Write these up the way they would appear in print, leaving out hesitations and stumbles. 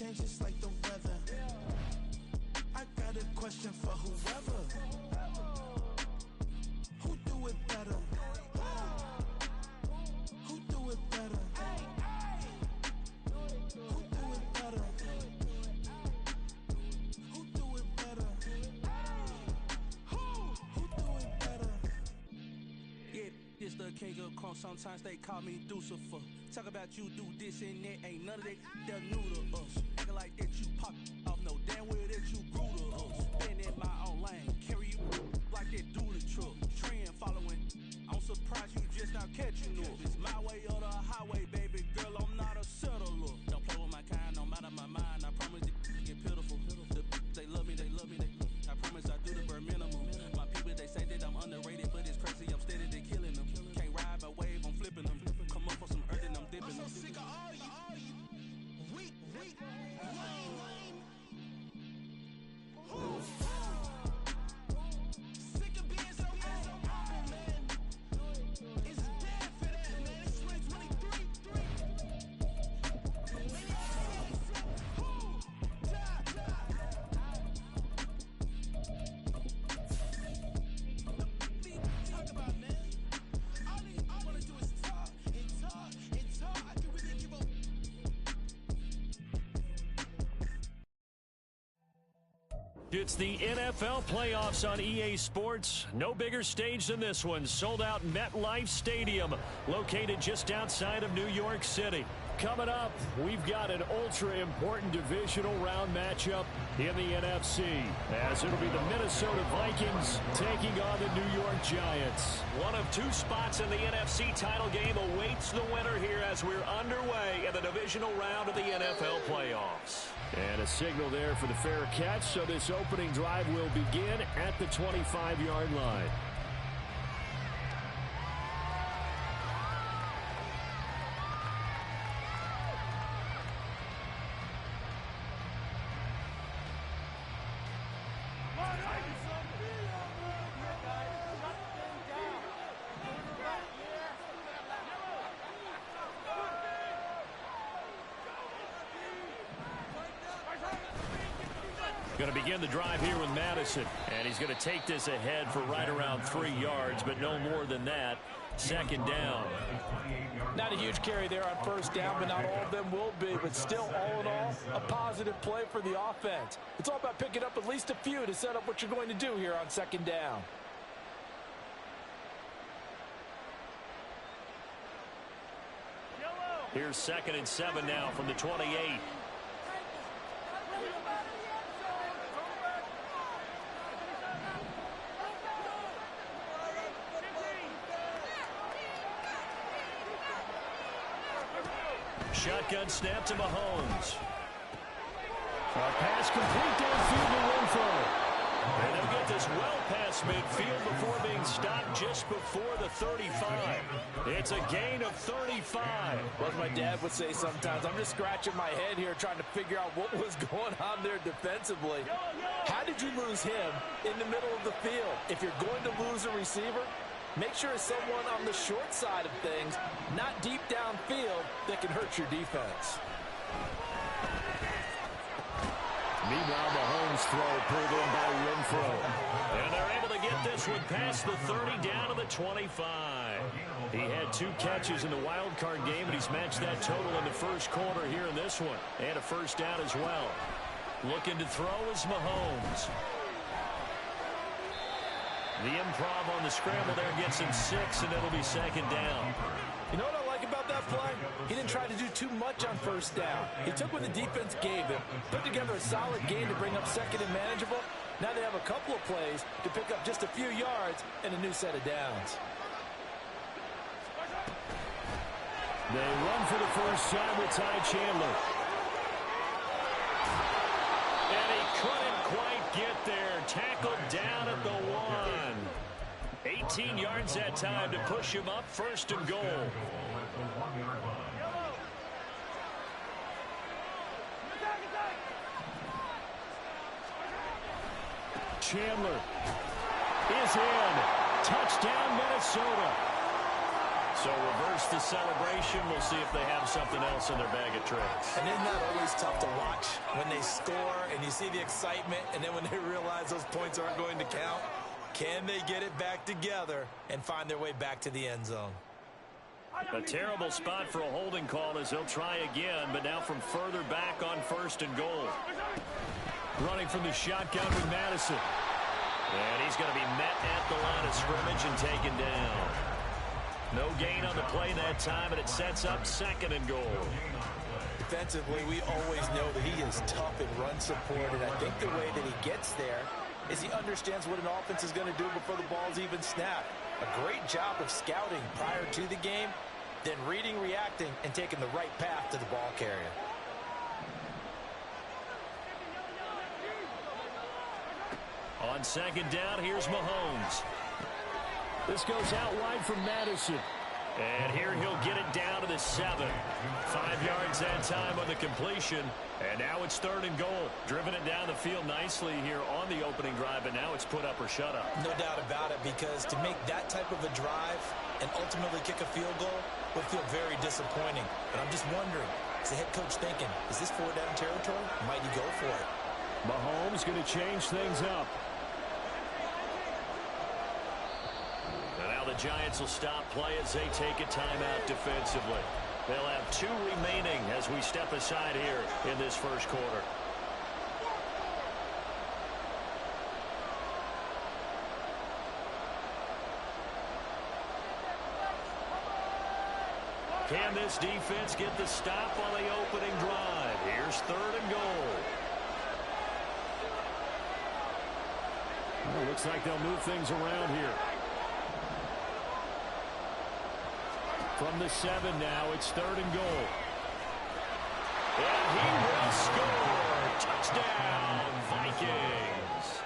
change just like the weather. I got a question for whoever. Who do it better? Who do it better? Who do it better? Who do it better? Who do it better? Yeah, it's the king of crunk. Sometimes they call me Lucifer. Talk about you do this and that. Ain't none of that. They're new to us. Acting like that you pop off. No damn well that you grew to us. Been in my own lane. Carry you like that do the truck. Trend following. I'm surprised you just not catching up. It's my way or the highway, baby girl. I'm not a settler. Don't play with my kind. No matter my mind. I promise it get pitiful. They love me. They love me. They love me. I promise I do the bare minimum. My people, they say that I'm underrated, but it's crazy. I'm steady. They killing them. Can't ride my wave. I'm flipping them. Come up for some earth and I'm dipping them. I'm so sick of all you weak, lame. Sick of being so humble, man. It's dead for that, man. It's 2023. Talk about, man. All I wanna do is talk and talk and talk. I can really give a. It's the NFL playoffs on EA Sports. No bigger stage than this one. Sold out MetLife Stadium, located just outside of New York City. Coming up, we've got an ultra-important divisional round matchup in the NFC, as it'll be the Minnesota Vikings taking on the New York Giants. One of two spots in the NFC title game awaits the winner here as we're underway in the divisional round of the NFL playoffs. And a signal there for the fair catch, so this opening drive will begin at the 25-yard line. Going to begin the drive here with Madison. And he's going to take this ahead for right around 3 yards, but no more than that. Second down. Not a huge carry there on first down, but not all of them will be. But still, all in all, a positive play for the offense. It's all about picking up at least a few to set up what you're going to do here on second down. Here's 2nd and 7 now from the 28. Shotgun snap to Mahomes. A pass complete downfield to Renfro. And they'll get this well past midfield before being stopped just before the 35. It's a gain of 35. Well, as my dad would say sometimes, I'm just scratching my head here trying to figure out what was going on there defensively. How did you lose him in the middle of the field? If you're going to lose a receiver, make sure it's someone on the short side of things, not deep downfield, that can hurt your defense. Meanwhile, Mahomes' throw pulled in by Renfro. And they're able to get this one past the 30 down to the 25. He had 2 catches in the wild card game, and he's matched that total in the first quarter here in this one. And a first down as well. Looking to throw is Mahomes. The improv on the scramble there gets him 6, and it'll be second down. You know what I like about that play? He didn't try to do too much on first down. He took what the defense gave him, put together a solid game to bring up second and manageable. Now they have a couple of plays to pick up just a few yards and a new set of downs. They run for the first time with Ty Chandler. And he couldn't quite get there. Tackled down at the 1. 18 yards that time to push him up, 1st and goal. Chandler is in. Touchdown, Minnesota. So reverse the celebration. We'll see if they have something else in their bag of tricks. And isn't that always tough to watch when they score and you see the excitement, and then when they realize those points aren't going to count? Can they get it back together and find their way back to the end zone? A terrible spot for a holding call as they'll try again, but now from further back on 1st and goal. Running from the shotgun with Madison. And he's going to be met at the line of scrimmage and taken down. No gain on the play that time, and it sets up 2nd and goal. Defensively, we always know that he is tough in run support, and I think the way that he gets there is he understands what an offense is going to do before the ball's even snapped. A great job of scouting prior to the game, then reading, reacting, and taking the right path to the ball carrier. On 2nd down, here's Mahomes. This goes out wide from Madison. And here he'll get it down to the 7. 5 yards that time on the completion. And now it's 3rd and goal. Driven it down the field nicely here on the opening drive, and now it's put up or shut up. No doubt about it, because to make that type of a drive and ultimately kick a field goal would feel very disappointing. But I'm just wondering, is the head coach thinking, is this 4-down territory? Might he go for it? Mahomes going to change things up. The Giants will stop play as they take a timeout defensively. They'll have 2 remaining as we step aside here in this 1st quarter. Can this defense get the stop on the opening drive? Here's 3rd and goal. Well, looks like they'll move things around here. From the 7 now, it's 3rd and goal. And he will score. Touchdown, Vikings.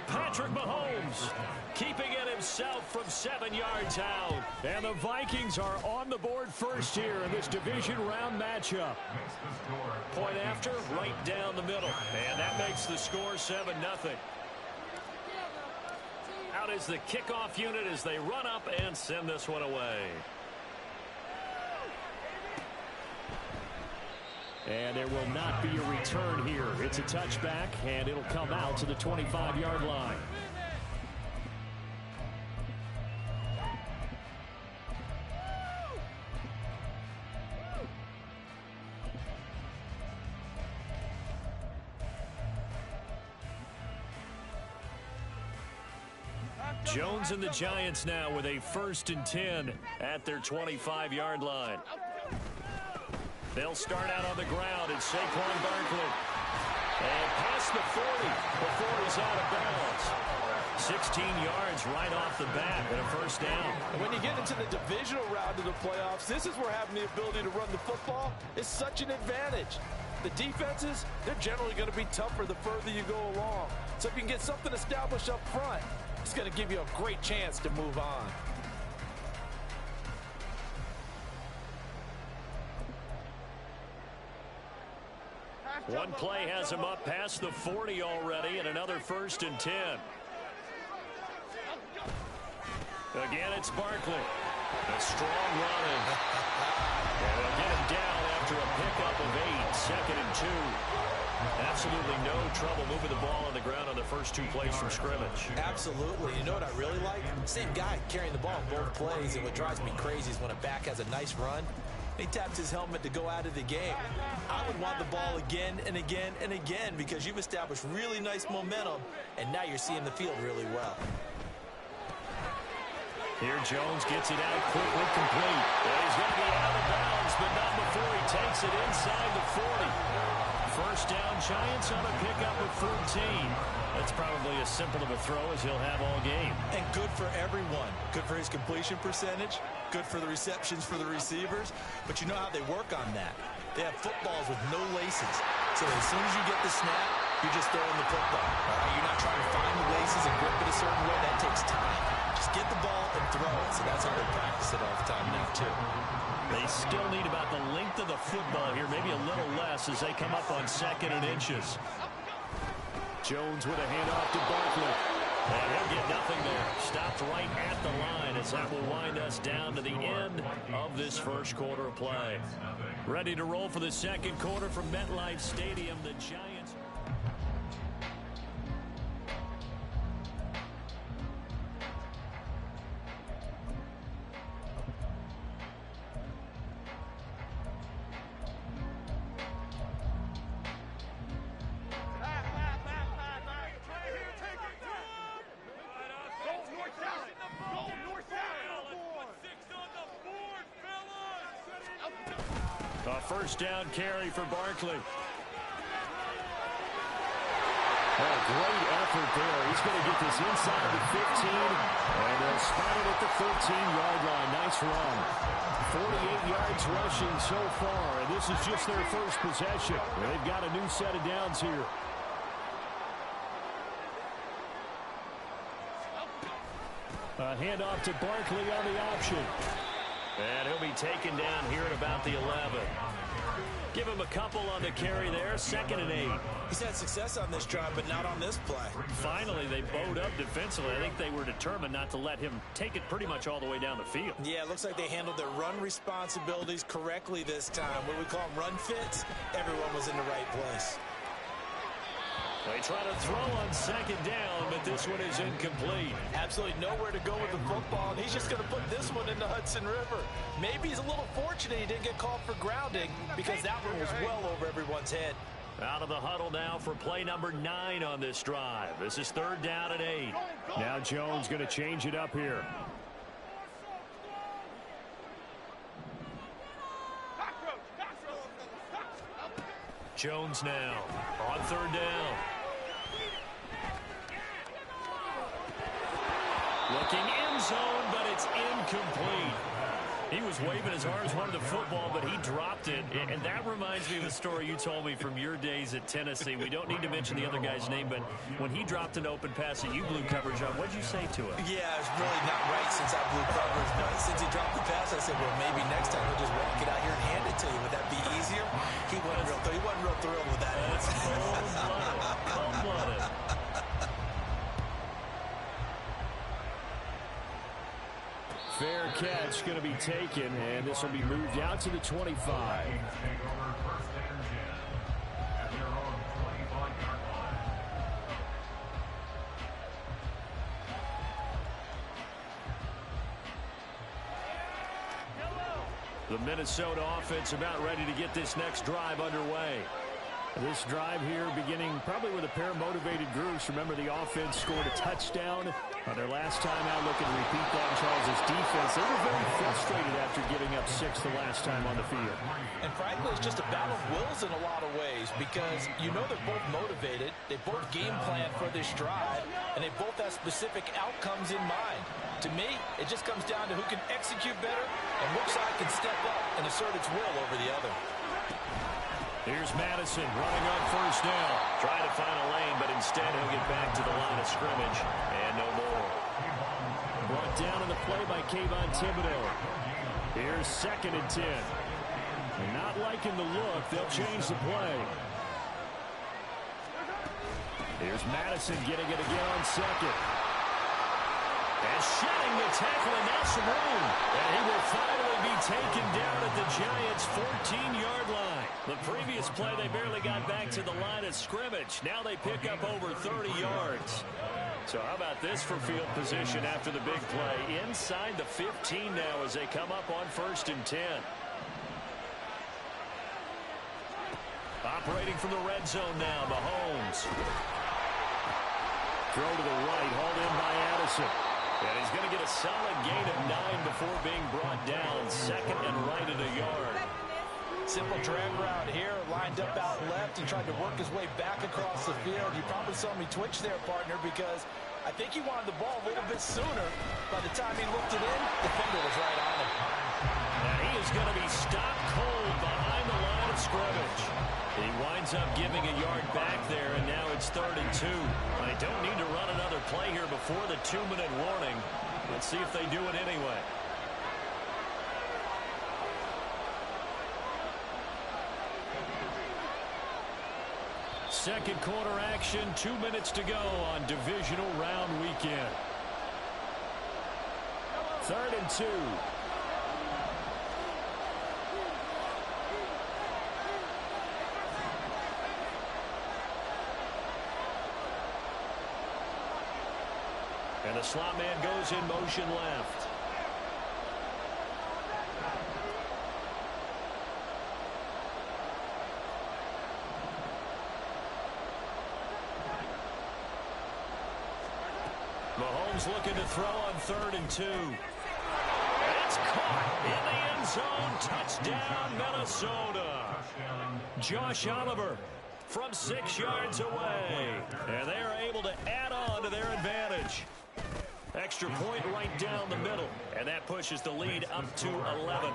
Patrick Mahomes keeping it himself from 7 yards out. And the Vikings are on the board first here in this division round matchup. Point after, right down the middle. And that makes the score 7-0. Out is the kickoff unit as they run up and send this one away. And there will not be a return here. It's a touchback, and it'll come out to the 25-yard line. Jones and the Giants now with a 1st and 10 at their 25-yard line. They'll start out on the ground, and Saquon Barkley. And past the 40 before he's out of bounds. 16 yards right off the bat and a 1st down. And when you get into the divisional round of the playoffs, this is where having the ability to run the football is such an advantage. The defenses, they're generally going to be tougher the further you go along. So if you can get something established up front, it's going to give you a great chance to move on. One play has him up past the 40 already, and another 1st and 10. Again, it's Barkley. A strong running. And they'll get him down after a pickup of 8. 2nd and 2. Absolutely no trouble moving the ball on the ground on the first 2 plays from scrimmage. Absolutely. You know what I really like? Same guy carrying the ball in both plays, and what drives me crazy is when a back has a nice run, he taps his helmet to go out of the game. I would want the ball again and again and again because you've established really nice momentum, and now you're seeing the field really well. Here Jones gets it out quickly, complete. And he's going to be out of bounds, but not before he takes it inside the 40. 1st down, Giants on a pickup of 14. That's probably as simple of a throw as he'll have all game. And good for everyone. Good for his completion percentage. Good for the receptions for the receivers. But you know how they work on that. They have footballs with no laces. So as soon as you get the snap, you're just throwing the football. All right? You're not trying to find the laces and grip it a certain way. That takes time. Just get the ball and throw it. So that's how they practice it all the time now, too. They still need about the length of the football here, maybe a little less as they come up on 2nd and inches. Jones with a handoff to Barkley. And he'll get nothing there. Stopped right at the line as that will wind us down to the end of this first quarter of play. Ready to roll for the second quarter from MetLife Stadium. The Giants. A first down carry for Barkley. Oh, great effort there. He's going to get this inside the 15, and they'll spot it at the 13-yard line. Nice run. 48 yards rushing so far, and this is just their first possession. They've got a new set of downs here. A handoff to Barkley on the option. And he'll be taken down here at about the 11. Give him a couple on the carry there. 2nd and 8. He's had success on this drive, but not on this play. Finally, they bowed up defensively. I think they were determined not to let him take it pretty much all the way down the field. Yeah, it looks like they handled their run responsibilities correctly this time. What we call them run fits, everyone was in the right place. They try to throw on 2nd down, but this one is incomplete. Absolutely nowhere to go with the football, and he's just going to put this one in the Hudson River. Maybe he's a little fortunate he didn't get called for grounding because that one was well over everyone's head. Out of the huddle now for play number 9 on this drive. This is 3rd down and 8. Now Jones going to change it up here. Jones now on 3rd down. Looking end zone, but it's incomplete. He was waving as hard as wanted the football, but he dropped it. And that reminds me of a story you told me from your days at Tennessee. We don't need to mention the other guy's name, but when he dropped an open pass that you blew coverage on, what'd you say to him? Yeah, it's really not right since I blew coverage. No, since he dropped the pass, I said, well, maybe next time he'll just walk it out here and hand it to you. Would that be easier? He wasn't real thrilled with that. That's cold-blooded. Cold-blooded. Fair catch going to be taken, and this will be moved out to the 25. The Minnesota offense about ready to get this next drive underway. This drive here beginning probably with a pair of motivated groups. Remember, the offense scored a touchdown on their last time out. Looking to repeat that in Charles' defense. They were very frustrated after giving up 6 the last time on the field. And frankly, it's just a battle of wills in a lot of ways because you know they're both motivated. They both game plan for this drive, and they both have specific outcomes in mind. To me, it just comes down to who can execute better and which side can step up and assert its will over the other. Here's Madison running on 1st down. Trying to find a lane, but instead he'll get back to the line of scrimmage. And no more. Brought down in the play by Kayvon Thibodeau. Here's 2nd and 10. Not liking the look. They'll change the play. Here's Madison getting it again on 2nd. And shedding the tackle, and that's room. And he will finally be taken down at the Giants' 14-yard line. The previous play, they barely got back to the line of scrimmage. Now they pick up over 30 yards. So how about this for field position after the big play? Inside the 15 now as they come up on 1st and 10. Operating from the red zone now, Mahomes. Throw to the right, hauled in by Addison. And he's going to get a solid gain of 9 before being brought down. 2nd and right at a yard. Simple drag route here, lined up out left and tried to work his way back across the field. You probably saw me twitch there, partner, because I think he wanted the ball a little bit sooner. By the time he looked it in, the finger was right on him. And he is going to be stopped cold behind the line of scrimmage. He winds up giving a yard back there, and now it's 3rd and 2. They don't need to run another play here before the 2-minute warning. Let's see if they do it anyway. Second quarter action, 2 minutes to go on divisional round weekend. 3rd and 2. And the slot man goes in motion left. Mahomes looking to throw on 3rd and 2. It's caught in the end zone. Touchdown, Minnesota. Josh Oliver from 6 yards away. And they are able to add on to their advantage. Extra point right down the middle. And that pushes the lead up to 11.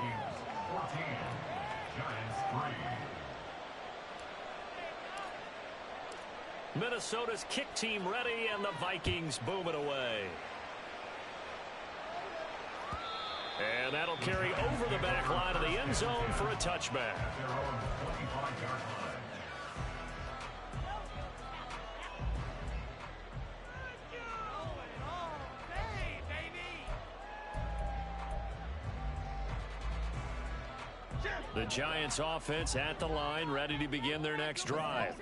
Minnesota's kick team ready, and the Vikings boom it away. And that'll carry over the back line of the end zone for a touchback. The Giants offense at the line, ready to begin their next drive.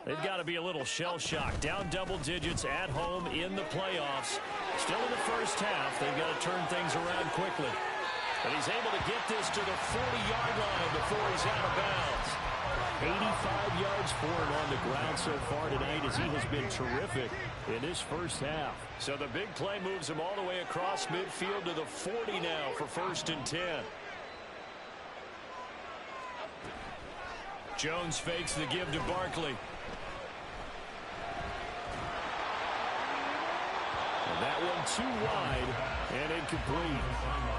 They've got to be a little shell-shocked. Down double digits at home in the playoffs. Still in the first half. They've got to turn things around quickly. But he's able to get this to the 40-yard line before he's out of bounds. 85 yards for him on the ground so far tonight, as he has been terrific in this first half. So the big play moves him all the way across midfield to the 40 now for 1st and 10. Jones fakes the give to Barkley. And that one too wide and incomplete.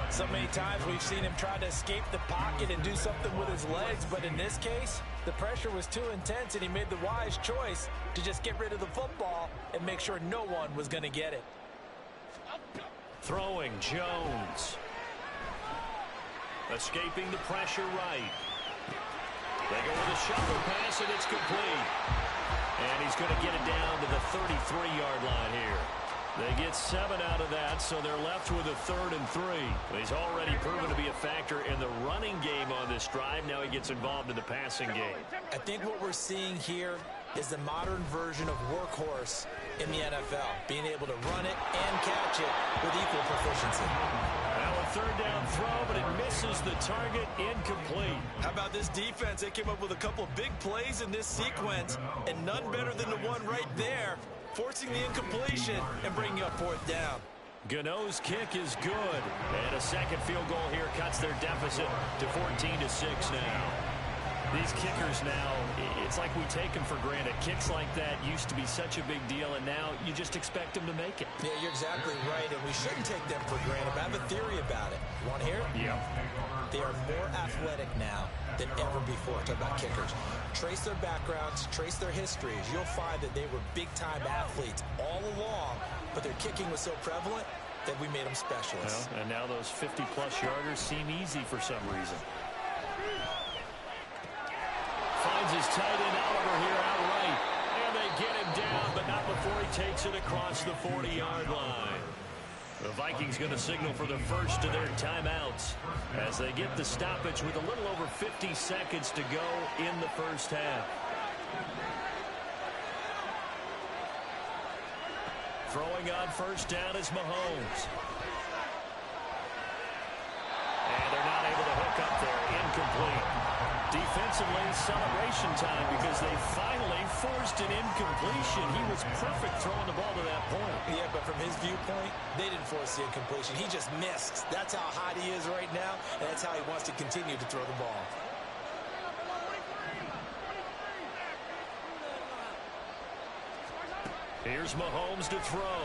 So many times we've seen him try to escape the pocket and do something with his legs, but in this case, the pressure was too intense and he made the wise choice to just get rid of the football and make sure no one was going to get it. Throwing Jones. Escaping the pressure right. They go with a shovel pass, and it's complete. And he's going to get it down to the 33-yard line here. They get 7 out of that, so they're left with a 3rd and 3. He's already proven to be a factor in the running game on this drive. Now he gets involved in the passing game. I think what we're seeing here is the modern version of workhorse in the NFL, being able to run it and catch it with equal proficiency. Now a 3rd down throw, but it misses the target, incomplete. How about this defense? They came up with a couple of big plays in this sequence, and none better than the one right there, forcing the incompletion and bringing up 4th down. Gano's kick is good, and a second field goal here cuts their deficit to 14-6 now. These kickers now, it's like we take them for granted. Kicks like that used to be such a big deal, and now you just expect them to make it. Yeah, you're exactly right, and we shouldn't take them for granted. But I have a theory about it. You want to hear it? Yeah. They are more athletic now than ever before. Talk about kickers. Trace their backgrounds, trace their histories. You'll find that they were big-time athletes all along, but their kicking was so prevalent that we made them specialists. Well, and now those 50-plus yarders seem easy for some reason. Finds his tight end Oliver here outright. And they get him down, but not before he takes it across the 40-yard line. The Vikings going to signal for the first of their timeouts as they get the stoppage with a little over 50 seconds to go in the first half. Throwing on 1st down is Mahomes. And they're not able to hook up there. Incomplete. Defensively, celebration time because they finally forced an incompletion. He was perfect throwing the ball to that point. Yeah, but from his viewpoint, they didn't force the incompletion. He just missed. That's how hot he is right now, and that's how he wants to continue to throw the ball. Here's Mahomes to throw.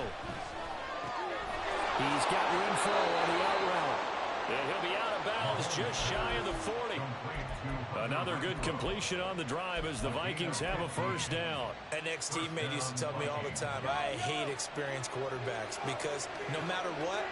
He's got room for on the out route. And he'll be out of bounds just shy of the 40. Another good completion on the drive as the Vikings have a 1st down. An ex-teammate used to tell me all the time, I hate experienced quarterbacks because no matter what,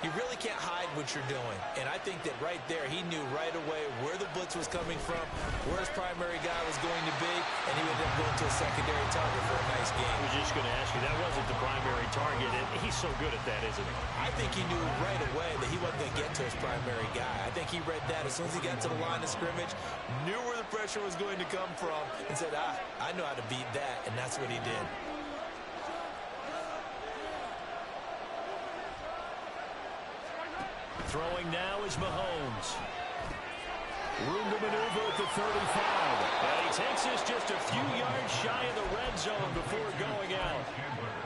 you really can't hide what you're doing. And I think that right there, he knew right away where the blitz was coming from, where his primary guy was going to be, and he ended up going to a secondary target for a nice game. I was just going to ask you, that wasn't the primary target, and he's so good at that, isn't he? I think he knew right away that he wasn't going to get to his primary guy. I think he read that as soon as he got to the line of scrimmage, knew where the pressure was going to come from, and said, I know how to beat that, and that's what he did. Throwing now is Mahomes. Room to maneuver at the 35. And he takes us just a few yards shy of the red zone before going out.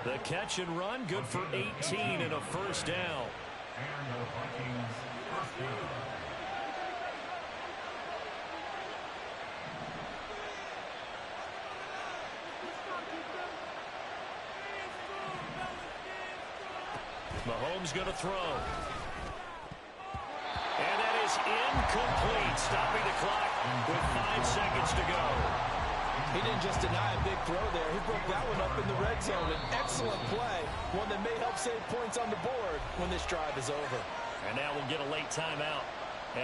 The catch and run, good for 18 and a first down. Mahomes going to throw. And that is incomplete, stopping the clock with 5 seconds to go. He didn't just deny a big throw there. He broke that one up in the red zone. An excellent play, one that may help save points on the board when this drive is over. And now we'll get a late timeout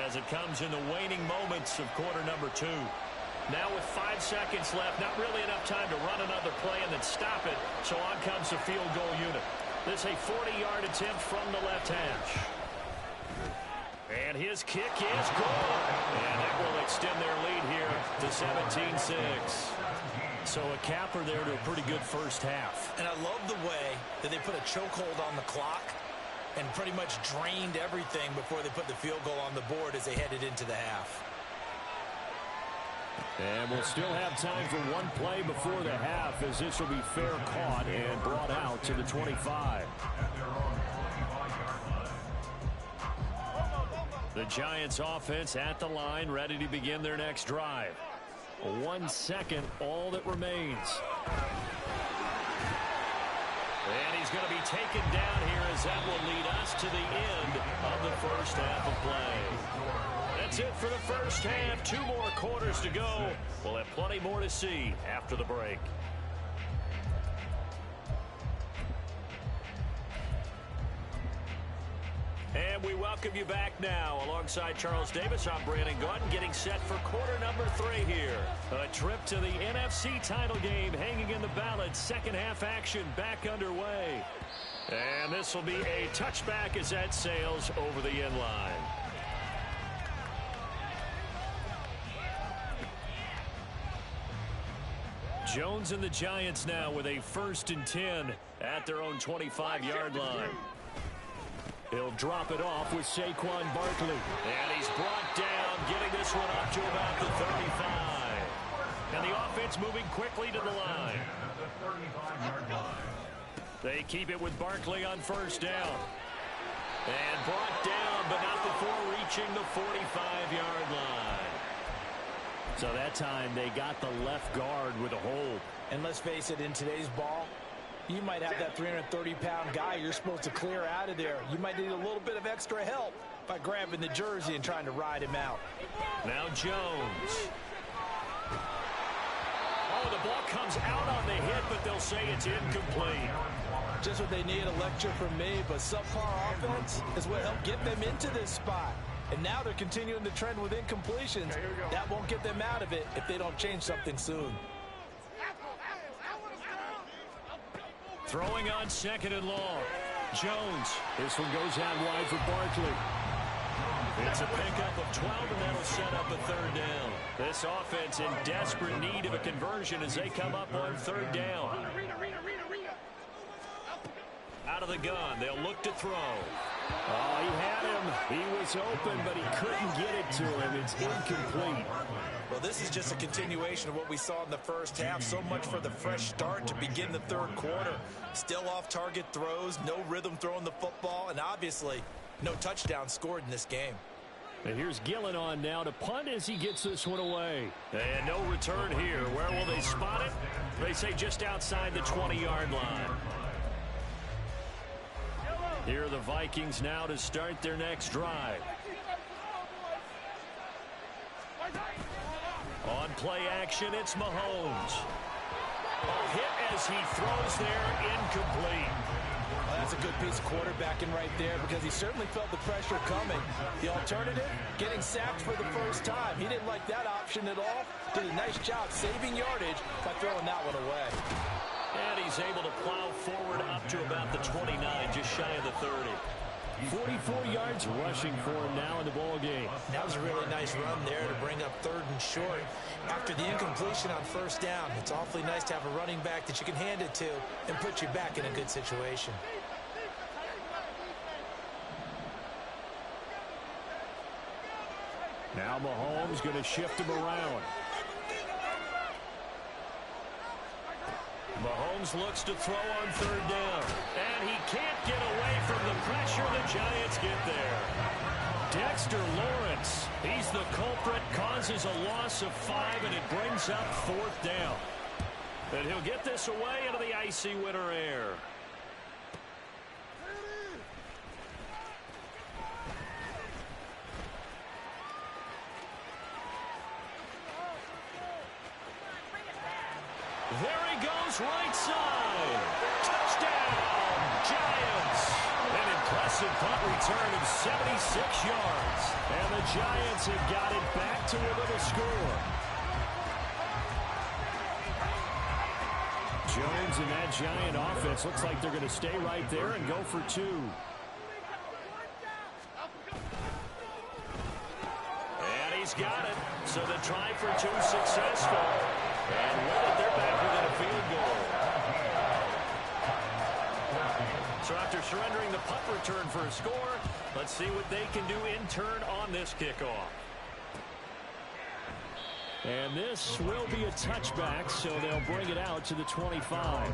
as it comes in the waning moments of quarter number 2. Now with 5 seconds left, not really enough time to run another play and then stop it, so on comes the field goal unit. This is a 40-yard attempt from the left hash. And his kick is good. And that will extend their lead here to 17-6. So a capper there to a pretty good first half. And I love the way that they put a chokehold on the clock and pretty much drained everything before they put the field goal on the board as they headed into the half. And we'll still have time for one play before the half, as this will be fair caught and brought out to the 25. The Giants offense at the line, ready to begin their next drive. 1 second, all that remains. And he's going to be taken down here, as that will lead us to the end of the first half of play. That's it for the first half. 2 more quarters to go. We'll have plenty more to see after the break. And we welcome you back now. Alongside Charles Davis, I'm Brandon Gaudin, getting set for quarter number 3 here. A trip to the NFC title game hanging in the balance. Second half action back underway. And this will be a touchback as that sails over the end line. Jones and the Giants now with a 1st and 10 at their own 25-yard line. He'll drop it off with Saquon Barkley. And he's brought down, getting this one up to about the 35. And the offense moving quickly to the line. They keep it with Barkley on 1st down. And brought down, but not before reaching the 45-yard line. So that time they got the left guard with a hold. And let's face it, in today's ball, you might have that 330-pound guy you're supposed to clear out of there. You might need a little bit of extra help by grabbing the jersey and trying to ride him out. Now Jones. Oh, the ball comes out on the hit, but they'll say it's incomplete. Just what they need, a lecture from me, but subpar offense is what helped get them into this spot. And now they're continuing the trend with incompletions. That won't get them out of it if they don't change something soon. Throwing on 2nd and long. Jones. This one goes out wide for Barkley. It's a pickup of 12, and that'll set up a 3rd down. This offense in desperate need of a conversion as they come up on 3rd down. Out of the gun, they'll look to throw. Oh, he had him. He was open, but he couldn't get it to him. It's incomplete. Well, this is just a continuation of what we saw in the first half. So much for the fresh start to begin the 3rd quarter. Still off-target throws, no rhythm throwing the football, and obviously no touchdown scored in this game. And here's Gillen on now to punt as he gets this one away. And no return here. Where will they spot it? They say just outside the 20-yard line. Here are the Vikings now to start their next drive. On play action, it's Mahomes. A hit as he throws there, incomplete. Well, that's a good piece of quarterbacking right there because he certainly felt the pressure coming. The alternative, getting sacked for the first time. He didn't like that option at all. Did a nice job saving yardage by throwing that one away. And he's able to plow forward up to about the 29, just shy of the 30. 44 yards rushing for him now in the ball game. That was a really nice run there to bring up 3rd and short. After the incompletion on 1st down, it's awfully nice to have a running back that you can hand it to and put you back in a good situation. Now Mahomes going to shift him around. Mahomes looks to throw on 3rd down. And he can't get away from the pressure. The Giants get there. Dexter Lawrence, he's the culprit, causes a loss of 5, and it brings up 4th down. And he'll get this away into the icy winter air. There he goes, right side. Touchdown, Giants. An impressive punt return of 76 yards. And the Giants have got it back to within a score. Jones and that Giant offense looks like they're going to stay right there and go for 2. And he's got it. So the try for 2 successful. And with it, they're back within a field goal. So after surrendering the punt return for a score, let's see what they can do in turn on this kickoff. And this will be a touchback, so they'll bring it out to the 25.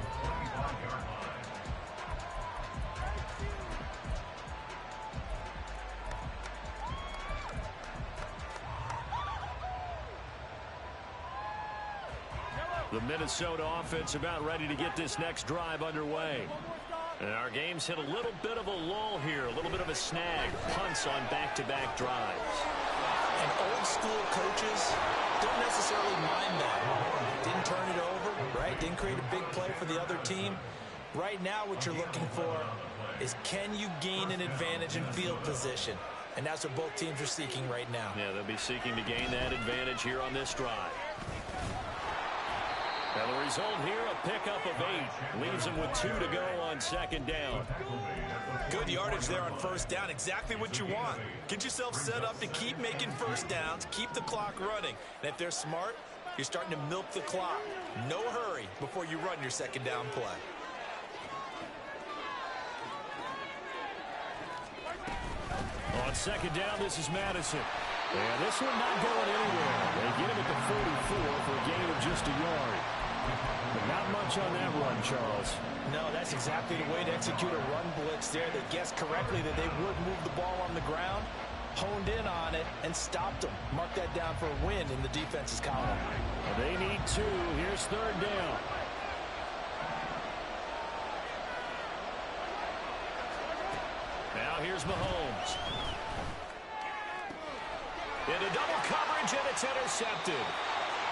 The Minnesota offense about ready to get this next drive underway. And our game's hit a little bit of a lull here, a little bit of a snag. Punts on back-to-back drives. And old-school coaches don't necessarily mind that. Didn't turn it over, right? Didn't create a big play for the other team. Right now what you're looking for is can you gain an advantage in field position? And that's what both teams are seeking right now. Yeah, they'll be seeking to gain that advantage here on this drive. Now the result here, a pickup of 8. Leaves them with 2 to go on 2nd down. Good yardage there on 1st down. Exactly what you want. Get yourself set up to keep making 1st downs, keep the clock running. And if they're smart, you're starting to milk the clock. No hurry before you run your 2nd down play. On 2nd down, this is Madison. And this one not going anywhere. They get him at the 44 for a gain of just a yard. But not much on that run, Charles. No, that's exactly the way to execute a run blitz there. They guessed correctly that they would move the ball on the ground, honed in on it, and stopped them. Mark that down for a win in the defense's column. Well, they need 2. Here's 3rd down. Now here's Mahomes. Into double coverage, and it's intercepted.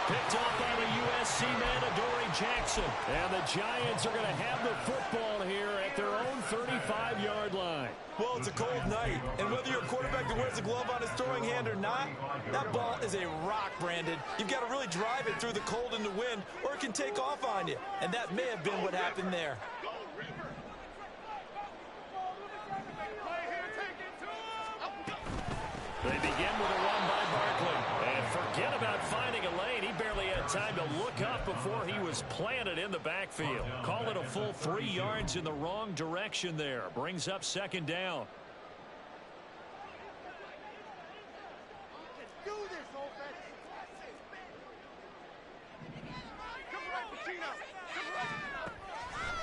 Picked off by the USC man, Adoree Jackson. And the Giants are going to have the football here at their own 35-yard line. Well, it's a cold night, and whether you're a quarterback that wears a glove on his throwing hand or not, that ball is a rock, Brandon. You've got to really drive it through the cold and the wind, or it can take off on you. And that may have been what happened there. They begin with a run by Barkley. And forget about finding a lane. He barely had time to look up before he was planted in the backfield. Call it a full 3 yards in the wrong direction there. Brings up 2nd down.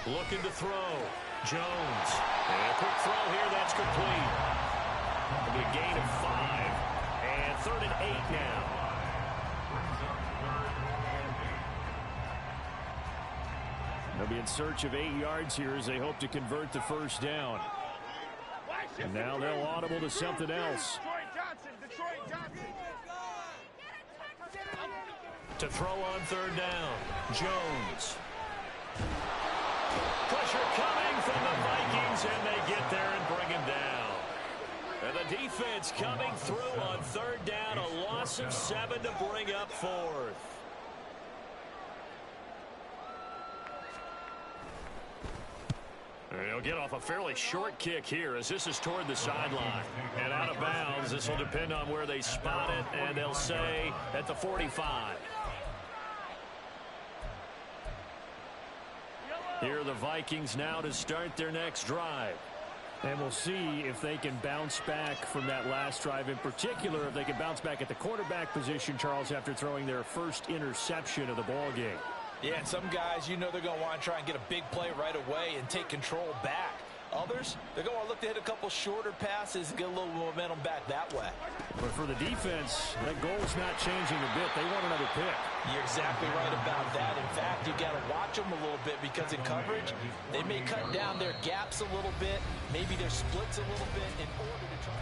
Looking to throw. Jones. And a quick throw here. That's complete. It'll be a gain of 5. And 3rd and 8 now. They'll be in search of 8 yards here as they hope to convert the 1st down. And now they'll audible to something else. To throw on 3rd down. Jones. Pressure coming from the Vikings. Jones, and they get there and bring him down. And the defense coming through on third down, a loss of 7 to bring up fourth. And he'll get off a fairly short kick here as this is toward the sideline. And out of bounds, this will depend on where they spot it, and they'll say at the 45. Here are the Vikings now to start their next drive. And we'll see if they can bounce back from that last drive. In particular, if they can bounce back at the quarterback position, Charles, after throwing their first interception of the ball game. Yeah, and some guys, you know they're going to want to try and get a big play right away and take control back. Others, they're going to look to hit a couple shorter passes and get a little momentum back that way. But for the defense, that goal's not changing a bit. They want another pick. You're exactly right about that. In fact, you've got to watch them a little bit because in coverage, they may cut down their gaps a little bit, maybe their splits a little bit in order to try.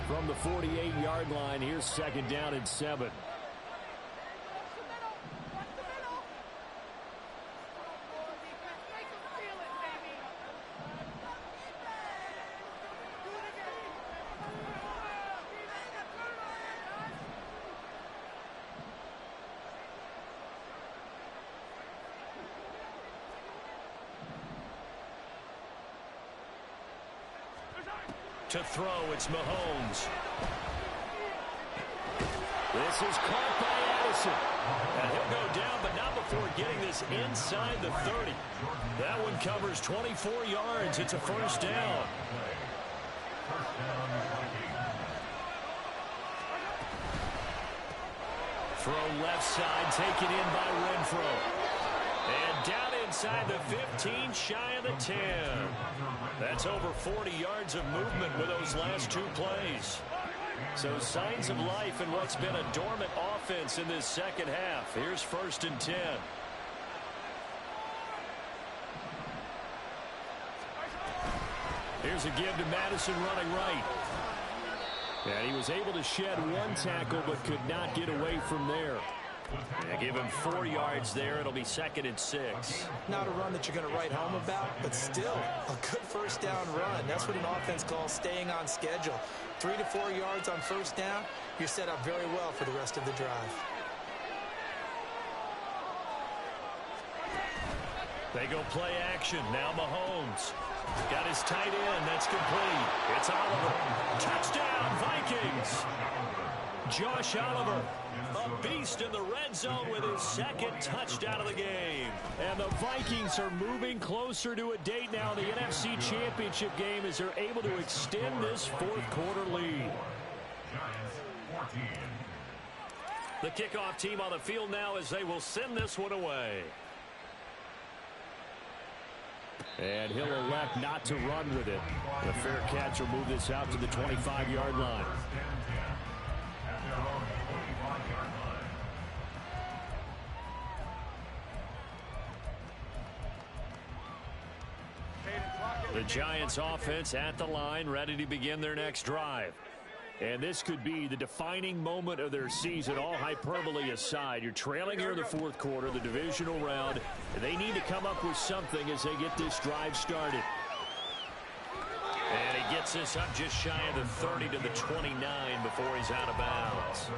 From the 48-yard line, here's second down and 7. To throw, it's Mahomes. This is caught by Addison. And he'll go down, but not before getting this inside the 30. That one covers 24 yards. It's a first down. Throw left side, taken in by Renfro. And down inside the 15, shy of the 10. That's over 40 yards of movement with those last two plays. So signs of life in what's been a dormant offense in this second half. Here's first and 10. Here's a give to Madison running right. And he was able to shed one tackle but could not get away from there. Yeah, give him 4 yards there. It'll be second and 6. Not a run that you're going to write home about, but still a good first down run. That's what an offense calls staying on schedule. 3 to 4 yards on first down, you're set up very well for the rest of the drive. They go play action. Now Mahomes. Got his tight end. That's complete. It's Oliver. Touchdown, Vikings. Josh Oliver, a beast in the red zone with his second touchdown of the game. And the Vikings are moving closer to a date now in the NFC Championship game as they're able to extend this fourth quarter lead. The kickoff team on the field now as they will send this one away. And he'll elect not to run with it. The fair catch will move this out to the 25-yard line. The Giants offense at the line, ready to begin their next drive. And this could be the defining moment of their season, all hyperbole aside. You're trailing here in the fourth quarter, the divisional round, and they need to come up with something as they get this drive started. And he gets this up just shy of the 30 to the 29 before he's out of bounds.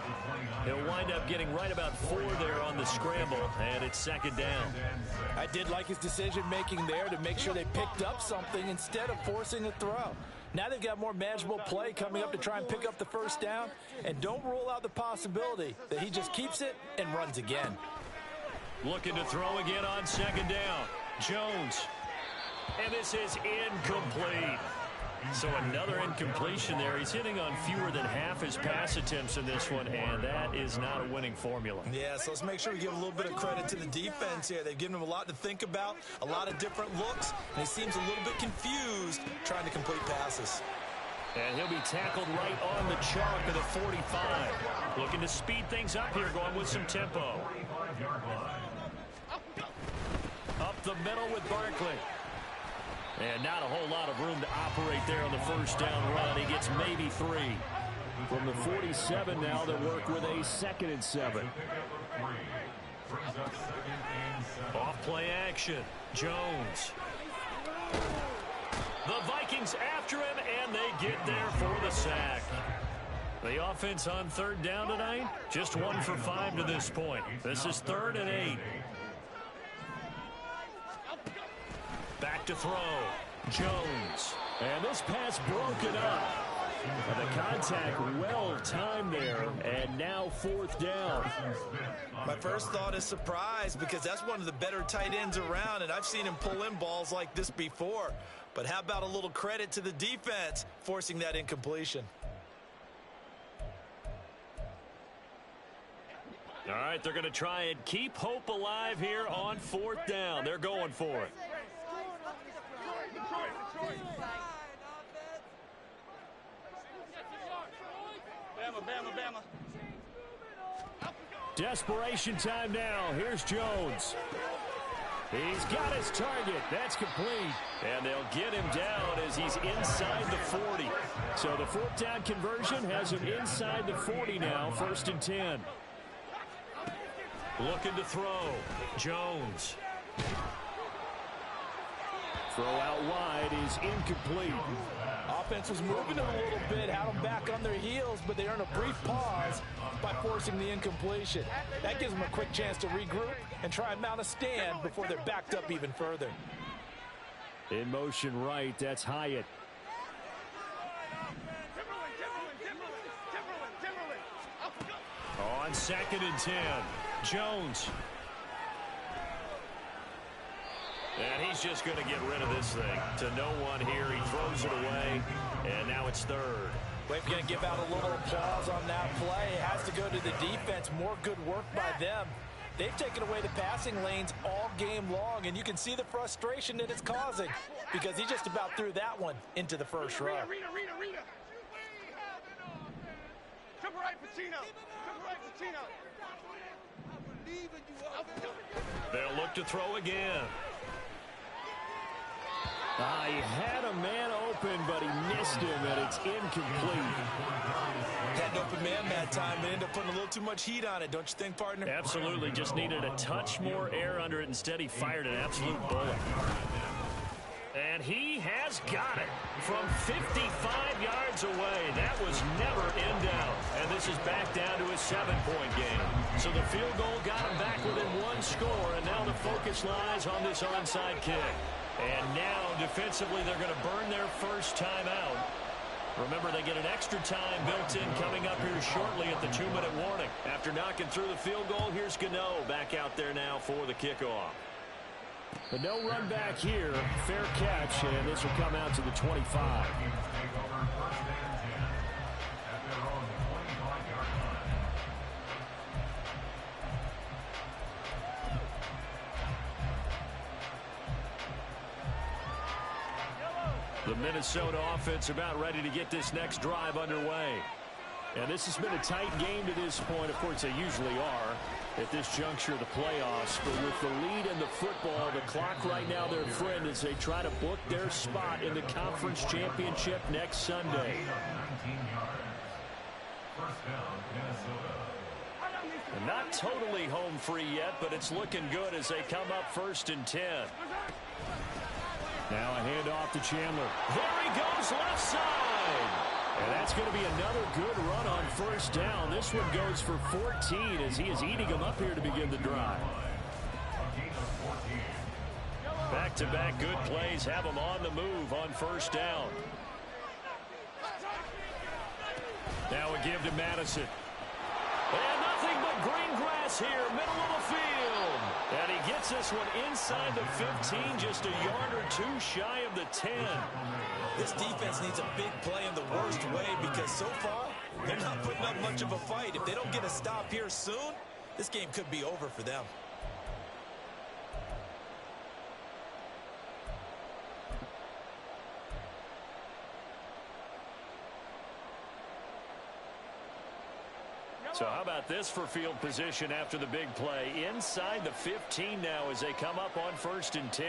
He'll wind up getting right about 4 there on the scramble, and it's second down. I did like his decision-making there to make sure they picked up something instead of forcing a throw. Now they've got more manageable play coming up to try and pick up the first down, and don't rule out the possibility that he just keeps it and runs again. Looking to throw again on second down. Jones. And this is incomplete. So another incompletion there. He's hitting on fewer than half his pass attempts in this one, and that is not a winning formula. Yeah, so let's make sure we give a little bit of credit to the defense here. They've given him a lot to think about, a lot of different looks, and he seems a little bit confused trying to complete passes. And he'll be tackled right on the chalk of the 45. Looking to speed things up here, going with some tempo. Up the middle with Barkley. And not a whole lot of room to operate there on the first down run. He gets maybe 3. From the 47 now, they work with a second and 7. Off play action. Jones. The Vikings after him, and they get there for the sack. The offense on third down tonight, just 1 for 5 to this point. This is 3rd and 8. Back to throw. Jones. And this pass broken up. And the contact well timed there, and now 4th down. My first thought is surprise, because that's one of the better tight ends around, and I've seen him pull in balls like this before. But how about a little credit to the defense forcing that incompletion? All right, they're going to try and keep hope alive here on 4th down. They're going for it. Bama. Desperation time now. Here's Jones. He's got his target. That's complete. And they'll get him down as he's inside the 40. So the 4th down conversion has him inside the 40 now, 1st and 10. Looking to throw. Jones. Throw out wide is incomplete. Offense was moving it a little bit, had them back on their heels, but they earn a brief pause by forcing the incompletion. That gives them a quick chance to regroup and try and mount a stand before they're backed up even further. In motion right, that's Hyatt. On 2nd and 10, Jones. And he's just going to get rid of this thing to no one here. He throws it away, and now it's 3rd. We're going to give out a little applause on that play. It has to go to the defense. More good work by them. They've taken away the passing lanes all game long, and you can see the frustration that it's causing because he just about threw that one into the first row. They'll look to throw again. He had a man open, but he missed him, and it's incomplete. Had an open man that time, but ended up putting a little too much heat on it, don't you think, partner? Absolutely. Just needed a touch more air under it. Instead, he fired an absolute bullet. And he has got it from 55 yards away. That was never in doubt. And this is back down to a 7-point game. So the field goal got him back within 1 score, and now the focus lies on this onside kick. And now, defensively, they're going to burn their first time out. Remember, they get an extra time built in coming up here shortly at the 2-minute warning. After knocking through the field goal, here's Gano back out there now for the kickoff. But no run back here. Fair catch, and this will come out to the 25. The Minnesota offense about ready to get this next drive underway. And this has been a tight game to this point. Of course, they usually are at this juncture of the playoffs. But with the lead in the football, the clock right now their friend as they try to book their spot in the conference championship next Sunday. And not totally home free yet, but it's looking good as they come up 1st and 10. Now a handoff to Chandler. There he goes, left side. And that's going to be another good run on 1st down. This one goes for 14 as he is eating them up here to begin the drive. Back-to-back good plays have them on the move on 1st down. Now a give to Madison. And nothing but green grass here, middle of the field. And he gets this one inside the 15, just a yard or two shy of the 10. This defense needs a big play in the worst way because so far, they're not putting up much of a fight. If they don't get a stop here soon, this game could be over for them. So how about this for field position after the big play? Inside the 15 now as they come up on 1st and 10.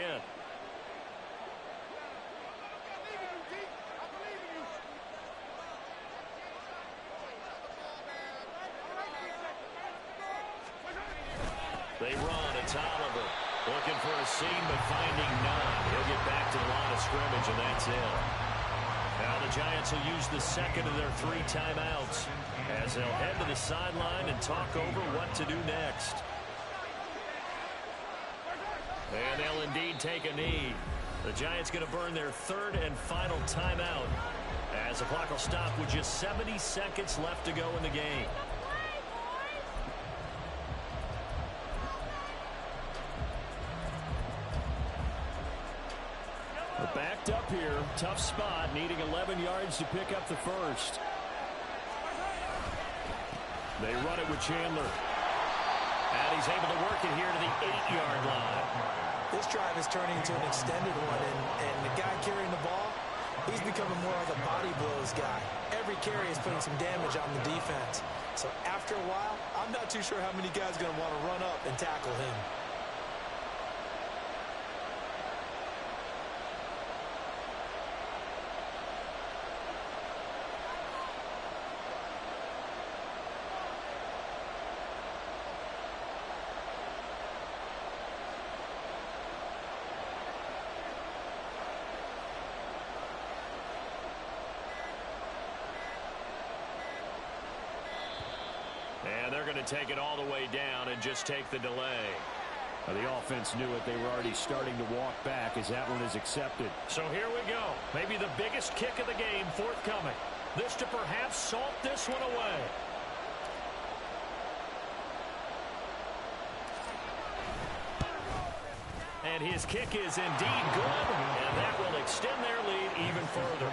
They run. It's Oliver looking for a seam, but finding none. He'll get back to the line of scrimmage, and that's it. Now the Giants will use the second of their 3 timeouts as they'll head to the sideline and talk over what to do next. And they'll indeed take a knee. The Giants going to burn their 3rd and final timeout as the clock will stop with just 70 seconds left to go in the game. We're backed up here. Tough spot, needing 11 yards to pick up the first. They run it with Chandler. And he's able to work it here to the 8-yard line. This drive is turning into an extended one, and the guy carrying the ball, he's becoming more like a body blows guy. Every carry is putting some damage on the defense. So after a while, I'm not too sure how many guys are going to want to run up and tackle him. And they're going to take it all the way down and just take the delay. Well, the offense knew it. They were already starting to walk back as that one is accepted. So here we go. Maybe the biggest kick of the game forthcoming. This to perhaps salt this one away. And his kick is indeed good, and that will extend their lead even further.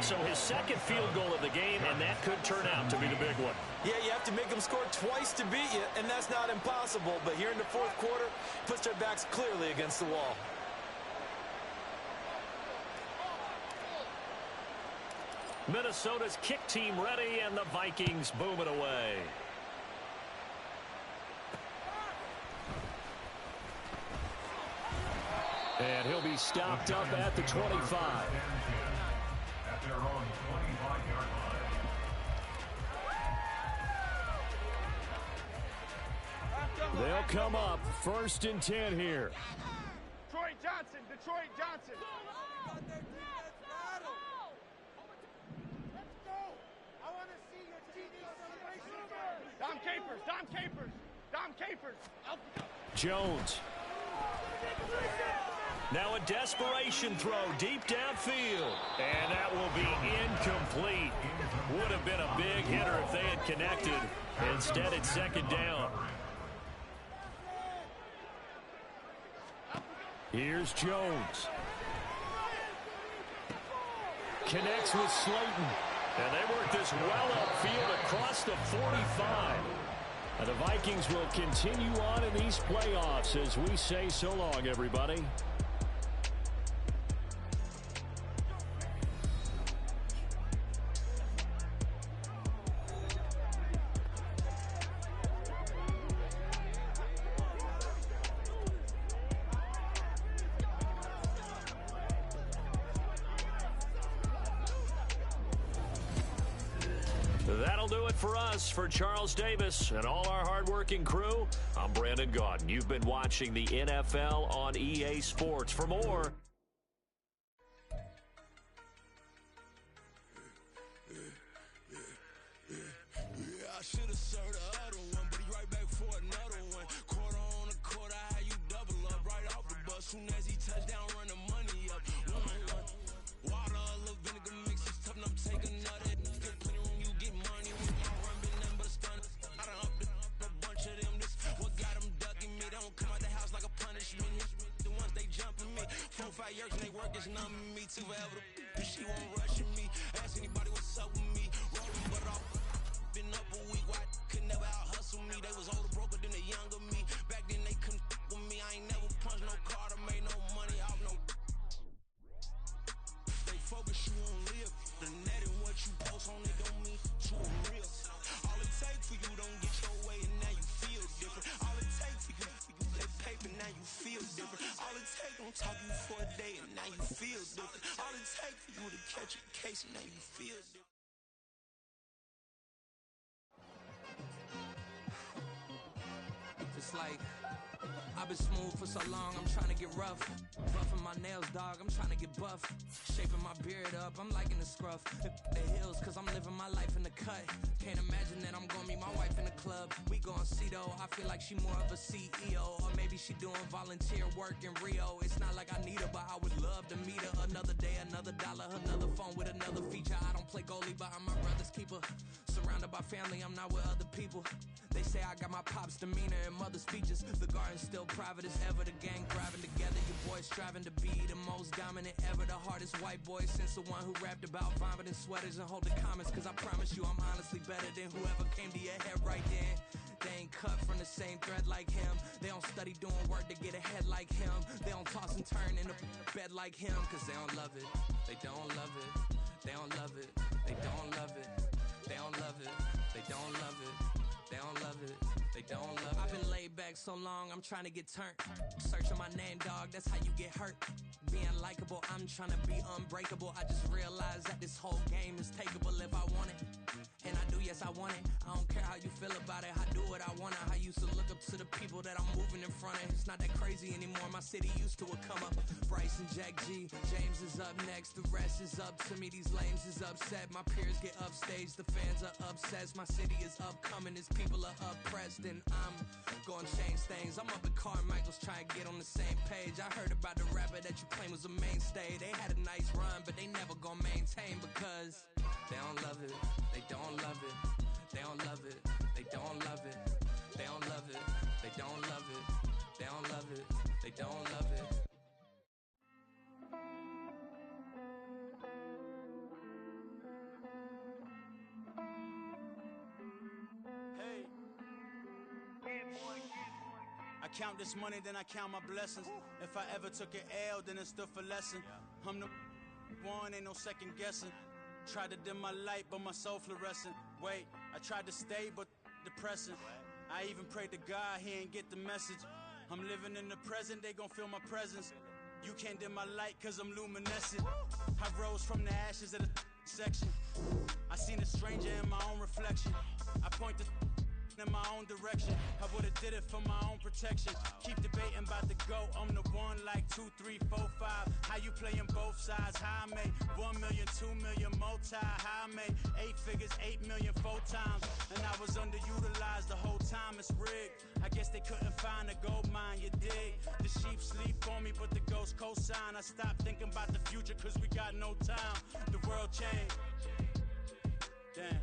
So his second field goal of the game, and that could turn out to be the big one. Yeah, you have to make them score twice to beat you, and that's not impossible. But here in the 4th quarter, puts their backs clearly against the wall. Minnesota's kick team ready, and the Vikings boom it away. And he'll be stopped up at the 25. At their own 25-yard line. They'll come up 1st and 10 here. Detroit Johnson. Let's go. I want to see your TV celebration. Dom Capers. Jones. Now a desperation throw deep downfield. And that will be incomplete. Would have been a big hitter if they had connected. Instead, it's 2nd down. Here's Jones. Connects with Slayton. And they work this well upfield across the 45. And the Vikings will continue on in these playoffs as we say so long, everybody. That'll do it for us. For Charles Davis and all our hardworking crew, I'm Brandon Gaudin. You've been watching the NFL on EA Sports. For more... I should have served the other one, but he right back for another one. Quarter on a quarter, how you double up right off the bus. Soon as he touch down, run the money up. Water, a little vinegar mix, it's tough, and I'm taking another. Good plenty room, you get money with my run, been nothing but a stun. I done upped a bunch of them. This what got them ducking me. They don't come out the house like a punishment. The ones they jumping me. 4, 5 years and they work is numbing me. Too forever. She won't rush me. Ask anybody what's up with me. Rolling but off. Been up a week, why could never out hustle me? They was older, broker than the younger me. Back then they couldn't with me. I ain't never punched no card or made no money off no. They focus you on live. The net and what you post on it don't mean to a real. All it takes for you don't get your way and now you feel different. All it takes for you that paper now you feel different. All it takes don't talk you for a day and now you feel different. All it takes for you to catch a case and now you feel different. Just like I've been smooth for so long, I'm trying to get rough. Buffing my nails, dog, I'm trying to get buff. Shaping my beard up, I'm liking the scruff. The hills, cause I'm living my life in the cut. Can't imagine that I'm gonna meet my wife in the club. We gon' see though, I feel like she more of a CEO. Or maybe she doing volunteer work in Rio. It's not like I need her, but I would love to meet her. Another day, another dollar, another phone with another feature. I don't play goalie, but I'm my brother's keeper. Surrounded by family, I'm not with other people. They say I got my pop's demeanor and mother's features. The garden's still private as ever. The gang thriving together. Your boys striving to be the most dominant ever. The hardest white boy since the one who rapped about vomiting sweaters and holding comments. Cause I promise you I'm honestly better than whoever came to your head right then. They ain't cut from the same thread like him. They don't study doing work to get ahead like him. They don't toss and turn in the bed like him. Cause they don't love it. They don't love it. They don't love it. They don't love it. They don't love it. They don't love it. They don't love it. They don't love it. I've been laid back so long, I'm trying to get turned. Searching my name, dog, that's how you get hurt. Being likable, I'm trying to be unbreakable. I just realized that this whole game is takeable if I want it. And I do, yes, I want it. I don't care how you feel about it. I do what I want to. I used to look up to the people that I'm moving in front of. It's not that crazy anymore. My city used to a come up. Bryce and Jack G. James is up next. The rest is up to me. These lames is upset. My peers get upstage. The fans are obsessed. My city is upcoming. These people are oppressed. And I'm gonna change things. I'm up at Carmichael's trying to get on the same page. I heard about the rapper that you claim was a mainstay. They had a nice run, but they never gonna maintain because they don't love it. They don't love it. They don't love it. They don't love it. They don't love it. They don't love it. They don't love it. They don't love it. Hey. I count this money, then I count my blessings. If I ever took an L, then it stood for lesson. I'm the one, ain't no second guessing. Tried to dim my light, but my soul fluorescent. Wait, I tried to stay, but depressing. I even prayed to God, he ain't get the message. I'm living in the present, they gon' feel my presence. You can't dim my light, cause I'm luminescent. I rose from the ashes of the section. I seen a stranger in my own reflection. I point the in my own direction. I would've did it for my own protection. Keep debating about the GOAT. I'm the one like 2, 3, 4, 5. How you playing both sides? How I made 1 million, 2 million multi. How I made 8 figures, 8 million 4 times. And I was underutilized the whole time. It's rigged. I guess they couldn't find a gold mine, you dig? The sheep sleep on me, but the ghost cosign. I stopped thinking about the future cause we got no time. The world changed. Damn.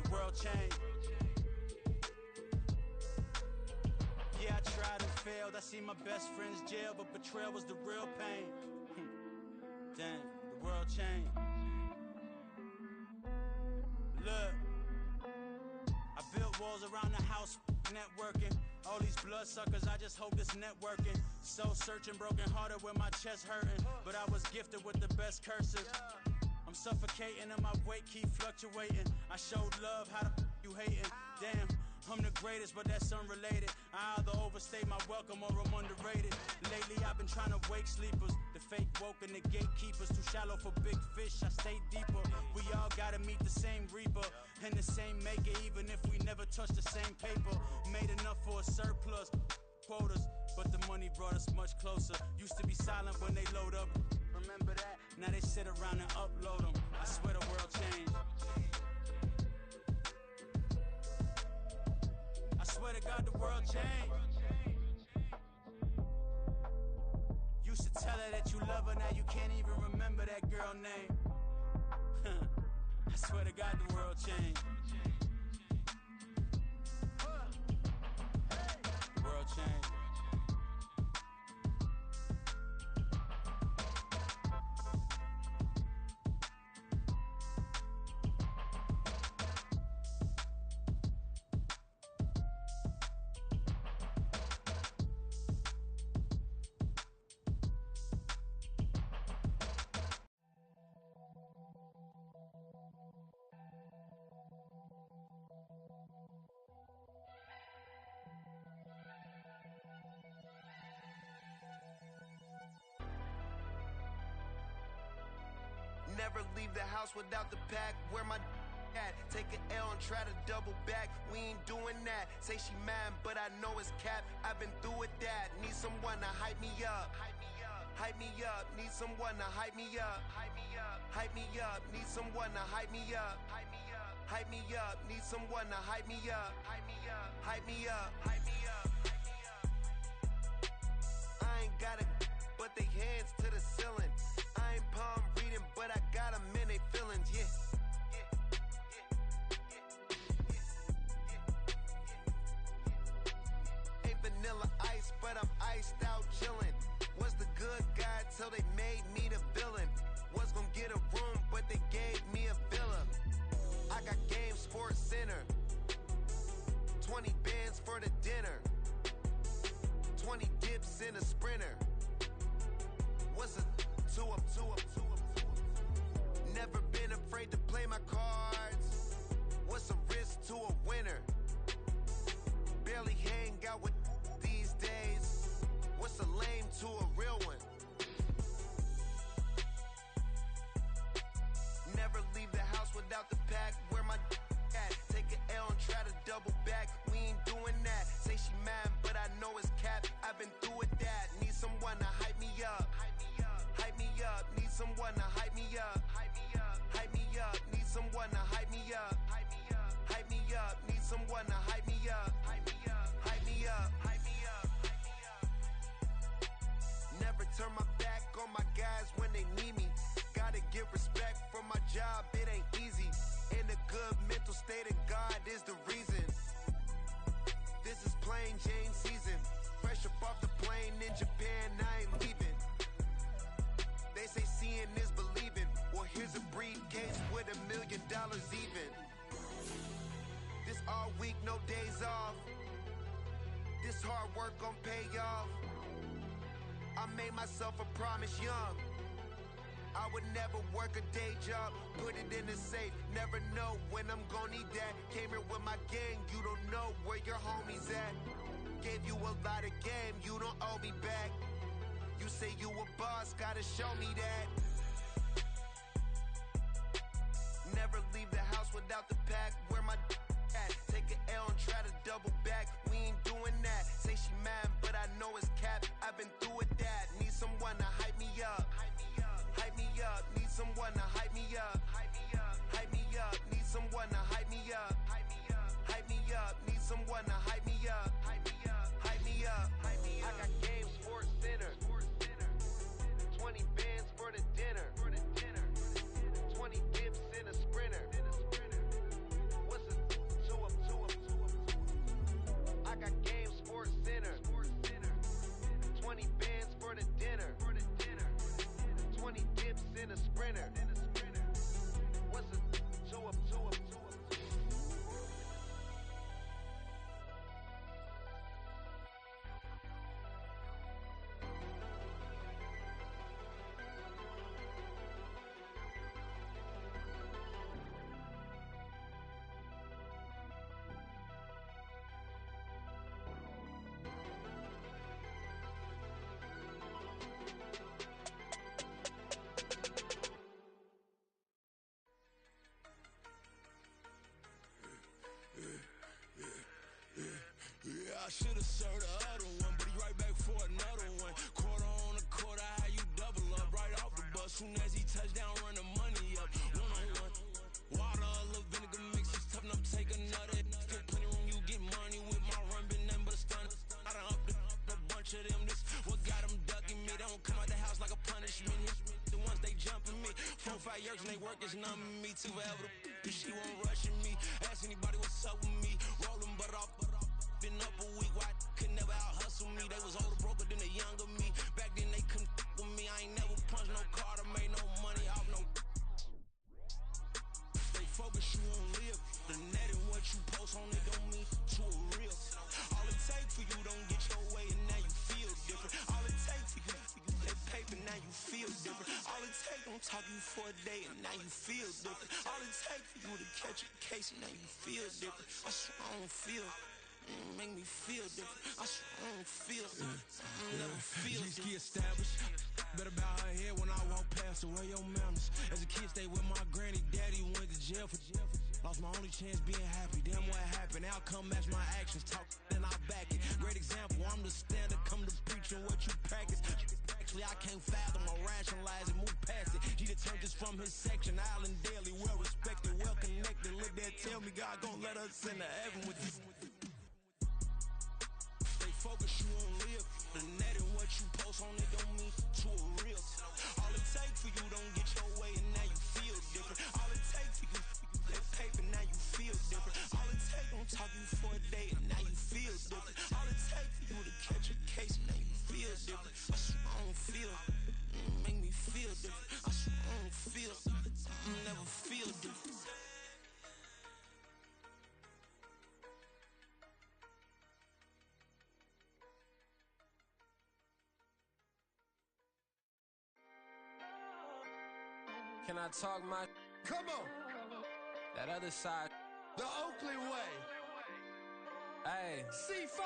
The world changed. Yeah, I tried and failed. I seen my best friends jail, but betrayal was the real pain. Damn, the world changed. Look, I built walls around the house, networking. All these bloodsuckers, I just hope this networking. Soul searching, broken hearted with my chest hurting. But I was gifted with the best curses. I'm suffocating and my weight keep fluctuating. I showed love, how the you hating? Damn, I'm the greatest, but that's unrelated. I either overstay my welcome or I'm underrated. Lately I've been trying to wake sleepers. The fake woke and the gatekeepers. Too shallow for big fish, I stay deeper. We all gotta meet the same reaper and the same maker, even if we never touch the same paper. Made enough for a surplus quotas, but the money brought us much closer. Used to be silent when they load up. Remember that? Now they sit around and upload them. I swear the world changed. I swear to God the world changed. Used to tell her that you love her, now you can't even remember that girl name. I swear to God the world changed. The world changed. Never leave the house without the pack. Wear my Take an L and try to double back. We ain't doing that. Say she mad, but I know it's cap. I've been through with that. Need someone to hype me up. Hype me up. Need someone to hype me up. Hype me up. Need someone to hype me up. Hype me up. Need someone to hype me up. Hype me up. Hype me up. I ain't got it, but they hands to the ceiling. I ain't palm reading, but I got them in they feelings. Yeah. Vanilla ice, but I'm iced out chillin'. Was the good guy till they made me the villain. Was gonna get a room, but they gave me a villa. I got Game Sports Center. 20 bands for the dinner. 20 dips in a sprinter. What's a two up? Never been afraid to play my cards. What's a risk to a winner? Barely hang out with these days. What's a lame to a real one? Never leave the house without the pack. Where my at? Take an L and try to double back. We ain't doing that. Say she mad, but I know it's cap. I've been through with that. Need someone to hype me up. Hype me up. Need someone to hype me up. Hype me up. Need someone to hype me up. Hype me up. Need someone to hype me up. Hype me up. Never turn my back on my guys when they need me. Gotta give respect for my job, it ain't easy. In a good mental state of God is the reason. This is plain Jane season. Fresh up off the plane in Japan, I ain't leaving. They say seeing is believing. Well, here's a briefcase with $1 million even. This all week, no days off. This hard work gon' pay off. I made myself a promise young. I would never work a day job, put it in the safe. Never know when I'm gon' need that. Came here with my gang, you don't know where your homies at. Gave you a lot of game, you don't owe me back. You say you a boss, gotta show me that. Never leave the house without the pack. Where my at? Take an L and try to double back. We ain't doing that. Say she mad, but I know it's cap. I've been through with that. Need someone to hype me up. Hype me up. Need someone to hype me up. Hype me up. Need someone to hype me up. Hype me up. Need someone to hype me up. Hype me up. I got Game Sports Center. 20 bands for the dinner. 20 dips in a sprinter. What's a two up? I got Game Sports Center. 20 bands for the dinner. 20 dips in a sprinter. What's a two up? I should've served the other one, but he right back for another one. Quarter on a quarter, how you double up right off the bus. Soon as he touch down, run the money up. One-on-one. Water, a little vinegar mix, it's tough enough to take another. Still plenty room, you get money with my run, been nothing but a stun. I done upped a bunch of them. This what got them ducking me. They don't come out the house like a punishment. The ones they jumping me. 4-5 years and they work is numbing me. Too forever the she won't rushing me. Ask anybody what's up with me. Rolling but off. Been up a week, why could never out hustle me? They was older, broker than the younger me. Back then they couldn't with me. I ain't never punched no card or made no money off no. They focus you on live. The net and what you post on it don't mean to a real. All it take for you don't get your way and now you feel different. All it take for you that paper now you feel different. All it take don't talk you for a day and now you feel different. All it take for you to catch a case and now you feel different. I swear I don't feel. Make me feel different. I swear I don't feel. Never feel G-ski established. Better bow her head when I walk past her. Where your manners? As a kid, stay with my granny. Daddy went to jail for Lost my only chance being happy. Damn, what happened? Outcome match my actions. Talk and I'll back it. Great example. I'm the standard. Come to preaching what you practice. Actually, I can't fathom or rationalize it. Move past it. He turned this from his section. Island Daily, well respected, well connected. Look there, tell me God gon' let us into heaven with this. Stay focused, you won't live. The net and what you post on it don't mean to a real. All it takes for you don't get your way and now you feel different. All it takes for you that paper, now you feel different. All it takes don't talk you for a day and now you feel different. All it takes for you to catch a case and now you feel different. I swear I don't feel, make me feel different. I swear I don't feel, never feel different. Can I talk my? Come on. That other side. The Oakley way. Hey. C5.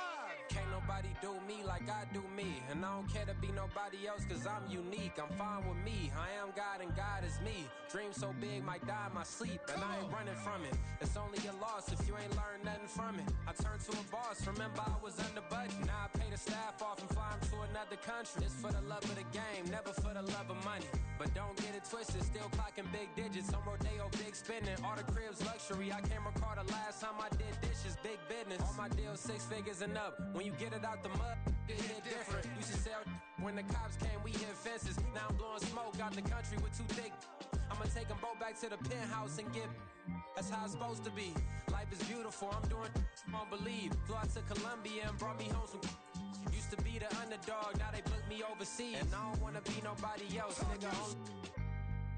Can't nobody do me like I do me. And I don't care to be nobody else cause I'm unique. I'm fine with me. I am God and God is me. Dream so big might die in my sleep. And I ain't running from it. It's only a loss if you ain't learned nothing from it. I turned to a boss. Remember I was under budget. Now I pay the staff off and fly them to another country. It's for the love of the game, never for the love of money. But don't get it twisted, still clocking big digits. On Rodeo, big spending. All the cribs luxury. I can't recall the last time I did dishes. Big business. All my deals 6 figures and up. When you get it out the mud, it hit different. Used to sell when the cops came, we hit fences. Now I'm blowing smoke out the country with 2 thick. I'ma take them both back to the penthouse and get. That's how it's supposed to be. Life is beautiful, I'm doing won't believe. Flew out to Colombia and brought me home some. Used to be the underdog, now they book me overseas. And I don't wanna be nobody else, nigga.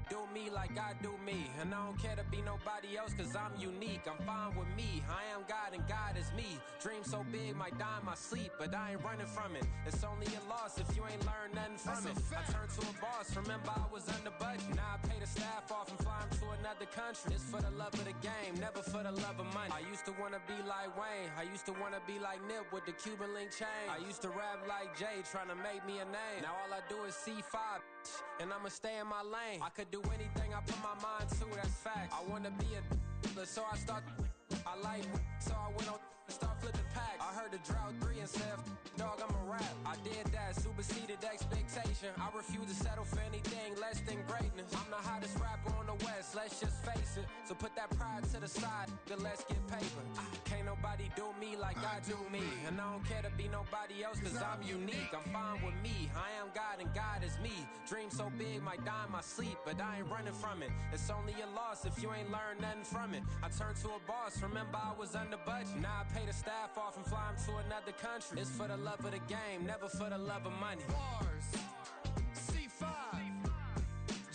Do me like I do me. And I don't care to be nobody else cause I'm unique. I'm fine with me. I am God and God is me. Dream so big might die in my sleep, but I ain't running from it. It's only a loss if you ain't learned nothing from it. I turned to a boss, remember I was under budget. Now I pay the staff off and fly them to another country. It's for the love of the game, never for the love of money. I used to wanna be like Wayne. I used to wanna be like Nip with the Cuban link chain. I used to rap like Jay, trying to make me a name. Now all I do is C5, and I'ma stay in my lane. I could do anything I put my mind to, that's facts. I wanna be a so I start. I like so I went on and start flipping packs. I heard the drought 3 and said, dog, I'm a rap. I did that, superseded expectation. I refuse to settle for anything less than greatness. I'm the hottest rapper on the West, let's just face it. So put that pride to the side, then let's get paper. Can't nobody do me like I do me. And I don't care to be nobody else cause I'm unique. I'm fine with me, I am God and God is me. Dream so big might die in my sleep, but I ain't running from it. It's only a loss if you ain't learned nothing from it. I turned to a boss, remember I was under budget. Now I pay the staff off and fly them to another country. It's for the love of the game, never for the love of money. Bars. C5.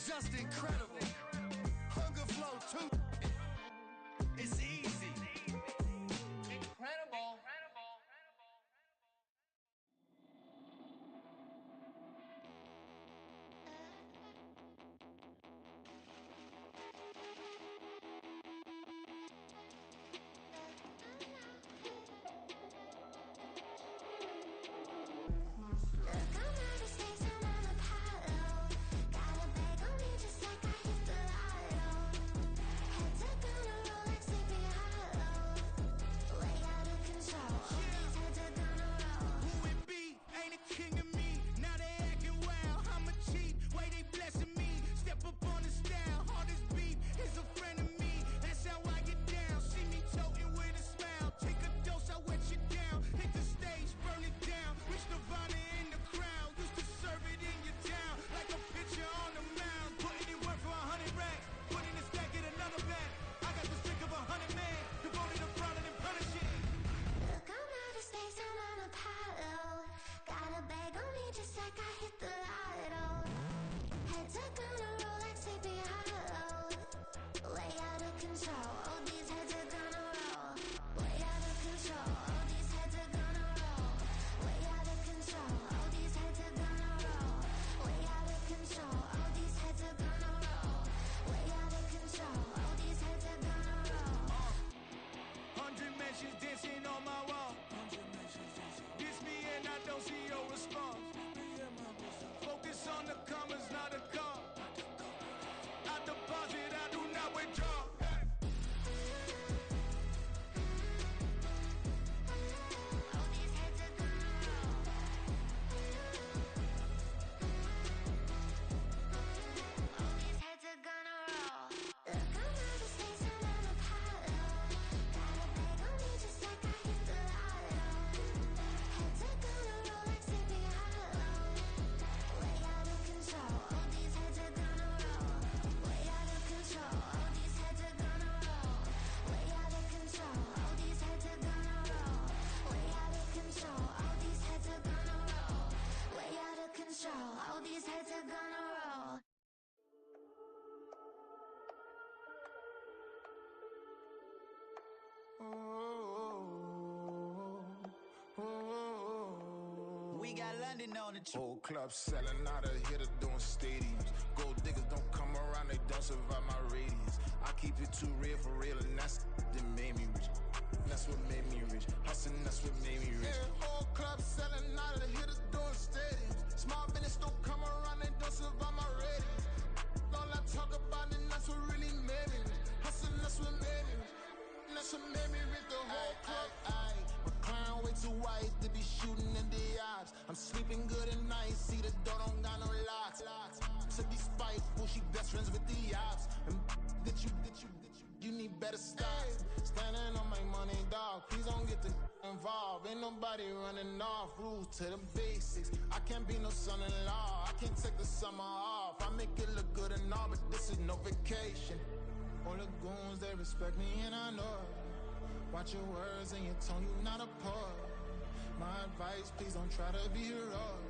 Just incredible. Hunger Flow 2. It's easy. Incredible. Dancing on my wall. This me and I don't see your response. Focus on the commas, not the call. I deposit, I do not withdraw. We got London on the trip. Whole club selling out of hitter doing stadiums. Gold diggers don't come around, they don't survive my radius. I keep it too real for real, and that's that made me rich. That's what made me rich. Hustling, that's what made me rich. Yeah, whole club selling out of hitters doing stadiums. Small business don't come around, they don't survive my radius. All I talk about, and that's what really made me rich. Hustling, that's what made me rich. That's what made me rich. The whole club. McLaren way too white to be shooting in the ops. I'm sleeping good at night, see the door don't got no locks. To be spiteful, she best friends with the ops. And that you need better stop. Standing on my money, dog. Please don't get the involved. Ain't nobody running off. Rules to the basics. I can't be no son-in-law. I can't take the summer off. I make it look good and all, but this is no vacation. All the goons, they respect me and I know it. Watch your words and your tone, you not a poet. My advice, please don't try to be heroic.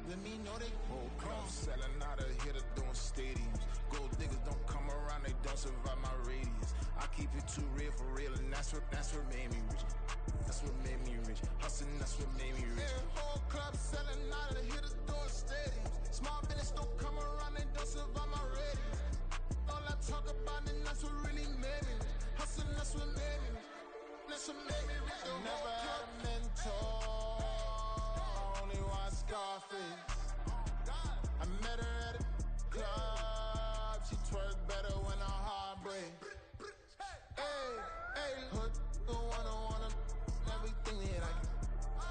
Let me know they whole club selling out of hitter doing stadiums. Gold diggers don't come around, they don't survive my radius. I keep it too real for real, and that's what made me rich. That's what made me rich. Hustling, that's what made me rich. Yeah, whole club selling out of hitters doing stadiums. Small business don't come around, they don't survive my radius. All I talk about, and that's what really made me rich. Hustling, that's what made me rich. That's what made me rich. I never had a mentor. Only watch Scarface. I met her at a club. She twerk better when her heart breaks. Hey, hood, wanna everything that I can.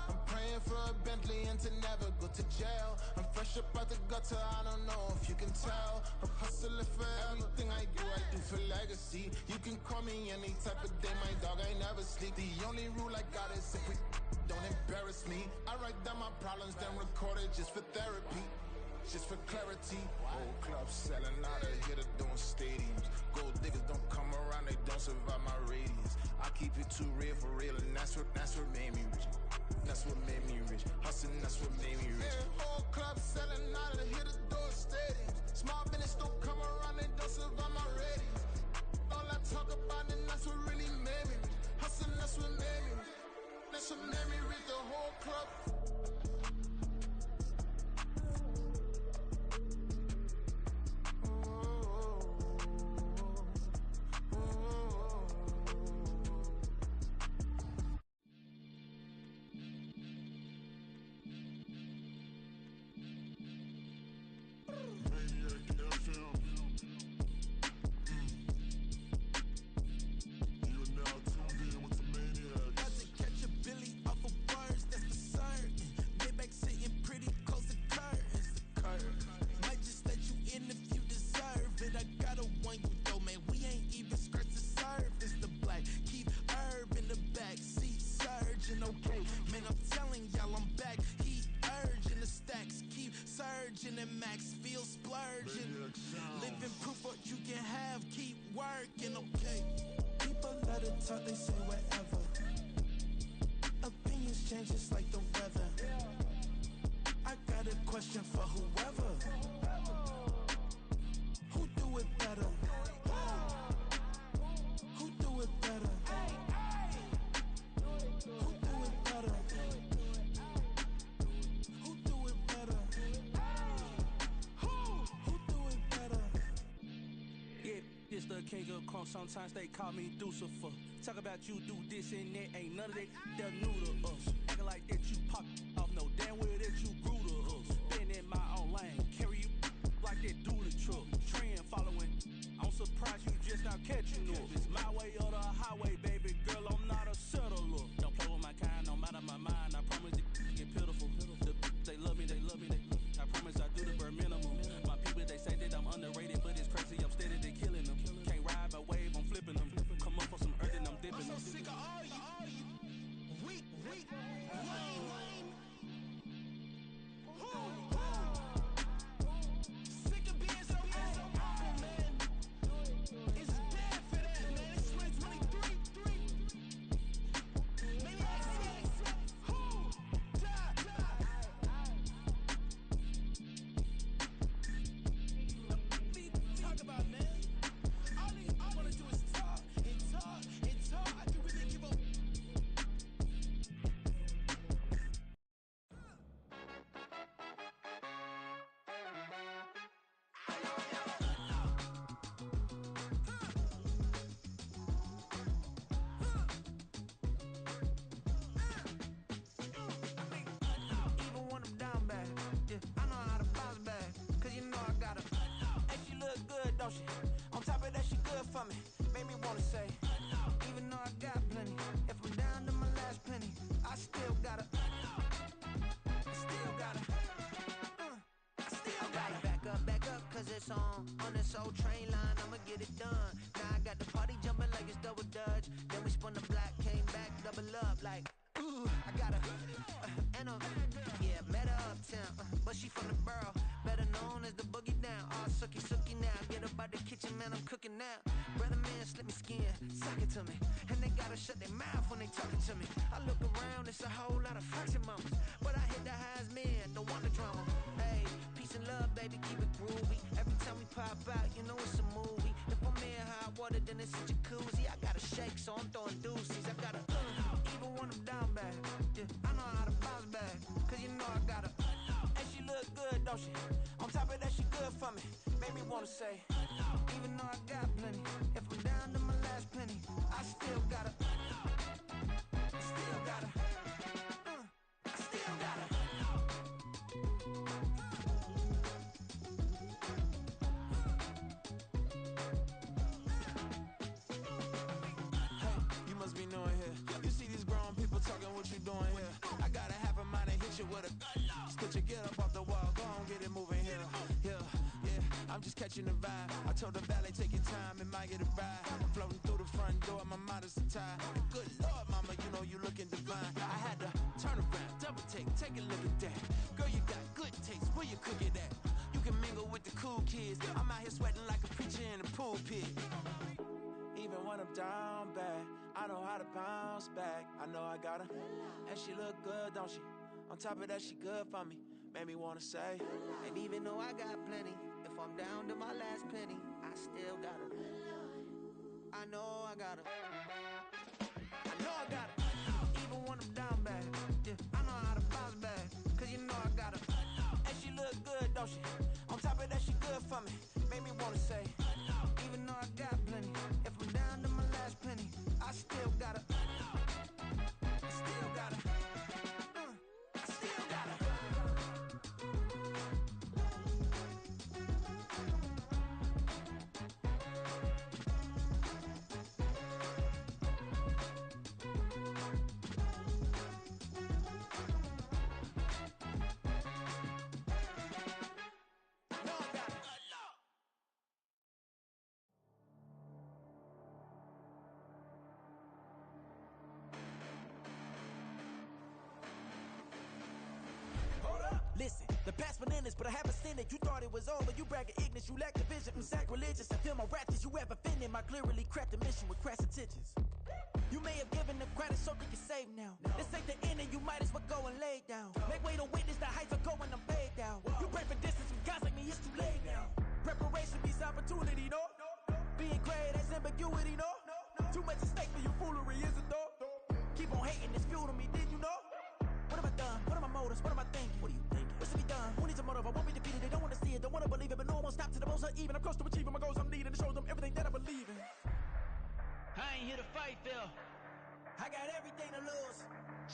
I'm praying for a Bentley and to never go to jail. I'm fresh up out the gutter, I don't know if you can tell. I'm hustling for everything I do for legacy. You can call me any type of day, my dog, I never sleep. The only rule I got is if we don't embarrass me. I write down my problems, then record it just for therapy. Just for clarity. Whole club selling out of hitter doing stadiums. Gold diggers don't come around, they don't survive my radius. I keep it too real for real, and that's what made me rich. That's what made me rich. Hustling, that's what made me rich. Yeah, whole club selling out of hitter doing stadiums. Small business don't come around, they don't survive my radius. All I talk about, and that's what really made me rich. Hustling, that's what made me rich. That's what made me rich. The whole club. And max feel splurging. Living proof what you can have, keep working, okay. People let it talk, they say whatever. Opinions change just like the weather. I got a question for whoever. Who do it better? Who do it better? Who do it better? Who do it better? This the king of crunk, sometimes they call me Lucifer. Talk about you do this and that, ain't none of that, they're new to us. Acting like that you pop off, no damn well that you grew to us. Been in my own lane, carry you like that do the truck. Trend following, I'm surprised you just not catching up. It's my way or the highway, baby girl, I'm not a settler. Don't play with my kind, no matter my mind, I promise it get pitiful. They love me, they love me, they love me. I promise I do the bare minimum. My people, they say that I'm underrated, but it's crazy, I'm steady, they killing them. Can't ride my wave, I'm flipping them. Come up for some earth and I'm dipping them. I'm so sick of all you weak, lame. Sick of being so man. It's bad for that, man. don't she? On top of that, she good for me. Made me wanna say, even though I got plenty, if I'm down to my last penny, I still gotta, back up, cause it's on this old train line, I'ma get it done. Now I got the party jumping like it's double dutch. Then we spun the block, came back, double up like, ooh, I got her, and yeah, met her uptown, but she from the borough, better known as the boogie down. All sookie now, get up out the kitchen, man, I'm cooking now. Brother man, slip me skin, suck it to me, and they gotta shut their mouth when they talking to me. I look around, it's a whole lot of fraction mamas, but I hit the highs, man, don't want the drama. Hey, peace and love, baby, keep it groovy. Every time we pop out, you know it's a movie. If I'm in hot water, then it's a jacuzzi. I gotta shake, so I'm throwing deuces. I gotta even when I'm down bad, yeah, I know how to bounce back, cause you know I gotta, and she look good, don't she? On top of that, she good for me. Made me wanna say, even though I got plenty, if I'm down to my last penny, I still gotta, catching the vibe. I told the valet, take your time, it might get a ride. Floating through the front door, my mind is tied. Good Lord, mama, you know you looking divine. I had to turn around, double take a look at that. Girl, you got good taste, where you cook it at? You can mingle with the cool kids. I'm out here sweating like a preacher in a pulpit. Even when I'm down bad, I know how to bounce back. I know I got her, and she look good, don't she? On top of that, she good for me. Made me wanna say, and even though I got plenty, if I'm down to my last penny, I still got her. I know I got her. I know I got her. Even when I'm down bad, yeah, I know how to bounce back, cause you know I got her. And she look good, don't she? On top of that, she good for me. Made me wanna say, even though I got plenty, if I'm down to my last penny, I still got her. Still got her. Still got her. Listen, the past bananas, but I haven't seen it. You thought it was over, you bragging ignorance, you lack the vision. I'm sacrilegious, I feel my raptors, you have offended my clearly crafted mission with crass intentions. You may have given the credit so they can save now. This ain't the end and you might as well go and lay down. Make way to witness the heights are going, I'm paid down. You pray for distance from guys like me, it's too late now. Preparation means opportunity, no? Being great, that's ambiguity, no? Too much at stake for your foolery, is it though? Keep on hating, it's fuel to me, did you know? What have I done? What are my motives? What am I thinking? What are you thinking? What's to be done? Who needs a motive? I won't be defeated. They don't want to see it, don't want to believe it, but no one won't stop to the most even. I'm close to achieving my goals. I'm needing to show them everything that I believe in. I ain't here to fight, Phil. I got everything to lose.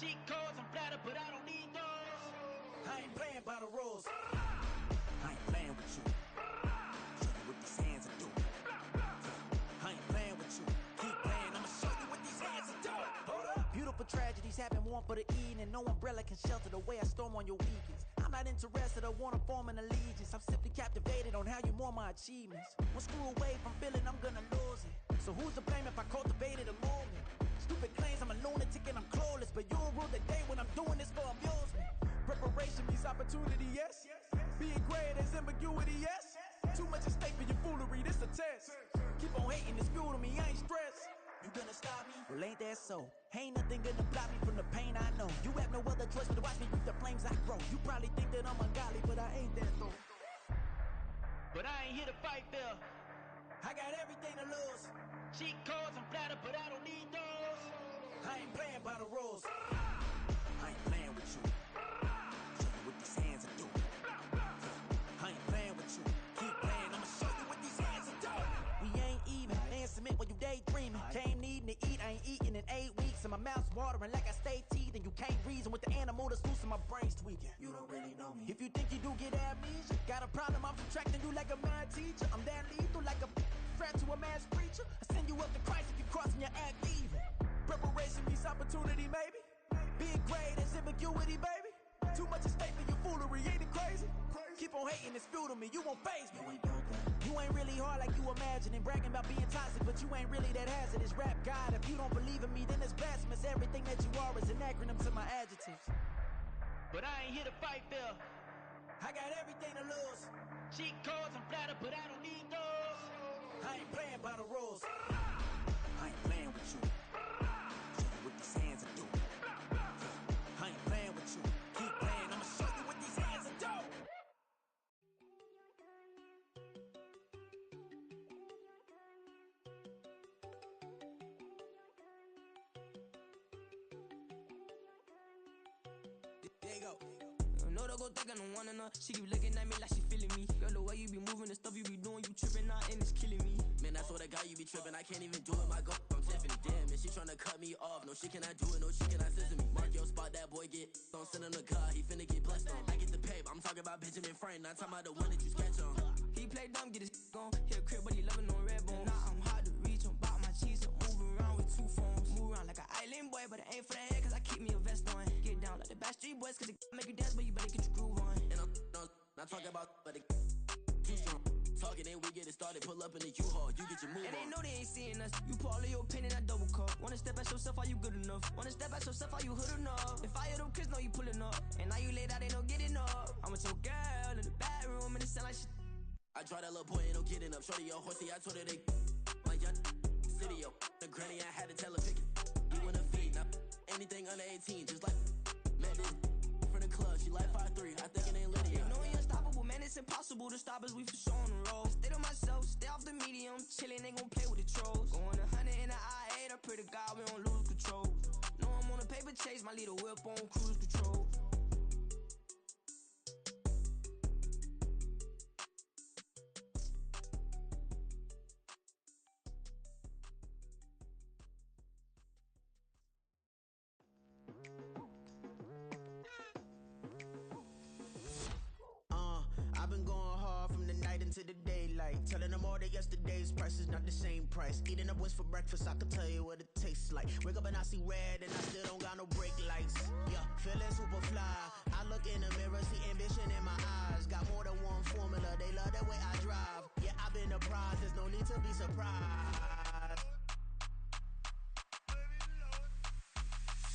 Cheat codes, I'm flattered, but I don't need those. I ain't playing by the rules. I ain't playing with you. Show you what these hands are doing. I ain't playing with you. Keep playing, I'ma show you what these hands are doing. Hold up. Beautiful tragedies happen, one for the eating, and no umbrella can shelter the way I storm on your weekends. I'm not interested, I wanna form an allegiance. I'm simply captivated on how you more my achievements. One screw away from feeling I'm gonna lose it. So who's to blame if I cultivated a movement? Stupid claims I'm a lunatic and I'm clueless, but you'll rule the day when I'm doing this for amusement. Preparation means opportunity, yes. Being great is ambiguity, yes. Too much at stake for your foolery, this a test. Keep on hating, it's fuel to me, I ain't stressed. You gonna stop me? Well, ain't that so? Ain't nothing gonna block me from the pain I know. You have no other choice but to watch me reap the flames I grow. You probably think that I'm ungodly, but I ain't that though. But I ain't here to fight, Phil. I got everything to lose. Cheat codes, I'm flattered, but I don't need those. I ain't playing by the rules. I ain't playing with you. Show you what these hands are doing. I ain't playing with you. Keep playing, I'ma show you what these hands are doing. We ain't even. Man, submit when you daydreaming. Came needing to eat, I ain't eating in 8 weeks. And my mouth's watering like I stay teething. You Can't reason with the animal that's loose in my brain's tweaking. You don't really know me. If you think you do get amnesia, got a problem, I'm subtracting you like a mad teacher. I'm that lethal like a threat to a mass preacher. I send you up to Christ if you crossing your act even. Preparation meets opportunity, maybe. Big grade is ambiguity, baby. Too much at stake for your foolery, ain't it crazy? Keep on hating, it's fuel to me, you won't faze me. You ain't really hard like you imagine and bragging about being toxic, but you ain't really that hazardous. Rap God, if you don't believe in me, then it's blasphemous. Everything that you are is an acronym to my adjectives. But I ain't here to fight fair. I got everything to lose. Cheat codes and flatter, but I don't need those. I ain't playing by the rules. I ain't playing with you. Show you what these hands are doing. I ain't playing with you. Keep playing, I'ma show you what these hands are doing. There you go. No, don't go think I don't wanna know. She keep looking at me like she feeling me. Girl, the way you be moving, the stuff you be doing, you tripping out and it's killing me. Man, I swear to God, you be tripping. I can't even do it. My go, I'm Tiffany. Damn, and she tryna cut me off. No, she cannot do it. No, she cannot scissor me. Mark your spot, that boy get. Don't send him to God. He finna get blessed on. I get the pay, but I'm talking about Benjamin Franklin. Not talking about the one that you sketch on. He play dumb, get his gone. Hit a crib, but he loving on red bone. Now I'm hard to reach. I'm bout my cheese. I'm moving around with two phones. Move around like an island boy, but it ain't for the head, cause I keep me a vest on. Get down like the Backstreet Boys, cause it make you dance, but you better get your groove on. And I'm not talking about, but it too strong. Talking, then we get it started. Pull up in the U-Haul, you get your move and on. they know they ain't seeing us. You put all of your pen in that double cup. Wanna step at yourself, are you good enough? Wanna step at yourself, are you hood enough? If I hear them kids know you pulling up, and now you laid out, they no getting up. I'm with your girl in the bedroom, and it sound like shit. I draw that little boy, ain't no getting up. Shorty your horsey, I told her they my young city, yo. The granny, I had to tell her pick it. You wanna feed, now anything under 18, just like met this from the club. She like 5'3", I think it ain't Lydia. You know we unstoppable, man, it's impossible to stop us, we for sure on the road. Stay to myself, stay off the medium, chillin', ain't gon' play with the trolls. Going 100 in the I-8, I pray to God we don't lose control. Know I'm on a paper chase, my little whip on cruise control. I've been going hard from the night into the daylight, telling them all that yesterday's price is not the same price. Eating up what's for breakfast, I can tell you what it tastes like. Wake up and I see red and I still don't got no brake lights. Yeah, feeling super fly. I look in the mirror, see ambition in my eyes. Got more than one formula, they love the way I drive. Yeah, I've been a prize, there's no need to be surprised.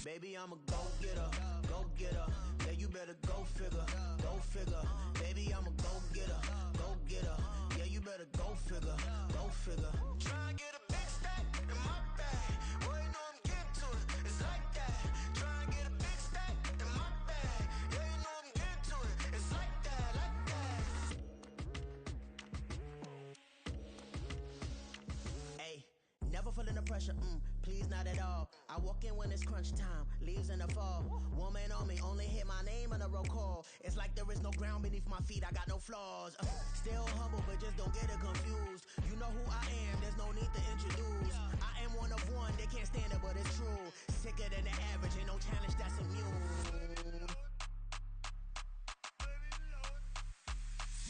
Baby, I'm a go-getter, go-getter. Yeah, you better go figure, go figure. Baby, I'm a go-getter, go-getter. Yeah, you better go figure, go figure. Try and get a big stack in my bag. Boy, you know I'm getting to it, it's like that. Try and get a big stack in my bag. Yeah, you know I'm getting to it, it's like that, like that. Hey, never feeling the pressure, please not at all. I walk in when it's crunch time, leaves in the fall. Woman on me, only hit my name on a roll call. It's like there is no ground beneath my feet, I got no flaws. Still humble, but just don't get it confused. You know who I am, there's no need to introduce. I am one of one, they can't stand it, but it's true. Sicker than the average, ain't no challenge that's immune.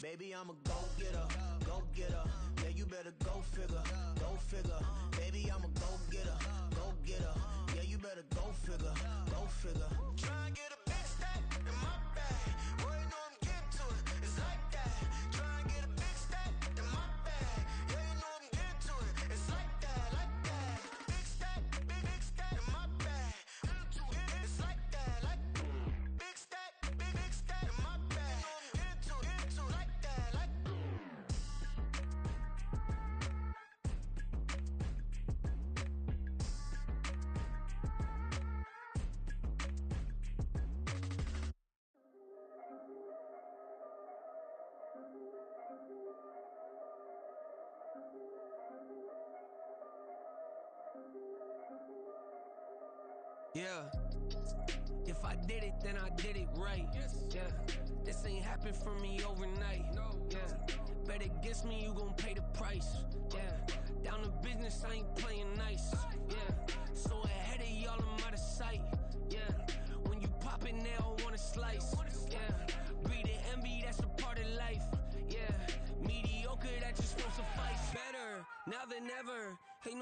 Baby, I'm a go-getter, go-getter. Yeah, you better go figure, go figure. Baby, I'm a go-getter, go-getter. Yeah, you better go figure, go figure. Try and get a big stack in my bag. Boy, you know I'm getting to it, it's like that. Try and get a big stack in my bag. Yeah, you know I'm getting to it, it's like that, like that. Big stack, big stack in my bag. It's like that, like big stack, big stack in my bag. You know I'm getting to it, like that, like. Yeah, if I did it, then I did it right. Yeah, this ain't happened for me overnight. Yeah, bet against me, you gon' pay the price. Yeah, down to business, I ain't playing nice. Yeah, so ahead of y'all, I'm out of sight. Yeah,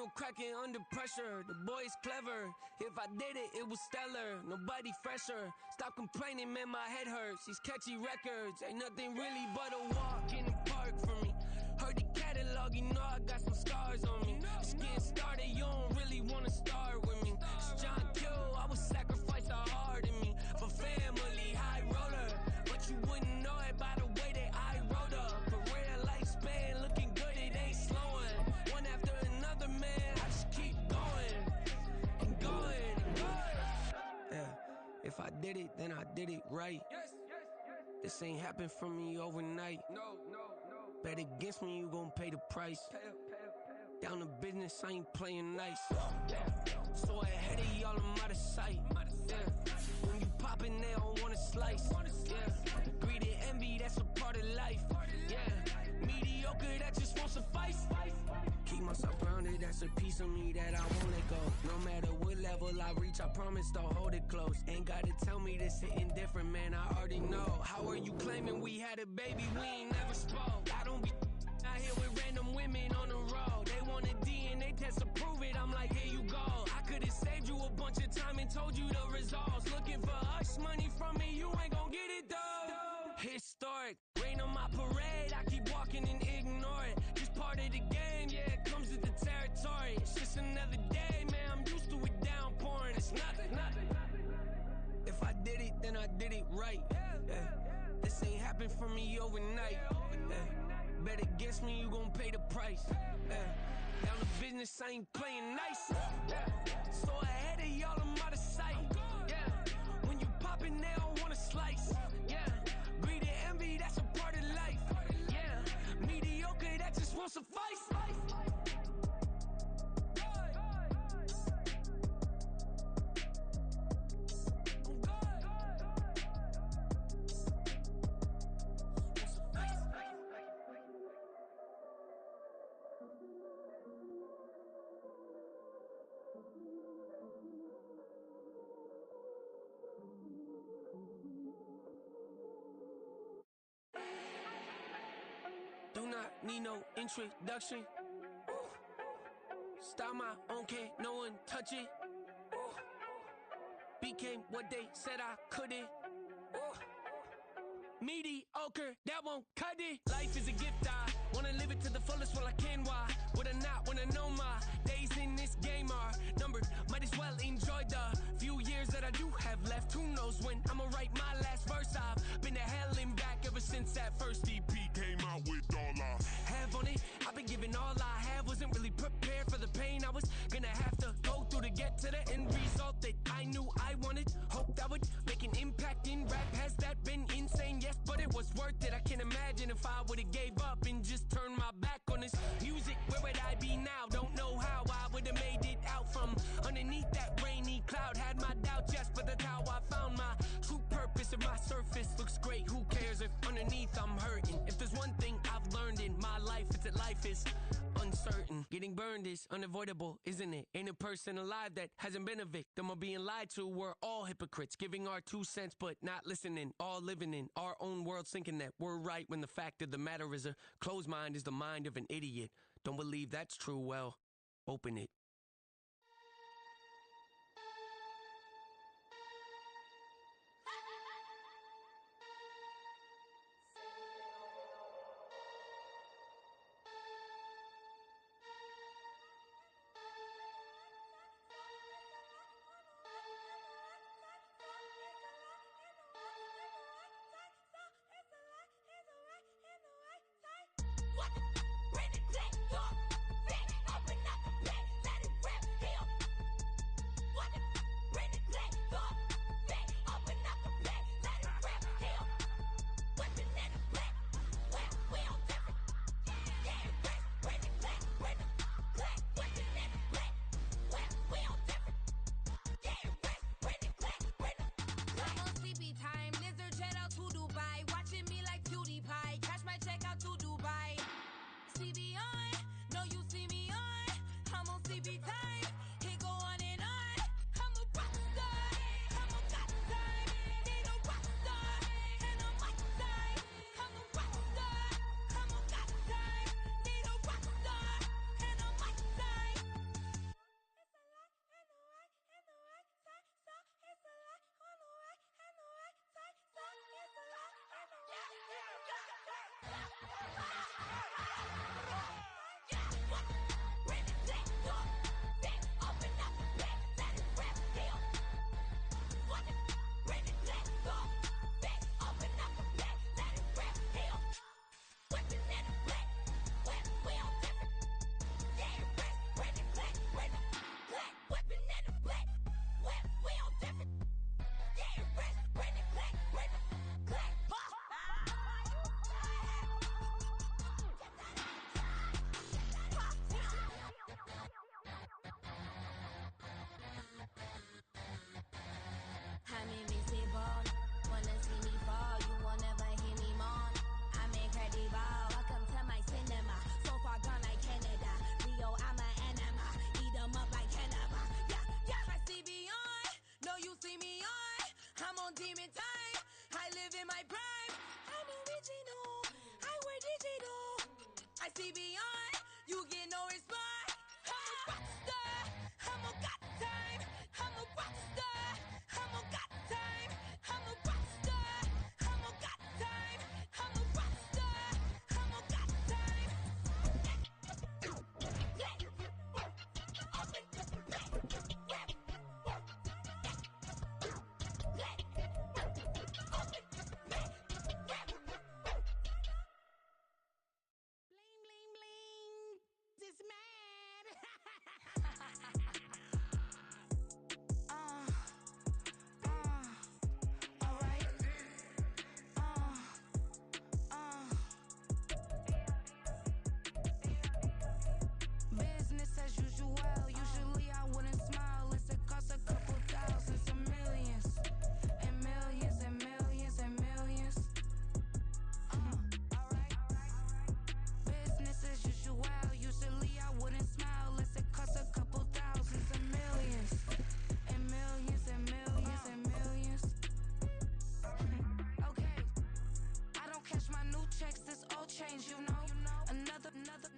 no cracking under pressure. The boy's clever. If I did it, it was stellar. Nobody fresher. Stop complaining, man, my head hurts. These catchy records ain't nothing really but a walk in the park for me. Heard the catalog, you know I got some scars on me. Just getting started, you don't really wanna start with me. It's John Kill, I would sacrifice a heart in me for family, high roller. But you wouldn't know it by the way that I wrote up. Career lifespan looking good, it ain't slowing. One after another, man, I just keep going and going and going. Yeah, if I did it, then I did it right. This ain't happened for me overnight. No. Bet against me, you gon' pay the price. Down to business, I ain't playing nice. So ahead of y'all, I'm out of sight. When you poppin', they don't wanna slice. Greed and envy, that's a part of life. Mediocre, that just won't suffice. Keep myself grounded, that's a piece of me that I won't let go. No matter what level I reach, I promise to hold it close. Ain't gotta tell me this hitting different, man, I already know. How are you claiming we had a baby, we ain't never spoke? I don't be out here with random women on the road. They want a DNA test to prove it, I'm like, here you go. I could've saved you a bunch of time and told you the results. Looking for hush money from me, you ain't gon' get it though. Historic, rain on my parade, I keep walking and ignore it. Just part of the game, yeah, it comes with the territory. It's just another day, man, I'm used to it downpouring. It's nothing. If I did it, then I did it right. This ain't happened for me overnight. Bet against me, you gon' pay the price. Down to business, I ain't playing nice. So ahead of y'all, I'm out of sight. When you poppin', they don't wanna slice. Greed and envy, that's a part of life. Mediocre, that just won't suffice. Do not need no introduction. Style my own, can't no one touch it. Became what they said I couldn't. Mediocre, that won't cut it. Life is a gift, I wanna live it to the fullest while I can. Why would I not wanna know my days in this game are numbered? Might as well enjoy the few years that I do have left. Who knows when I'ma write my last verse? I've been to hell and back ever since that first EP came out with all I have on it. I've been giving all I have, wasn't really prepared for the pain I was gonna have to go through to get to the end result that I knew I wanted. Hoped I would make an impact in rap. Has that been insane? Yes, but it was worth it. I can't imagine if I would've gave up and just turned my back on this music. Where would I be now? Don't know how I would've made it out from underneath that rainy cloud. Had my doubts, yes, but that's how I found my true purpose. If my surface looks great, who cares if underneath I'm hurting? If there's one thing I've learned in my life, it's that life is uncertain. Getting burned is unavoidable, isn't it? Ain't a person alive that hasn't been a victim of being lied to. We're all hypocrites, giving our 2 cents but not listening. All living in our own world, thinking that we're right when the fact of the matter is a closed mind is the mind of an idiot. Don't believe that's true? Well, open it. on demon time. I live in my prime. I'm original. I wear digital. I see beyond. You get no response. I'm a rock star. I'm a got time. I'm a rock star. I'm a got time. I'm a rock star. I'm a got time. I'm a rock star. I'm a got time. Business as usual. Usually I wouldn't smile unless it costs a couple thousands and millions. And millions and millions and millions. Alright. Business as usual. Usually I wouldn't smile unless it costs a couple thousands and millions. And millions and millions and millions. Okay. I don't cash my new checks, this old change, you know. Another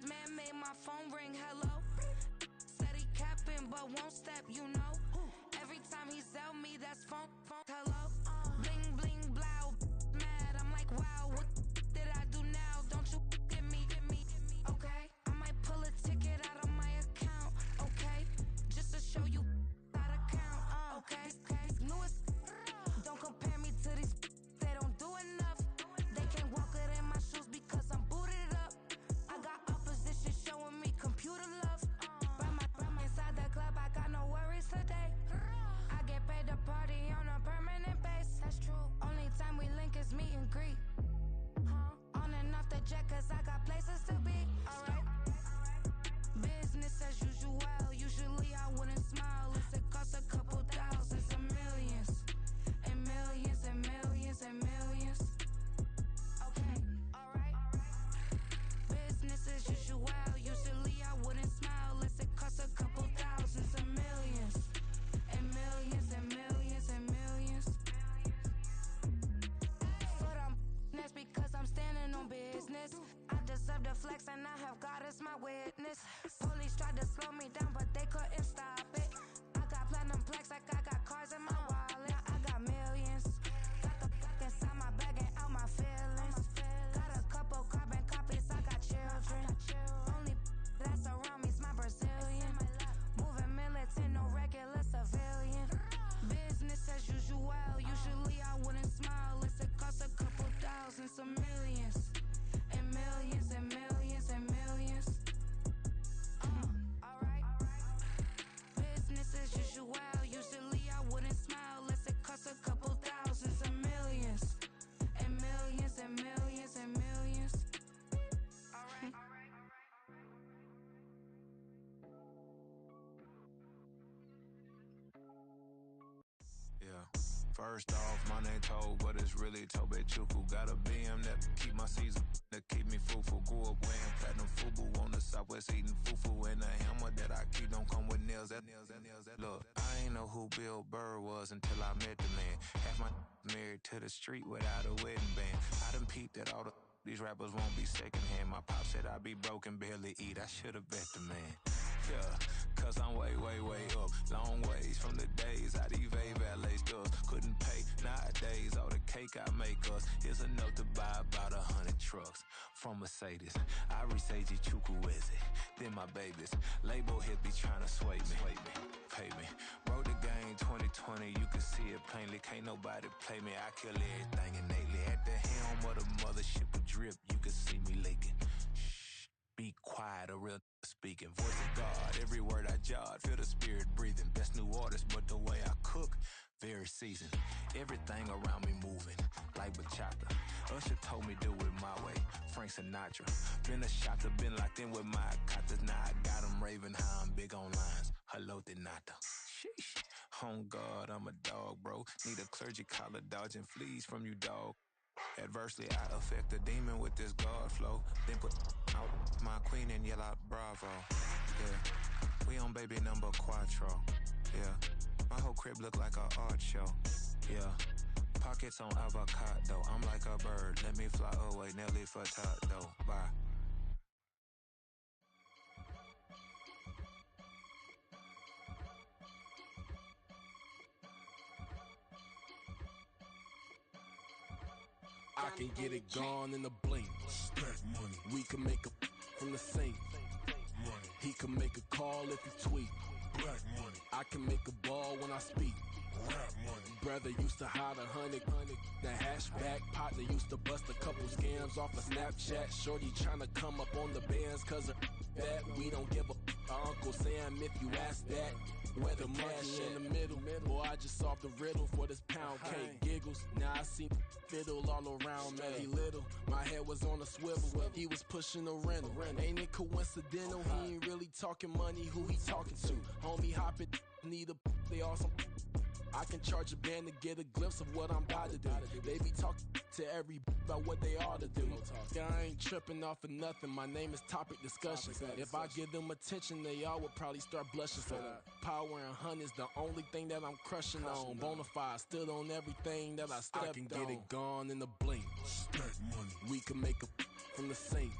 man made my phone ring, hello. Said he capping but won't step, you know. Every time he sell me, that's phone, hello. Bling, bling, blow, mad, I'm like, wow, what did I do now? Don't you get me, okay? I might pull a ticket out of my account, okay? Just to show you how to count, okay? Newest, don't compare me to these, they don't do enough. They can't walk it in my shoes because I'm booted up. I got opposition showing me computer love. From inside the club, I got no worries today. I get paid to party on a permanent base. That's true. Only time we link is meet and greet. On and off the jet, cause I got places to be. Alright. Business as usual. Usually I wouldn't smile unless it costs a couple thousands and millions. And millions and millions and millions. Okay, alright. Business as usual. Usually I wouldn't smile unless it costs a couple thousands and millions. And millions and millions and millions. Foot on that's because I'm standing on business. I deserve the flex and I have God as my witness. Police tried to slow me down but they couldn't stop it. I got platinum plaques like I got cars in my wallet. I got millions. Got the fuck inside my bag and out my feelings. Got a couple carbon copies, I got children. Only that's around me's my Brazilian. Moving militant, no regular civilian. Business as usual. Usually I wouldn't smile unless it costs a couple thousands of millions. And millions and millions and millions. Alright. Business as usual. Usually I wouldn't smile unless it costs a couple thousands of millions. And millions and millions and millions. Alright. Yeah. First off, my name Toad, but it's really Tobe Chuku. Got a BM that keep my season, that keep me fruitful. Grew up wearing platinum FUBU on the Southwest eating fufu. And the hammer that I keep don't come with nails. Look, I ain't know who Bill Burr was until I met the man. Half my married to the street without a wedding band. I done peeped that all these rappers won't be secondhand. My pop said I'd be broke and barely eat. I should've bet the man. Yeah, cause I'm way, way, way up. Long ways from the days I these valet stores couldn't pay. Nowadays, all the cake I make us is enough to buy about 100 trucks from Mercedes. I resage Chukwueze, then my babies. Label hit be trying to sway me, pay me. Wrote the game 2020, you can see it plainly. Can't nobody play me, I kill everything innately. At the helm of the mothership with drip, you can see me leaking. Shh, be quiet, a real speaking. Voice of God, every word I jot, feel the spirit breathing. Best new artist, but the way I cook, very seasoned. Everything around me moving, like bachata. Usher told me do it my way, Frank Sinatra. Been a shotter, been locked in with my katas. Now I got them raving how I'm big on lines. Hello, Denata. Sheesh. On God, I'm a dog, bro. Need a clergy collar, dodging fleas from you, dog. Adversely, I affect the demon with this God flow. Then put out my queen and yell out bravo. Yeah, we on baby number 4. Yeah, my whole crib look like a art show. Yeah, Pockets on avocado, I'm like a bird. Let me fly away, Nelly Furtado. Bye. I can get it gone in a blink. Stack money. We can make a from the sink. Money. He can make a call if he tweet. Black money. I can make a ball when I speak. Rap money. Brother used to hide 100. The hashback partner used to bust a couple scams off of Snapchat. Shorty tryna come up on the bands cause of that. We don't give a Uncle Sam if you ask that. Where the cash in the middle. Boy, I just solved the riddle for this pound cake. Giggles, now I see fiddle all around me. He little, my head was on a swivel. He was pushing a rental. Ain't it coincidental? He ain't really talking money, who he talking to? Homie hopping, need a they awesome. I can charge a band to get a glimpse of what I'm about to do. They be talking to every about what they ought to do. Yeah, I ain't tripping off of nothing. My name is Topic Discussion. If I give them attention, they all would probably start blushing. So power and hunt is the only thing that I'm crushing on. Bonafide, stood on everything that I stepped on. I can get it gone in a blink. Stack money. We can make a from the sink.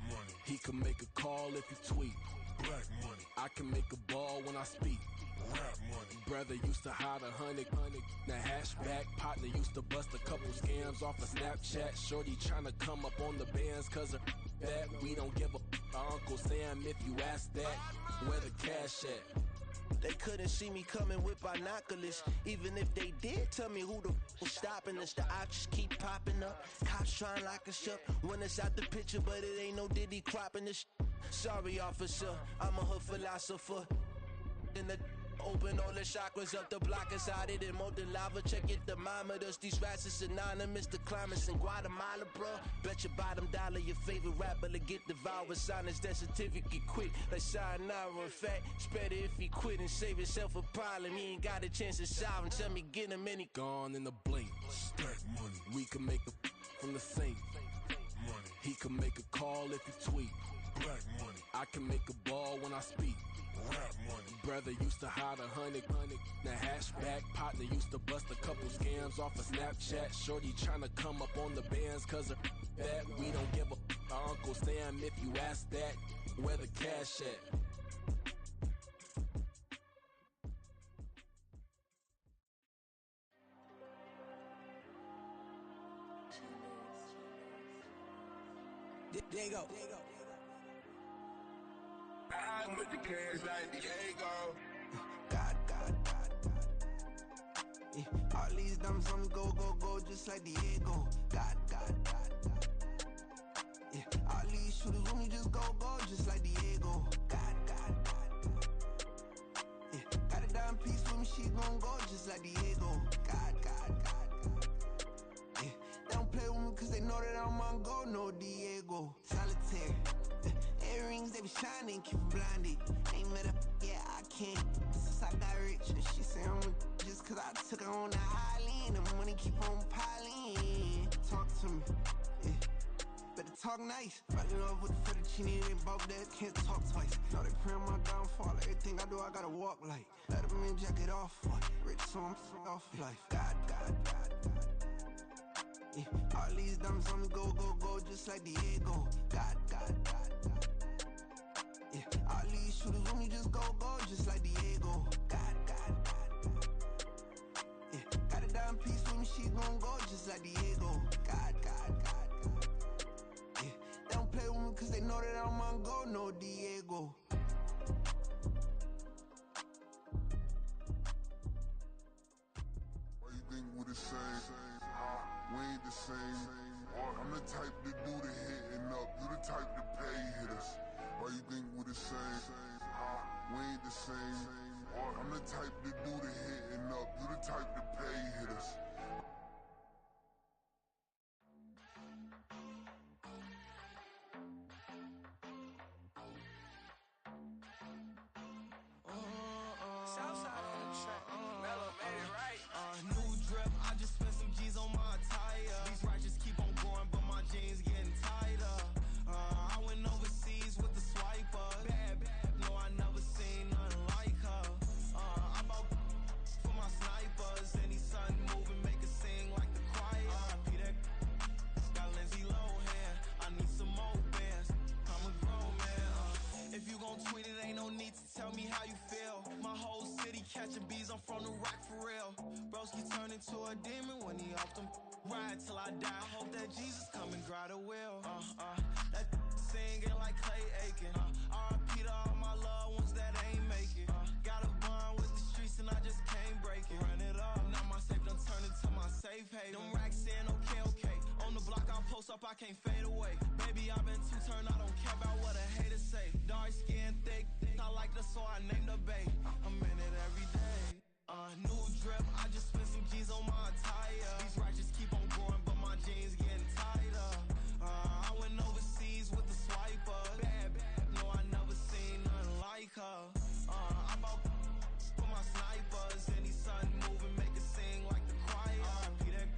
Money. He can make a call if he tweet. Black money. I can make a ball when I speak. Rap money. Brother used to hide 100. The hashback partner used to bust a couple scams off of Snapchat. Shorty tryna come up on the bands cause of that. We don't give a Uncle Sam if you ask that. Where the cash at? They couldn't see me coming with binoculars. Even if they did, tell me who the was stopping us. The options keep popping up. Cops trying lock us up. When it's out the picture, but it ain't no Diddy cropping this. Sorry, officer, I'm a hood philosopher. In the open all the chakras up the block inside it and molten lava. Check it, thermometers. These rats is synonymous. The climates in Guatemala, bro. Bet your bottom dollar your favorite rapper to get devoured. Sign his death certificate quick. Like sayonara. In fact, it's better if he quit and save himself a problem. He ain't got a chance to solve him. Tell me, get him any gone in a blink. Stack money. We can make a from the sink. Money. He can make a call if he tweet. Black money. I can make a ball when I speak. Rap money. Brother used to hide 100. The hashback partner used to bust a couple scams off of Snapchat. Shorty tryna come up on the bands cause of that. We don't give a Uncle Sam if you ask that. Where the cash at? There you go. I'm with the cash like Diego. God. Yeah, all these diamonds on the go, just like Diego. God. Yeah, all these shooters with me just go, just like Diego. God. Yeah, got a dime piece with me, she gon' go just like Diego. God. Yeah, they don't play with me cause they know that I'm on go, no Diego. Solitaire. Earrings, they be shining, keep them blinded. Ain't met up, yeah, I can't. Since I got rich, and she say I'm just cause I took her on the island. The money keep on piling. Talk to me, yeah. Better talk nice. Fell in love with the fettuccine, they both that can't talk twice. Now they pray on my downfall. Everything I do, I gotta walk like. Let them in, jacket off. Rich, so I'm off life. God. Yeah, all these diamonds on the go, just like Diego. God. Yeah, all these shooters with me just go, just like Diego. God. Yeah, got a dime piece with me, she gon' go just like Diego. God. Yeah, they don't play with me cause they know that I'm on go, no Diego. Why you think we the same? We ain't the same. I'm the type to do the hitting up, you the type to pay hitters. Why you think we the same? We ain't the same. I'm the type to do the hitting up, you the type to pay hitters. Southside on the track. Mellow made it right. New drip, I just spent some G's on my attire. These righteous keep on going, but my jeans getting tighter. I went overseas with the swiper. Bad, no, I never seen nothing like her. I bought for into a demon when he off them. Ride till I die. Hope that Jesus come and grab the wheel. That singing like Clay Aiken. R.I.P. to all my loved ones that ain't make it. Got a bond with the streets and I just can't break it. Run it up, now my safe done turned into my safe haven. Them racks in, okay. On the block I'll post up, I can't fade away. Baby, I've been too turned, I don't care about what a hater say. Dark skin, thick, I like the so I named the babe. I'm in it every day. New drip, I just spent some G's on my attire. These righteous keep on growing, but my jeans getting tighter. I went overseas with the swiper. Bad, no, I never seen nothing like her. I bought for my snipers. Any sun moving, make it sing like the choir. R.I.P. that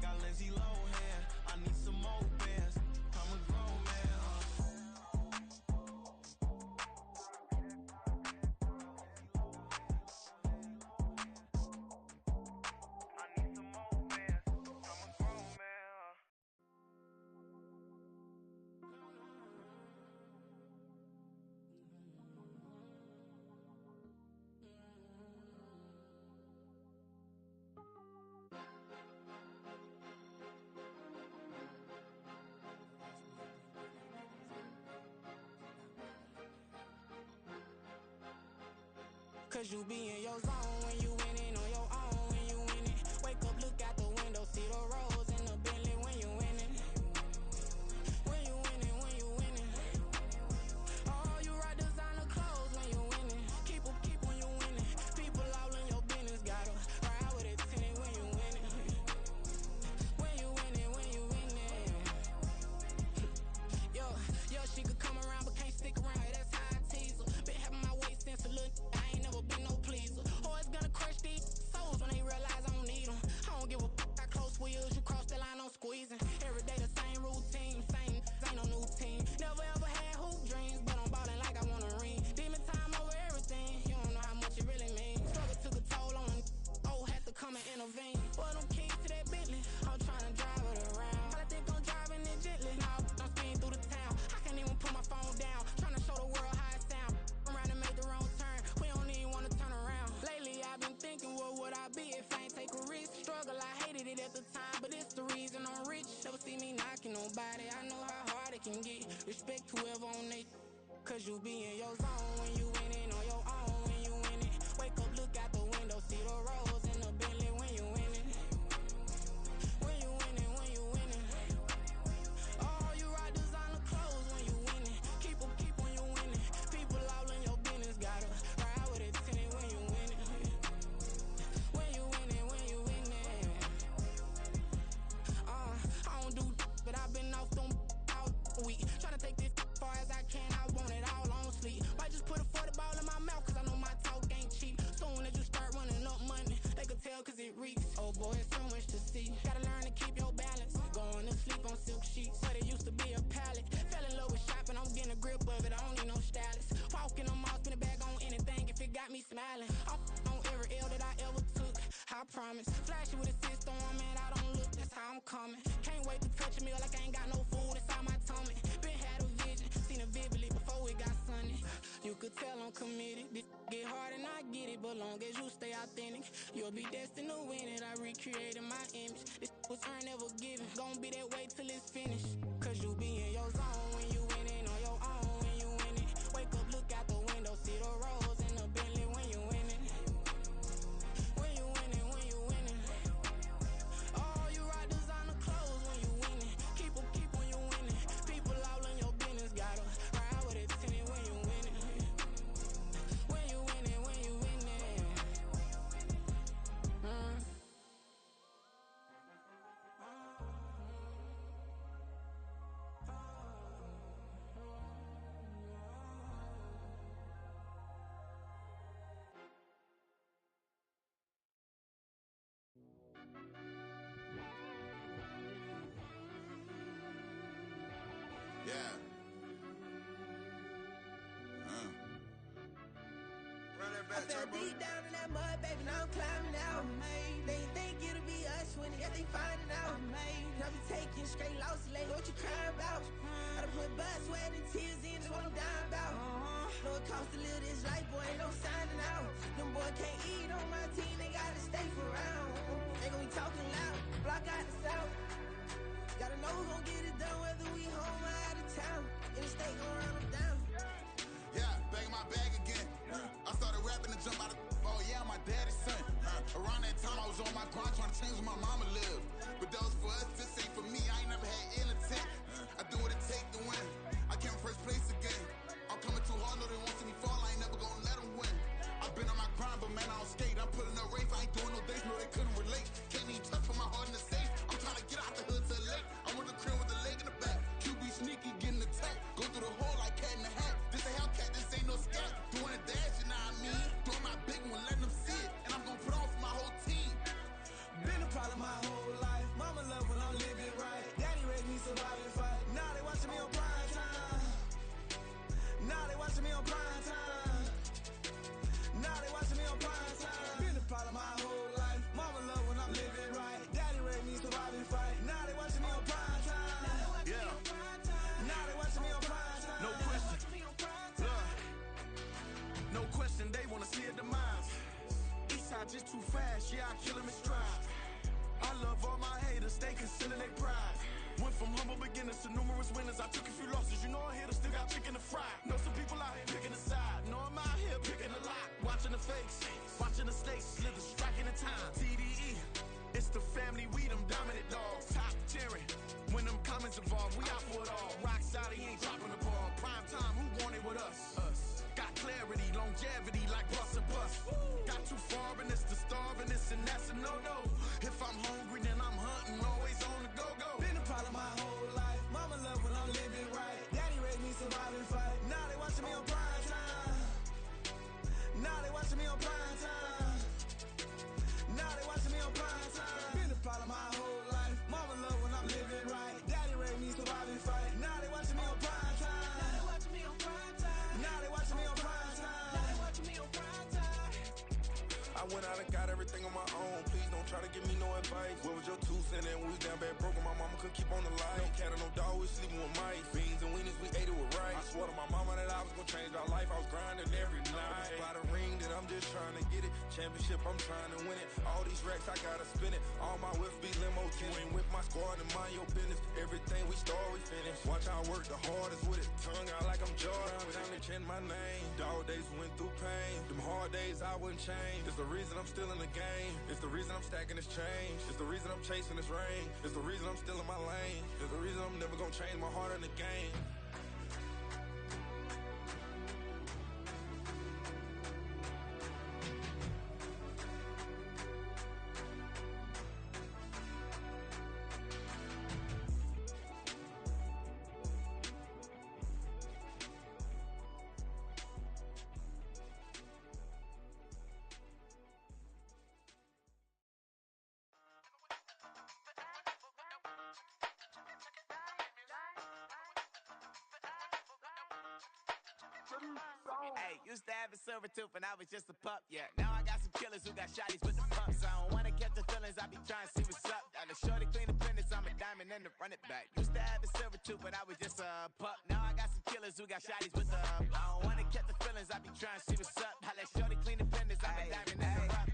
got Lindsay Lohan. I need some more bands. I'm a grown man. Cause you be in your zone when you winning on your own when you winning. Wake up, look out the window, see the rose in the Bentley when you winning. When you winning, when you winning. Oh, you rock designer clothes when you winning. Keep when you winning. People all in your business, gotta ride with it tinted when you winning. When you winning, when you winning. Yo, she could come around but can't stick around. Hey, that's how I tease her. Been having my waist since a little. I ain't never been no pleaser. Always gonna crush these souls when they realize I don't need them. I don't give a I close wheels, you cross the line, I'm squeezing. Every day the same routine, same, ain't no new team. Never ever had hoop dreams, but I'm ballin' like I want a ring. Demon time over everything, you don't know how much it really means. Struggle took a toll on them, had to come and intervene. Boy, them keys to that Bentley, I'm tryna drive it around. I think I'm driving it gently, now I'm speeding through the town. I can't even put my phone down, tryna show the world how it sound. Around and make the wrong turn, we don't even wanna turn around. Lately I've been thinking, what would I be if I ain't take a risk? Struggle, I hated it at the time, but it's the reason I'm rich. Never see me knocking nobody, I know how hard it can get. Respect whoever on they, cause you be in your zone when you winning on your own when you winning. Wake up, look out the window, see the rose in the Bentley when you winning. When you winning, when you winning. Oh, you rock designer clothes when you winning. Keep when you winning. People all in your business, gotta ride with it tinted when you winning. When you winning, when you winning. I don't do but I've been off them all week. Tryna take this far as I can, I want it all on sleep. Might just put a 40 ball in my mouth, cause I know my talk ain't cheap. Soon as you start running up money, they could tell cause it reeks. Oh boy, it's so much to see. Gotta learn to keep your balance. Going to sleep on silk sheets, but it used to be a pallet. Fell in love with shopping, I'm getting a grip of it, I don't need no stylist. Walking on mall, spin a bag on anything if it got me smiling. I'm on every L that I ever took, I promise. Flashy with a system, man, I don't look, that's how I'm coming. Can't wait to touch a meal like I ain't got no food inside my tummy. Been had a vision, seen it vividly before it got sunny. You could tell I'm committed, this get hard and I get it, but long as you stay authentic, you'll be destined to win it. I recreated my image, this was earned, never given. Gonna be that way till it's finished, cause you be in your zone when you winning on your own when you winning. Wake up, look out the window, see the rose in the Bentley when you winning. When you winning, when you winning. Oh, you rock designer clothes when you winning. Keep when you winning. People all in your business, gotta ride with it tinted when you winning. When you winning, when you winning. Yeah. Run that back, I fell Turbo. deep down in that mud, baby, now I'm climbing out. They ain't think it'll be us when they got they finding out. I be taking straight losses lately, what you crying about? I done put blood, sweat, and tears in, that's what I'm dying about. Know it costs to live this life, boy, ain't no signing out. Them boy can't eat on my team, they gotta stay for round. was on my grind trying to change where my mama live. But that was for us, this ain't for me. I ain't never had ill intent. I do what it take to win. I came first place again. I'm coming too hard, no they won't see me fall. I ain't never gonna let them win. I've been on my grind, but man, I don't skate. I'm putting up race, I ain't doing no days, no they couldn't relate. Can't even touch for my heart in the safe. I'm trying to get out the hood to the lake. I'm with the crib with the leg in the back. QB sneaky, getting attacked. Go through the hole like cat in the hat. This a Hellcat, this ain't no scat. Doing a dash, you know what I mean? Doing my big one, letting them see it. And I'm gonna put on for my whole team. Been a problem my whole life. Mama love when I'm living right. Daddy raised me survive and fight. Now they watching me on prime time. Now they watching me on prime time. Now they watching me on prime time. Been a problem my whole life. Mama love when I'm living right. Daddy raised me survive and fight. Now they watching me on prime time. Yeah. Now they watching me on prime time. No question. Look. No question, they wanna see a demise. Eastside just too fast, yeah, I kill him in stride. I love all my haters, they consider they pride. Went from humble beginners to numerous winners. I took a few losses, you know I hit, still got chicken to fry. Know some people out here picking a side. Know I'm out here picking a lot. Watching the fakes, watching the stakes, slither, striking the time. TDE, it's the family, we them dominant dogs. Top tiering, when them comments involved, we out for it all. Rock solid, he ain't dropping the ball. Prime time, who want it with us? Got clarity, longevity, like bust a bus. Got too far and it's the starving, this and that's a no-no. If I'm hungry, then I'm hunting, always on the go-go. Been a problem my whole life. Mama love when I'm living right. Daddy raised me survive and fight. Now they watching me on prime time. Now they watching me on prime time. Now they watching me on prime time. Been a problem my whole life. Mama love when I'm living right. Daddy raised me survive and fight. Now they watching me on prime time. Now they watching me on prime time. Now they watching me on prime time. Now they watching me on prime time. I went out and got everything on my own. Please don't try to give me no advice. What was your 2 cents and we was down bad broke and my mama couldn't keep on the light. No cat or no dog, we sleeping with mice. Beans and weenies, we ate it with rice. I swore to my mama that I was gonna change our life. I was grinding every night. By the ring that I'm just trying to get it. Championship, I'm trying to win it. All these racks, I gotta spin it. All my whips be limo tinted. You ain't with my squad and mind your business. Everything we start, we finish. Watch how I work the hardest with it. Tongue out like I'm Jordan. Without me change my name. Dog days went through pain. Them hard days I wouldn't change. It's the reason I'm still in the game. It's the reason I'm stacking this change. It's the reason I'm chasing this rain. It's the reason I'm still in my lane. It's the reason I'm never gonna change my heart in the game. Hey, used to have a silver tooth and I was just a pup, yeah. Now I got some killers who got shotties with the pumps. I don't wanna catch the feelings, I be trying to see what's up. Got a shorty clean the pendants, I'm a diamond and to run it back. Used to have a silver tooth but I was just a pup. Now I got some killers who got shotties with the I don't wanna catch the feelings, I be trying to see what's up. I let shorty clean the pendants, I'm a diamond and to rough.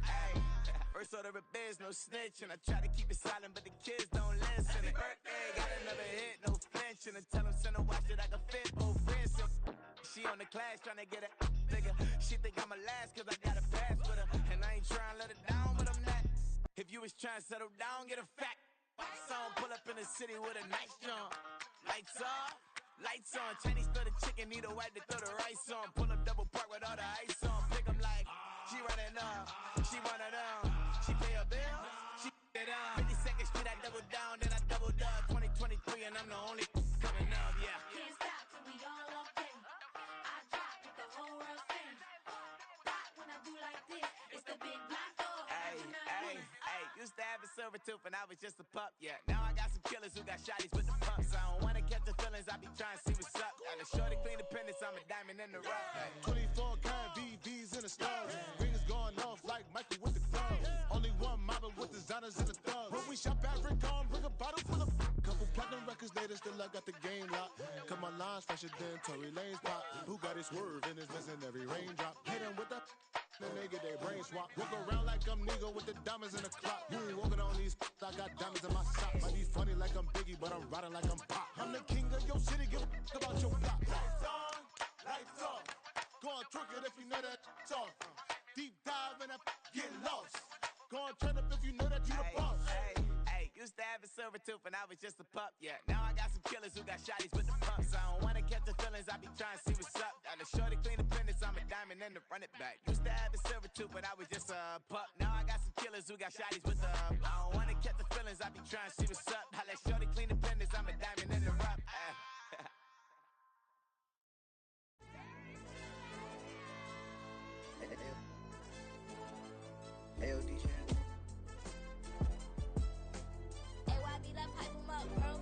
First order of biz, no snitch, and I try to keep it silent, but the kids don't listen. Happy birthday, got another hit, no flinch, and I tell them send her watch it, I can fit both wrists. She on the class tryna get a nigga. She think I'm a last cause I got a pass with her. And I ain't tryna let her down, but I'm not. If you was tryna settle down, get a fat song. Pull up in the city with a nice jump. Lights off, lights on. Chinese throw the chicken, need a wipe to throw the rice on. Pull up double park with all the ice on. Pick 'em like, she running up, she one of them. She pay her bills, she it up. 52nd Street, I double down, then I doubled up. 2023 and I'm the only coming up, yeah. Can't stop till we all okay. I drop with the whole world sing. Pop when I do like this, it's the big black dog. Hey, used to have a silver tooth and I was just a pup, yeah. Now I got some killers who got shotties with the pumps. I don't wanna catch the feelings, I be trying to see what's up. Got a shorty clean the pendants, I'm a diamond in the rough. 24 karat VVs in the stars. Rings going off like Michael with the clubs. Only one model with designers in the thugs. When we shop at Rick on, bring a bottle full of couple platinum records later, still I got the game locked. Cut my lines fresher than Tory Lane's pop. Who got his swerve and is missing every raindrop. Hit him with the then they get their brain swap. Walk around like I'm nigga with the diamonds in the clock. You ain't walking on these I got diamonds in my sock. Might be funny like I'm Biggie, but I'm riding like I'm Pop. I'm the king of your city, give a about your block. Lights on, lights off. Go on, twerk it if you know that off. Deep dive and get lost. Go on, turn up if you know silver tooth and I was just a pup, yeah. Now I got some killers who got shotties with the pumps. I don't wanna catch the feelings, I be trying to see what's up. Got a shorty clean the pendants, I'm a diamond and to run it back. Used to have a silver tooth, but I was just a pup. Now I got some killers who got shotties with the I don't wanna catch the feelings, I be trying to see what's up. I let shorty clean the pendants, I'm a diamond in the rough. Ayo, DJ. AYB, that pipe him up, bro.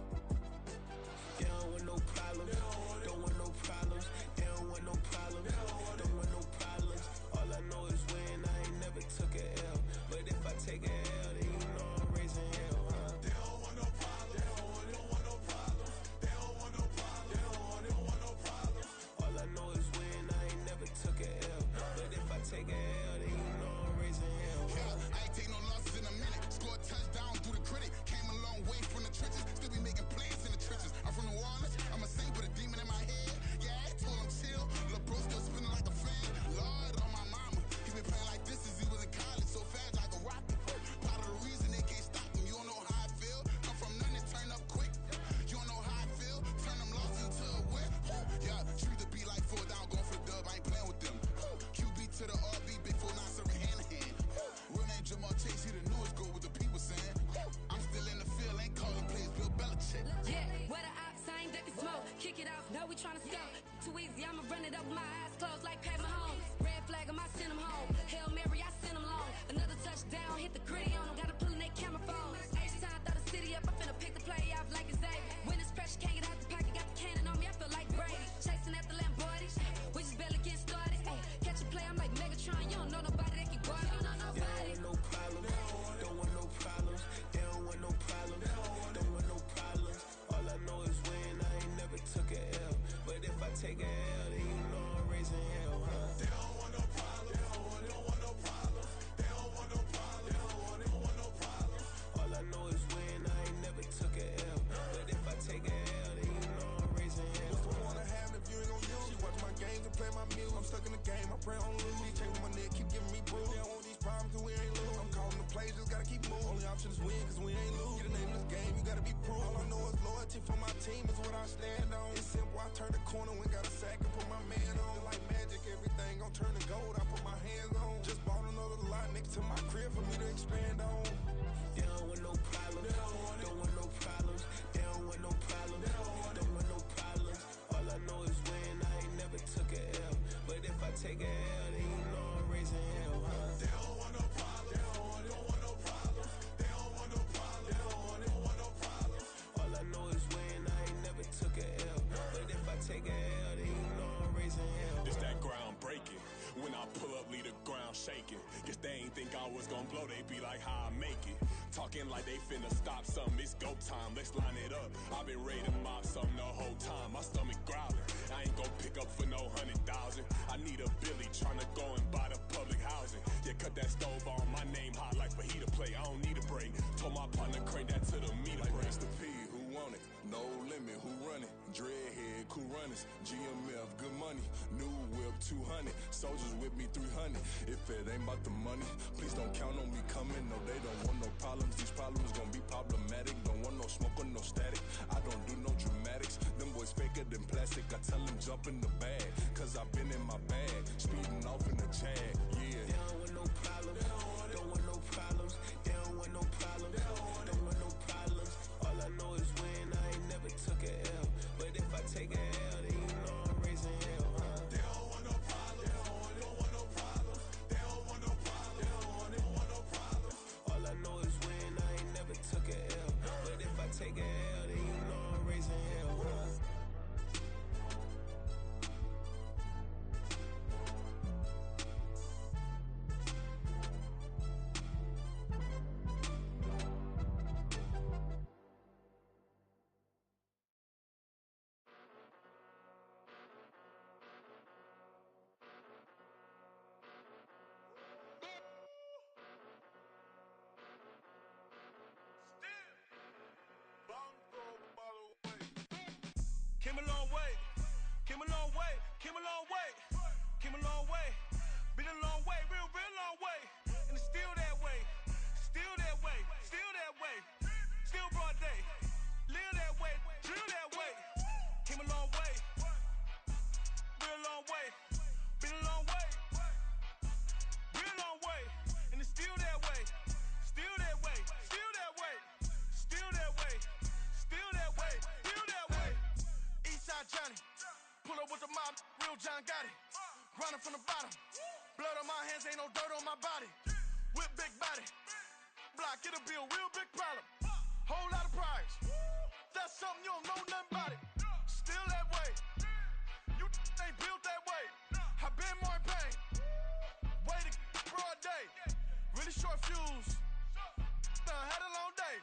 They don't want no problems. Don't want no problems. They don't want no problems. Don't want no problems. All I know is when I ain't never took a L. But if I take a L, then you know I'm raising hell, huh? They don't want no problems. They don't want no problems. They don't want no problems. They don't want no problems. All I know is when I ain't never took a L. But if I take a L, then you know I'm raising hell, huh? Yeah, I ain't take no losses in a minute. Scored touchdown through the critic. Came a long way from the trenches. Still be making plays in the trenches. I'm from New Orleans. I'm a saint with a demon in my head. Yeah, I told him chill. Lil' bro still spinning like a fan. Lord on my mama. He been playing like this since he was in college. So fast like a rocket. Part of the reason they can't stop him. You don't know how I feel. Come from nothing, turn up quick. You don't know how I feel. Turn them losses into a whip. Yeah, treat the beat like 4 down. Going for the dub. I ain't playing with them. QB to the RB. Big 4 9 serving hand to hand. Real name Jamal Chase. He the newest goal with the people saying. I'm still in the field. Ain't calling plays. Bill Belichick. Yeah, where the ops, I ain't ducking smoke. Kick it off, now we tryna scout. Too easy, I'ma run it up with my eyes closed like Pat Mahomes. Red flag, I send him home. Hail Mary, I send him long. Another touchdown, hit the gritty on him. Gotta pull in they camera phones. H-time, throw the city up. I finna pick the play off like it's Xavier. When it's pressure, can't get out the pocket. Got the cannon on me, I feel like Brady. Chasing after Lamborghini. We just barely get started. Ay, catch a play, I'm like Megatron. You don't know nobody that can guard it. You know nobody. They don't want no problems. Don't want no problems. They don't want no problems. Don't want no problems. All I know is when I ain't never took a L. But if I take a L, then you know I'm raising hell, huh? They don't want no problems. They don't want no problems. They don't want no problems. They don't want no problems. All I know is when I ain't never took a L. But if I take a L, then you know I'm raising hell. What's the point of having if you ain't gon' use? She watch my games and play my music. I'm stuck in the game, I pray on lose. These chains on my neck keep giving me bruise. They don't want these problems cause we ain't lose. I'm calling the plays, just gotta keep moving. Only option is win cause we ain't lose. Get a name in this game, you gotta be proof. All I know is loyalty for my team is what I stand on. It's simple, I turn the corner when got a sack and put my man on. Like magic, everything gon' turn to gold, I put my hands on. Just bought another lot next to my crib for me to expand on. They don't want no problems. Don't want no problems. They don't want no problems. Don't want no problems. All I know is when I ain't never took a L. But if I take a L, then you know I'm raising hell, huh? They don't want no problems. They don't want no problems. They don't want no problems. They don't want no problems. All I know is when I ain't never took a L. But if I take a L, then you know I'm raising hell. It's that ground breaking. When I pull up, leave the ground shaking. Guess they ain't think I was gonna blow, they be like, how I make it. Talking like they finna stop something, it's go time, let's line it up. I've been ready to mop something the whole time, my stomach growling. I ain't gon' pick up for no 100,000. I need a Billy tryna go and buy the public housing. Yeah, cut that stove on, my name hot like fajita play. I don't need a break. Told my partner crank that to the meter like break. Mr. P, who want it? No limit, who run it? Dreadhead, cool runners, GMF, good money. New whip, 200. Soldiers with me, 300. If it ain't about the money, please don't count on me coming. No, they don't want no problems. These problems gon' be problematic. Don't want no smoke or no static. I don't do no dramatics. Them boys faker than plastic. I tell them jump in the bag, cause I've been in my bag. Speeding off in the Jag, yeah. They don't want no problems. Don't want no problems. They don't want no problems. Don't want no problems. All I know is when I ain't never took a L. But if I take a L, then you know I'm raising hell, huh? They don't want no problems. They don't want no problems. They don't want no problems. They don't want no problems. All I know is when I ain't never took a L. But if I take a L, then you know I'm raising hell, huh? Came a long way, came a long way, came a long way, came a long way, been a long way, real long way, and it's still that way, still that way, still that way, still broad day. grinding from the bottom. Blood on my hands, ain't no dirt on my body. With big body. Block, it'll be a real big problem. Whole lot of prize. That's something you don't know nothing about it. Still that way. You ain't built that way. I been more in pain. Way to broad day. Really short fuse. Had a long day.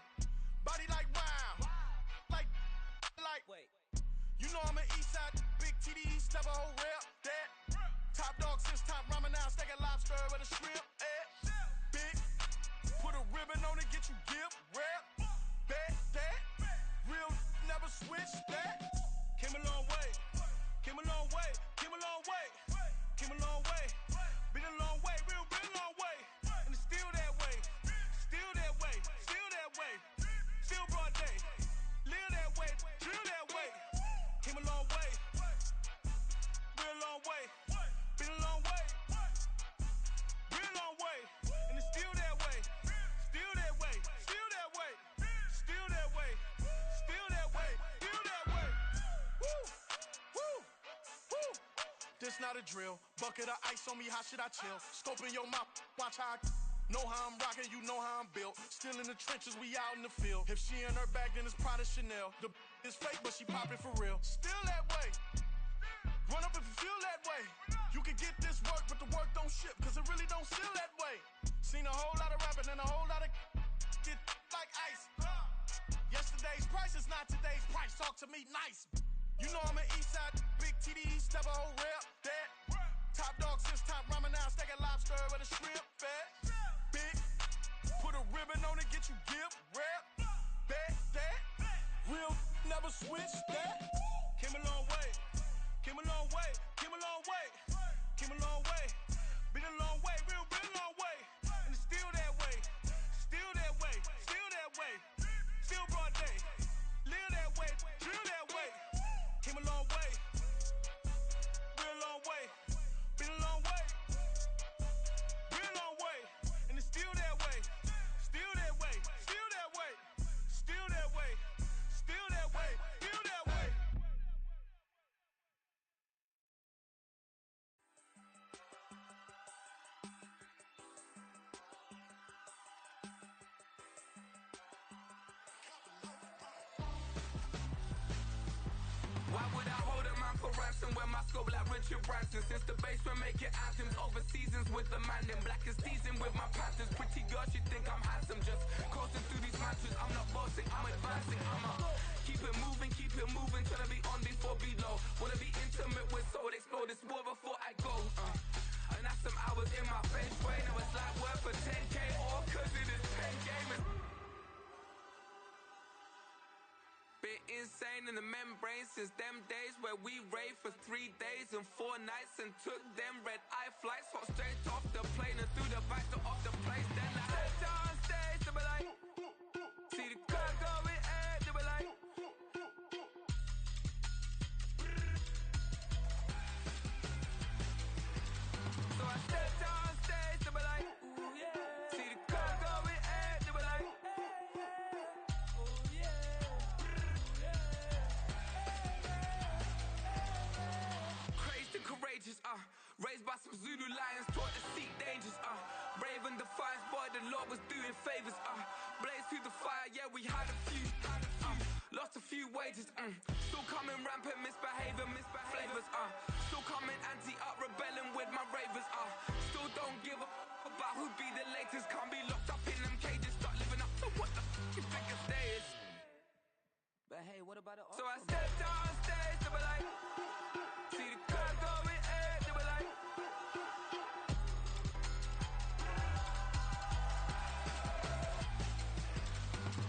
Body like wow. Like. Wait. You know I'm an east side. Big TDE, step a whole rep. That. Top dog, since top ramen now. Steak a lobster with a shrimp. Big. Put a ribbon on it, get you give. Rep. Bet that. Real never switch that. Came a long way. Came a long way. Came a long way. Came a long way. Been a long way. Real been a long way. And it's still that way. Still that way. Still that way. Still broad day. Live that way. Drill that way. Came a long way. Real long way. Been a long way. Real long way. And it's still that way. Still that way. Still that way. Still that way. Still that way. Still that way. Woo. Woo. Woo. This not a drill. Bucket of ice on me, how should I chill? Scoping your mouth, watch how I know how I'm rocking, you know how I'm built. Still in the trenches, we out in the field. If she in her bag, then it's Prada Chanel. The is fake, but she poppin' for real. Still that way. Run up if you feel that way. You can get this work, but the work don't ship, cause it really don't feel that way. Seen a whole lot of rapping and a whole lot of get like ice. Yesterday's price is not today's price. Talk to me nice. You know I'm an east side, big TDE, step a whole rep. That. Top dog, since top ramen now. Steak a lobster with a shrimp. Fat. Big. Put a ribbon on it, get you give. Rep. Bet that. Real never switch that. Came a long way. Came a long way. Came a long way. Came a long way. Been a long way. Real been a long way. And it's still that way. Still that way. Still that way. Still broad day. Live that way. Drill that way. Came a long way. Real long way. Been a long way. Been a long way. And it's still that way. Still that way. Still that way. Still that way. Still that way. Still that way. Why would I hold a man for ransom when my scope like Richard Branson? Since the basement making anthems over seasons with the man, then black is teasing with my panthers. Pretty girls, you think I'm handsome, just coasting through these matches. I'm not bossing, I'm advancing. I'ma keep it moving, trying to be on before below. Wanna be intimate with soul, explore this war before I go. And that's some hours in my bench way. Now it's like work for 10K, all cause it is pen game. Bit insane in the membrane since them days where we raved for 3 days and 4 nights and took them red eye flights, hot straight off the plane and through the back door of the place. Then I stepped on stage, they were like, see the crowd going ahead, they were like, so I stepped on stage, they were like, ooh yeah, see the crowd going ahead, they were like, oh yeah. Crazed and courageous, raised by some Zulu lions, taught to seek dangers, brave and defiant, boy, the Lord was doing favors, blaze through the fire, yeah, we had a few, lost a few wages, still coming rampant, misbehavior, flavors, still coming anti-up, rebelling with my ravers, still don't give a about who be the latest, can't be locked up in them cages, start living up to what the you think a day is. But hey, what about the So I stepped on stage, they were like, see the crowd going ahead, they were like,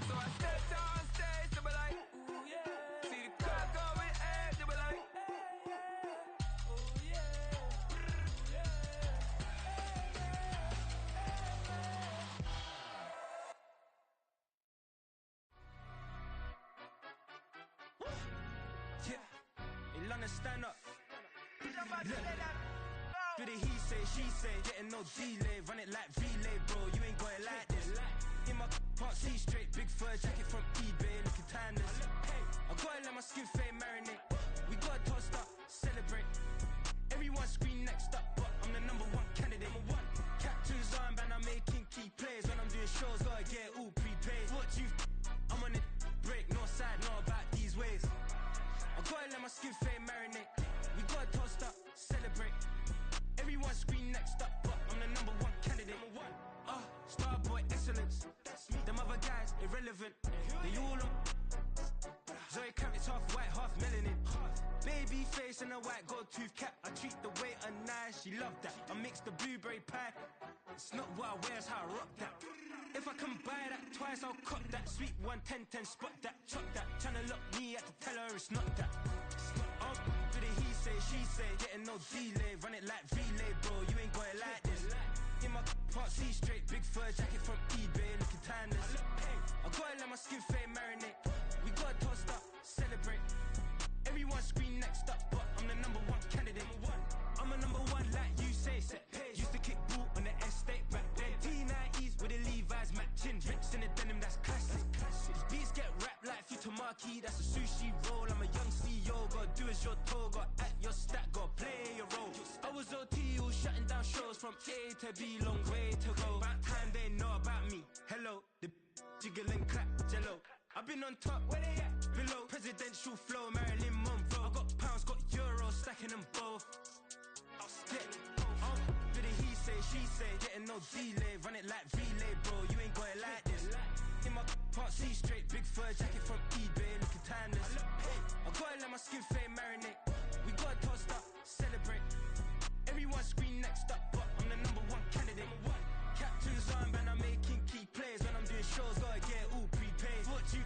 so I stepped on stage, they were like, ooh yeah, see the crowd going ahead, they were like, oh yeah, Yeah, in London, stand up. Look. Do the he say, she say, getting no delay, run it like relay, bro. You ain't got it like this. In my can't see straight, big fur jacket from eBay, looking timeless. I gotta let my skin fade marinate. We gotta toast up, celebrate. Everyone scream next. next up, but I'm the number one candidate. Captain's armband, I'm making key plays. When I'm doing shows, gotta get all prepaid. What you I'm on it, break, no side, no about these ways. I gotta let my skin fade marinate. We gotta toast up, celebrate. Everyone scream next up, but I'm the number one candidate. Starboy excellence. Them other guys irrelevant. They all on Zoe Kravitz half white, half melanin. Baby face and a white gold tooth cap. I treat the waiter nice, she love that. I mix the blueberry pie. It's not what I wear, it's how I rock that. If I can buy that twice, I'll cut that. Sweet 110, spot that, chop that. Tryna lock me at the teller, it's not that. To the he say, she say, getting no delay. Run it like relay, bro, you ain't got it like this. In my part C straight, big fur jacket from eBay, looking timeless. I gotta let my skin fade marinate. We gotta toast up, celebrate. Everyone scream next up, but I'm the number one candidate. I'm a number one like you say, set pace. Used to kick ball on the estate back then. T90s with the Levi's matching. Rips in the denim, that's classic. These beats get wrapped like Futamaki, that's a sushi roll. I'm a young CEO, gotta do as you're told. Gotta act your stat, gotta play your role. I was OT, all shutting down shows from A to B, long way to go. About time they know about me. Hello, the jiggle and clap, jello. I've been on top, where they at? Below, presidential flow, Marilyn Monroe. I got pounds, got euros, stacking them both. Yeah, to the he say, she say, getting no delay. Run it like relay, bro, you ain't got it like this. In my part C straight, big fur jacket from eBay, looking timeless. I gotta let my skin fade marinate. We gotta toast up, celebrate. Everyone scream next up, but I'm the number one candidate. Captain's armband, I'm making key plays. When I'm doing shows, gotta get all prepaid. What you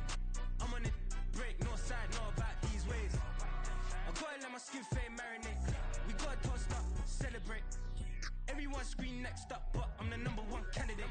I'm on it, break, no side, no about these ways. I gotta let my skin fade marinate. We gotta toast up, celebrate. Everyone scream next up, but I'm the number one candidate.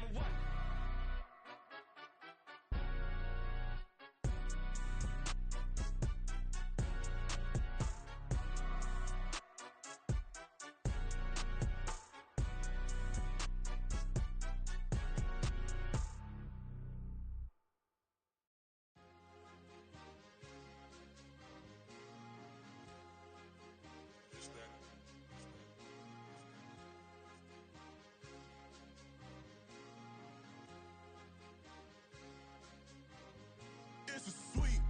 It's a sweet,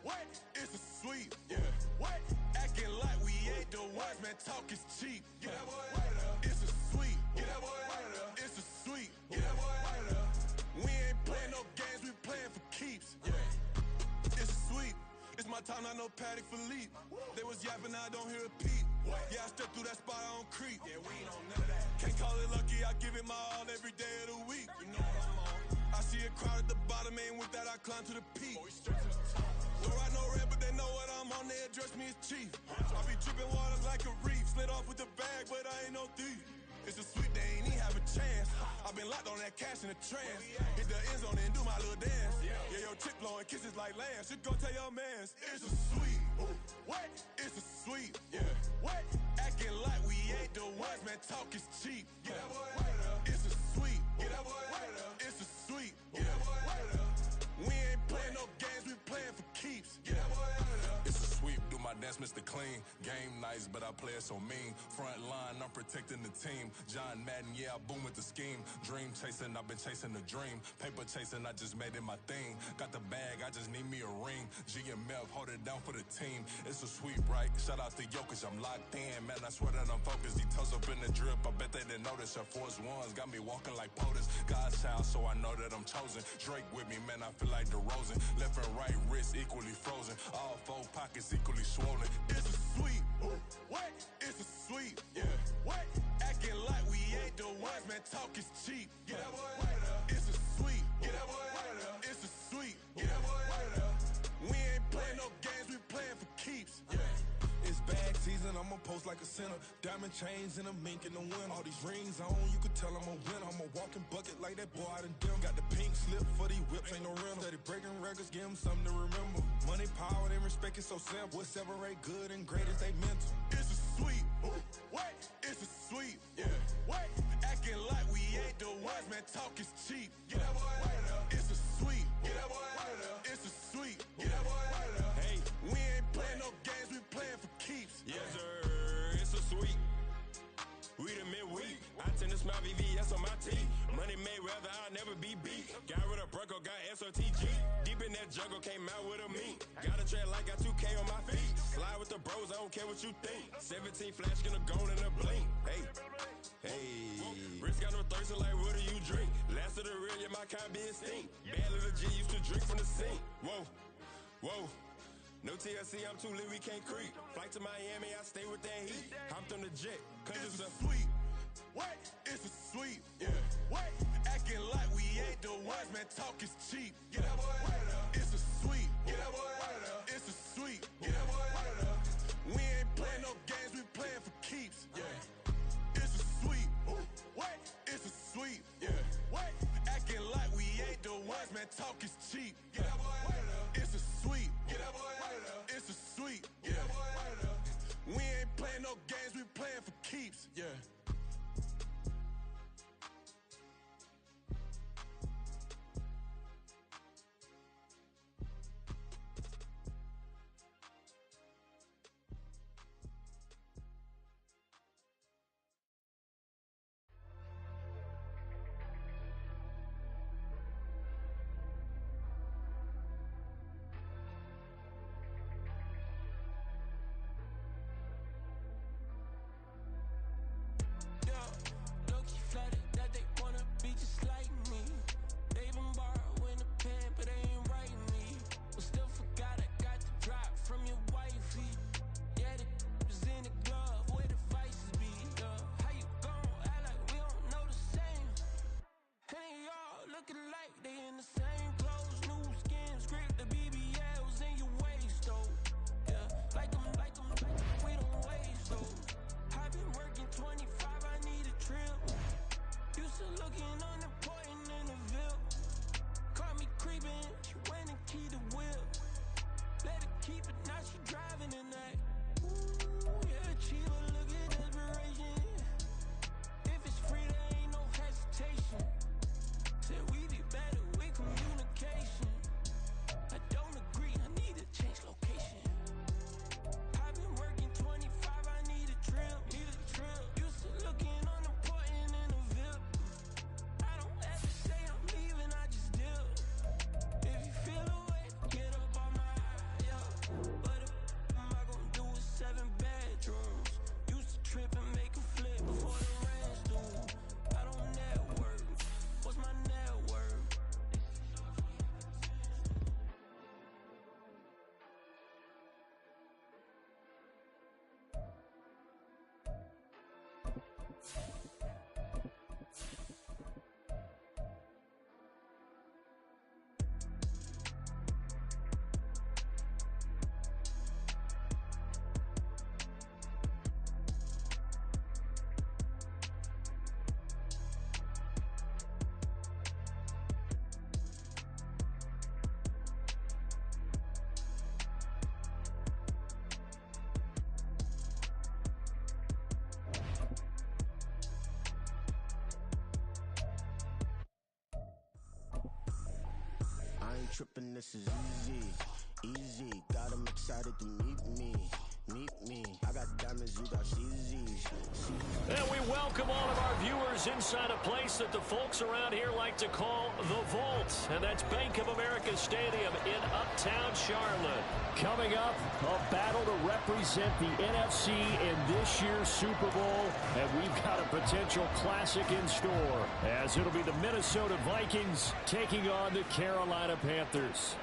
what? It's a sweet, yeah. What? Acting like we ain't the ones, man. Talk is cheap. Get that boy out of there. It's a sweet, get that boy out of there. It's a sweet, get that boy out of there. We ain't playing no games, we playing for keeps. Yeah. It's a sweet. It's my time, not no Paddock Philippe. They was yapping, I don't hear a peep. Yeah, I step through that spot, I don't creep. Yeah, we ain't on none of that. Can't call it lucky, I give it my all every day of the week. You know what I'm on. I see a crowd at the bottom, ain't with that, I climb to the peak. Don't ride no red, but they know what I'm on, they address me as chief. I be dripping water like a reef, slid off with the bag, but I ain't no thief. It's a sweet, they ain't even have a chance. I been locked on that cash in a trance. Hit the end zone and do my little dance. Yeah, your chick blowing kisses like lambs. You go tell your mans. It's a sweet. What? It's a sweet. Yeah. What? Acting like we ain't the ones, man. Talk is cheap. Get that boy out of there. It's a sweet. Get that boy out of there. It's a sweet. Get that boy out of there. We ain't playing no games, we playing for keeps. Get that boy out of there. It's a sweep, do my dance, Mr. Clean. Game nice, but I play it so mean. Front line, I'm protecting the team. John Madden, yeah, I boom with the scheme. Dream chasing, I've been chasing the dream. Paper chasing, I just made it my thing. Got the bag, I just need me a ring. G and Mel, hold it down for the team. It's a sweep, right? Shout out to Jokic, I'm locked in. Man, I swear that I'm focused. He toes up in the drip, I bet they didn't notice. Her force ones got me walking like POTUS. God's child, so I know that I'm chosen. Drake with me, man, I feel like DeRozan. Left and right wrist equally frozen. All four pockets equally swollen. It's a sweet. What? It's a sweet. Yeah. What? Acting like we ain't the ones, man. Talk is cheap. Get that boy out of there. It's a sweet. Get that boy out of there. It's a sweet. Get that boy out of there. We ain't playing no games, we playing for keeps. Yeah. It's bag season, I'ma post like a center. Diamond chains and a mink in the wind. All these rings on, you could tell I'm a winner. I'm a walking bucket like that boy out in Denver. Got the pink slip for these whips, ain't no rental. Steady breaking records, give them something to remember. Money, power, and respect is so simple. What separate good and great is they mental. It's a sweet. What? It's a sweet. Yeah. What? Acting like we ain't the ones, man. Talk is cheap. Get that boy out of there. It's a sweet. Get that boy out of there. It's a sweet. Get that boy out of there. Hey, we ain't playing no games, we playing for keeps. Yes, sir. It's a sweet. Virgo got SRTG. Deep in that jungle, came out with a meat. Got a track like got 2K on my feet. Slide with the bros, I don't care what you think. 17 flash, gonna go in a blink. Hey, hey. Wrist got no thirst, like what do you drink? Last of the real, yeah, my kind be extinct. Bad little G used to drink from the sink. Whoa, whoa. No TLC, I'm too lit, we can't creep. Flight to Miami, I stay with that heat. Hopped on the jet, cause it's a sweet. What? It's a sweet. Yeah. What? Acting like we ain't the ones, man, talk is cheap. Get that boy out of there. It's a sweet. Get that boy out of there. It's a sweet. Get that boy out of there. We ain't playing no games, we playing for keeps. Yeah. It's a sweet. What? It's a sweet. Yeah. What? Acting like we ain't the ones, man, talk is cheap. Get that boy out of there. It's a sweet. Get that boy out of there. It's a sweet. Get that boy out of there. We ain't playing no games, we playing for keeps. Yeah. Trippin', this is easy. Got 'em excited to meet me. I got diamonds, you got CZs. And we welcome all of our viewers inside a place that the folks around here like to call the Vault. And that's Bank of America Stadium in Uptown Charlotte. Coming up, a battle to represent the NFC in this year's Super Bowl. And we've got a potential classic in store, as it'll be the Minnesota Vikings taking on the Carolina Panthers.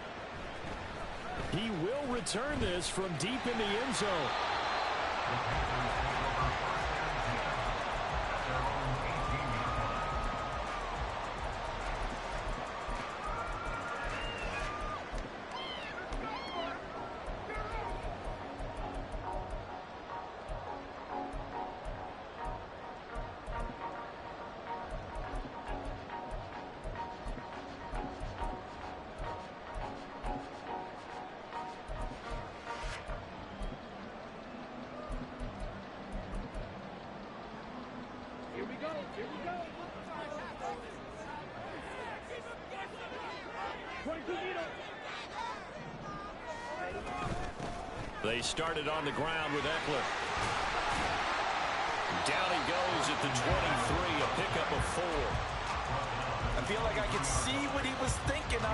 He will return this from deep in the end zone. They started on the ground with Eckler. Down he goes at the 23, a pickup of 4. I feel like I can see what he was thinking.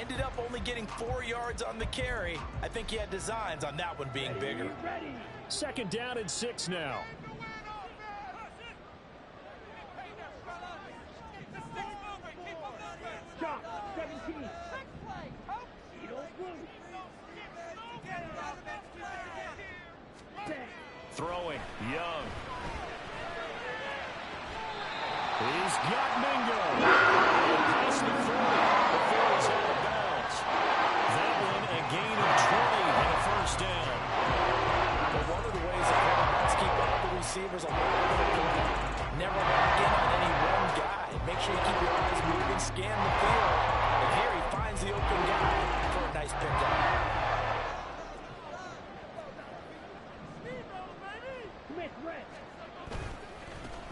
Ended up only getting 4 yards on the carry. I think he had designs on that one being bigger. 2nd down and 6 now. Throwing, Young. He's got Mingo. Across the 40 before he's out of bounds. That one a gain of 20 and a 1st down. But one of the ways that quarterbacks keep all the receivers alive, never lock in on any one guy. Make sure you keep your eyes moving, scan the field. And here he finds the open guy for a nice pickup.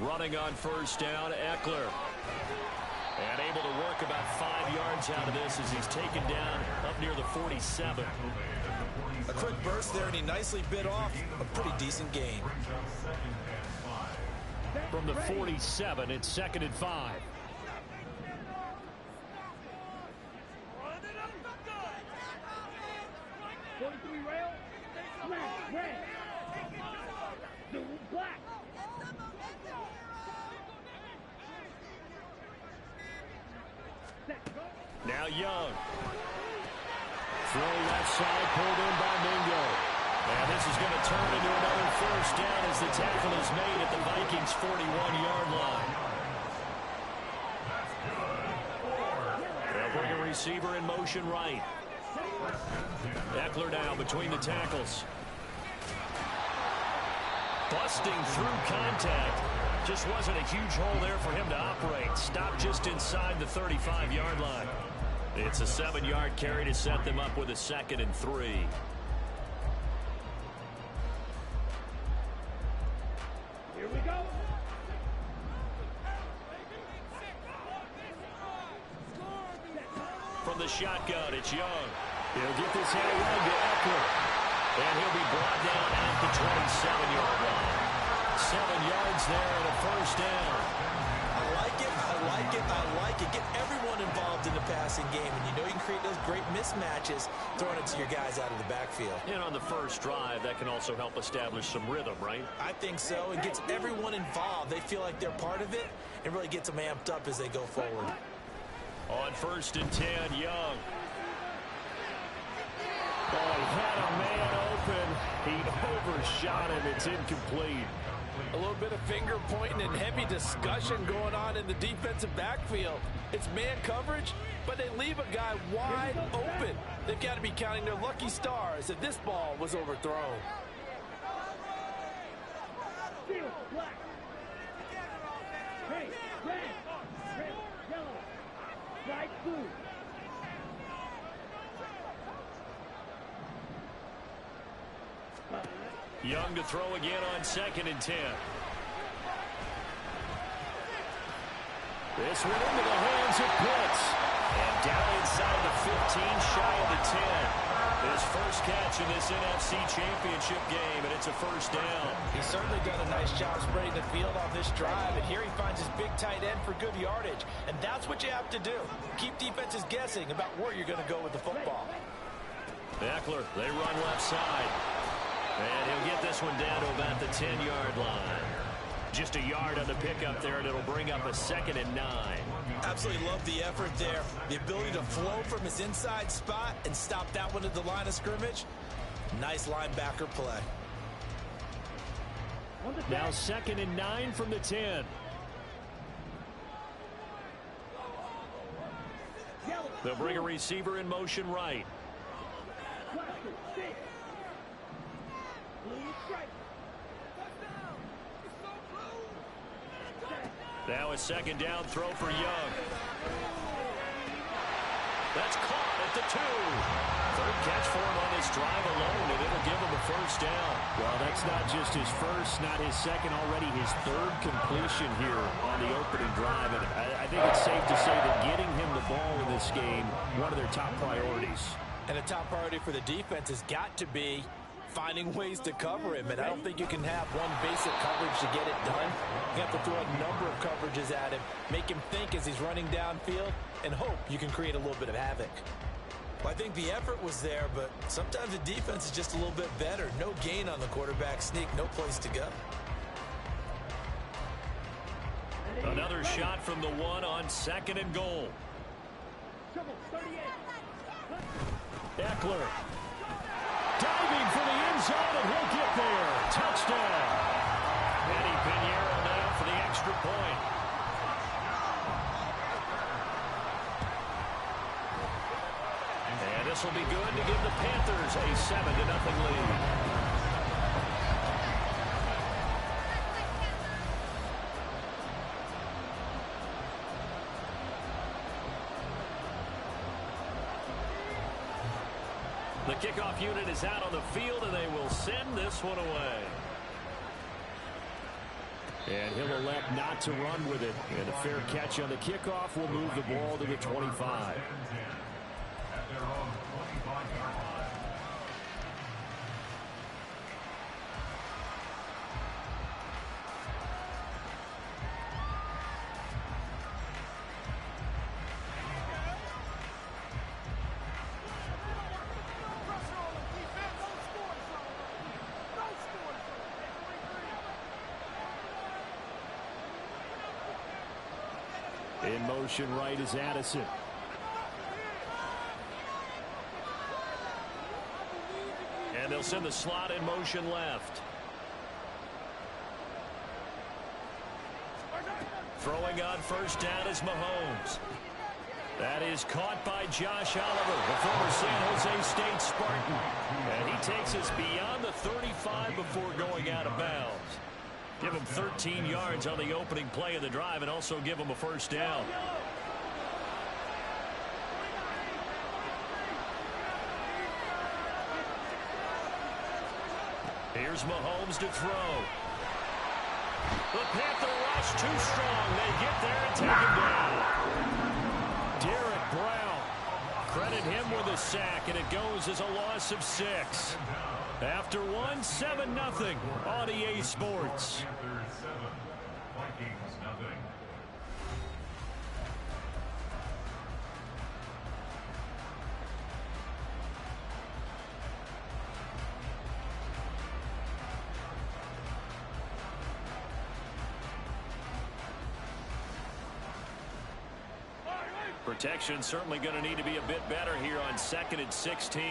Running on 1st down, Eckler. And able to work about 5 yards out of this as he's taken down up near the 47. A quick burst there, and he nicely bit off a pretty decent gain. From the 47, it's 2nd and 5. Now Young. Throw left side, pulled in by Mingo. And this is going to turn into another 1st down as the tackle is made at the Vikings' 41-yard line. They'll bring a receiver in motion right. Eckler now between the tackles. Busting through contact. Just wasn't a huge hole there for him to operate. Stopped just inside the 35-yard line. It's a 7-yard carry to set them up with a 2nd and 3. Here we go. From the shotgun, it's Young. He'll get this hand around to Eckler. And he'll be brought down at the 27-yard line. 7 yards there and a 1st down. I like it, I like it, I like it. Get everyone involved in the passing game, and you know you can create those great mismatches throwing it to your guys out of the backfield. And on the first drive, that can also help establish some rhythm, right? I think so. It gets everyone involved. They feel like they're part of it. It really gets them amped up as they go forward. On 1st and 10, Young. Oh, he had a man open. He overshot him. It's incomplete. A little bit of finger pointing and heavy discussion going on in the defensive backfield. It's man coverage, but they leave a guy wide open. They've got to be counting their lucky stars that this ball was overthrown. Black. Hey, red, yellow, white, blue. Young to throw again on 2nd and 10. This one into the hands of Pitts. And down inside the 15, shy of the 10. His first catch in this NFC Championship game, and it's a 1st down. He's certainly done a nice job spreading the field on this drive, and here he finds his big tight end for good yardage. And that's what you have to do. Keep defenses guessing about where you're going to go with the football. Eckler, they run left side. And he'll get this one down to about the 10-yard line. Just a yard on the pickup there, and it'll bring up a 2nd and 9. Absolutely love the effort there. The ability to flow from his inside spot and stop that one at the line of scrimmage. Nice linebacker play. Now 2nd and 9 from the 10. They'll bring a receiver in motion right. Now a 2nd down throw for Young. That's caught at the 2. 3rd catch for him on this drive alone, and it'll give him a 1st down. Well, that's not just his first, not his second, already his 3rd completion here on the opening drive. And I think it's safe to say that getting him the ball in this game, one of their top priorities. And a top priority for the defense has got to be finding ways to cover him. And I don't think you can have one basic coverage to get it done. You have to throw a number of coverages at him, make him think as he's running downfield, and hope you can create a little bit of havoc. Well, I think the effort was there, but sometimes the defense is just a little bit better. No gain on the quarterback sneak, no place to go. Another shot from the one on 2nd and goal. Eckler. Diving for the end zone, and he'll get there. Touchdown. Eddie Pinheiro now for the extra point. And this will be good to give the Panthers a 7-0 lead. The kickoff unit is out on the field, and they will send this one away. And he'll elect not to run with it. And a fair catch on the kickoff will move the ball to the 25. In motion right is Addison. And they'll send the slot in motion left. Throwing on first down is Mahomes. That is caught by Josh Oliver, the former San Jose State Spartan. And he takes us beyond the 35 before going out of bounds. Give him 13 yards on the opening play of the drive and also give him a first down. Here's Mahomes to throw. The Panther rush too strong. They get there and take him down. Derek Brown. Credit him with a sack, and it goes as a loss of 6. After one, 7-0 on EA Sports. Protection certainly going to need to be a bit better here on 2nd and 16.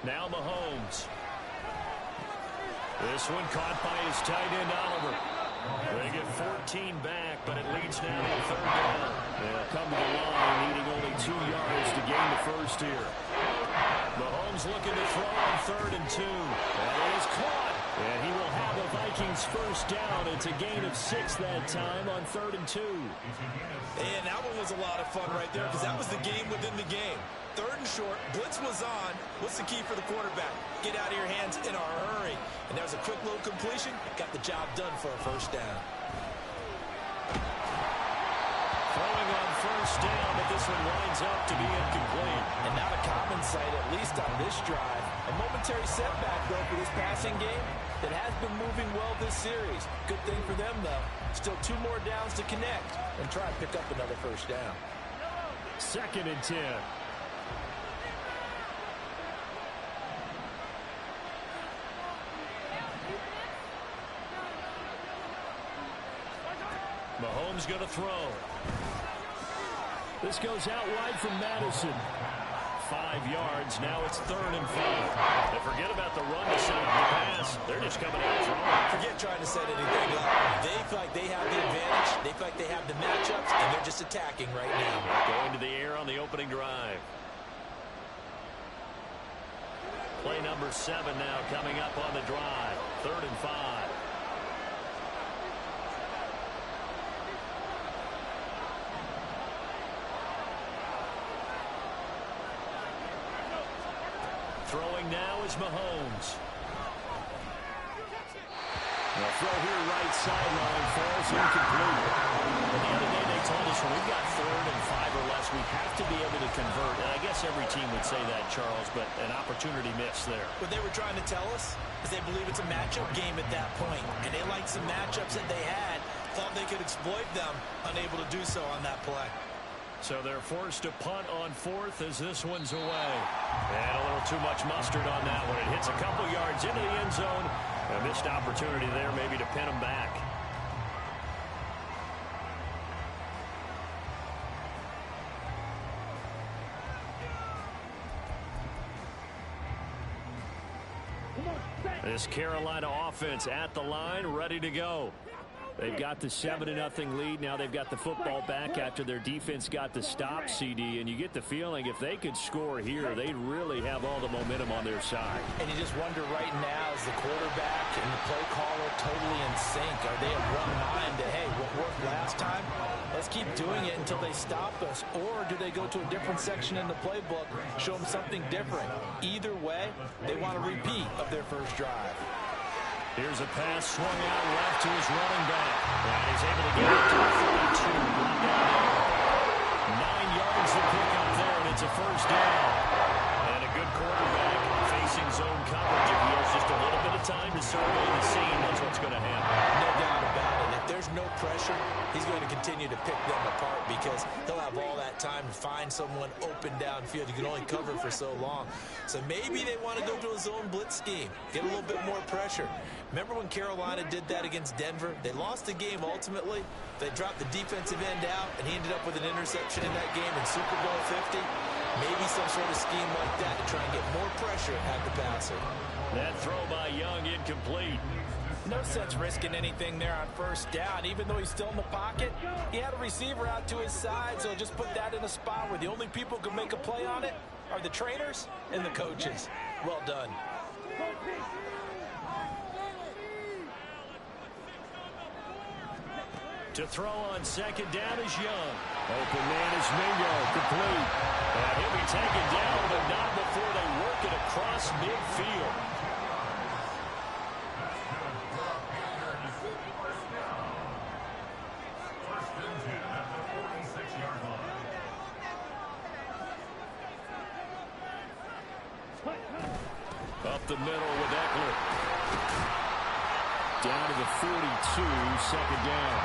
Now Mahomes. This one caught by his tight end, Oliver. They get 14 back, but it leads now to 3rd down. They'll come to the line, needing only 2 yards to gain the first here. Mahomes looking to throw on 3rd and 2. And it is caught. And he will have the Vikings first down. It's a gain of 6 that time on 3rd and 2. And that one was a lot of fun right there because that was the game within the game. 3rd and short, blitz was on. What's the key for the quarterback? Get out of your hands in a hurry. And there's a quick little completion. Got the job done for a first down. Throwing on first down, but this one winds up to be incomplete. And not a common sight, at least on this drive. A momentary setback, though, for this passing game that has been moving well this series. Good thing for them, though. Still 2 more downs to connect and try and pick up another first down. 2nd and 10. Mahomes going to throw. This goes out wide from Madison. 5 yards. Now it's 3rd and 5. And forget about the run to set up the pass. They're just coming out throwing. Forget trying to set anything up. They feel like they have the advantage. They feel like they have the matchups, and they're just attacking right now. Going to the air on the opening drive. Play number 7 now coming up on the drive. 3rd and 5. Throwing now is Mahomes. The throw here right sideline falls incomplete. And the other day they told us when we've got 3rd and 5 or less, we have to be able to convert. And I guess every team would say that, Charles, but an opportunity missed there. What they were trying to tell us is they believe it's a matchup game at that point, and they liked some matchups that they had, thought they could exploit them, unable to do so on that play. So they're forced to punt on 4th as this one's away. And a little too much mustard on that one. It hits a couple yards into the end zone. A missed opportunity there maybe to pin them back. This Carolina offense at the line, ready to go. They've got the 7-0 lead. Now they've got the football back after their defense got the stop, CD. And you get the feeling if they could score here, they'd really have all the momentum on their side. And you just wonder right now, is the quarterback and the play caller totally in sync? Are they of one mind that, hey, what worked last time, let's keep doing it until they stop us? Or do they go to a different section in the playbook, show them something different? Either way, they want a repeat of their first drive. Here's a pass swung out left to his running back. And he's able to get it to the 32. 9 yards to pick up there, and it's a first down. And a good quarterback facing zone coverage. If he has just a little bit of time to survey the scene, that's what's going to happen. No doubt about it. If there's no pressure, he's going to continue to pick them apart because he'll have all that time to find someone open downfield. You can only cover for so long. So maybe they want to go to a zone blitz scheme, get a little bit more pressure. Remember when Carolina did that against Denver? They lost the game ultimately. They dropped the defensive end out, and he ended up with an interception in that game in Super Bowl 50. Maybe some sort of scheme like that to try and get more pressure at the passer. That throw by Young incomplete. No sense risking anything there on first down. Even though he's still in the pocket, he had a receiver out to his side, so just put that in a spot where the only people who can make a play on it are the trainers and the coaches. Well done. To throw on second down is Young. Open man is Mingo, complete. And he'll be taken down, but not before they work it across midfield. Up the middle with Eckler. Down to the 42, second down.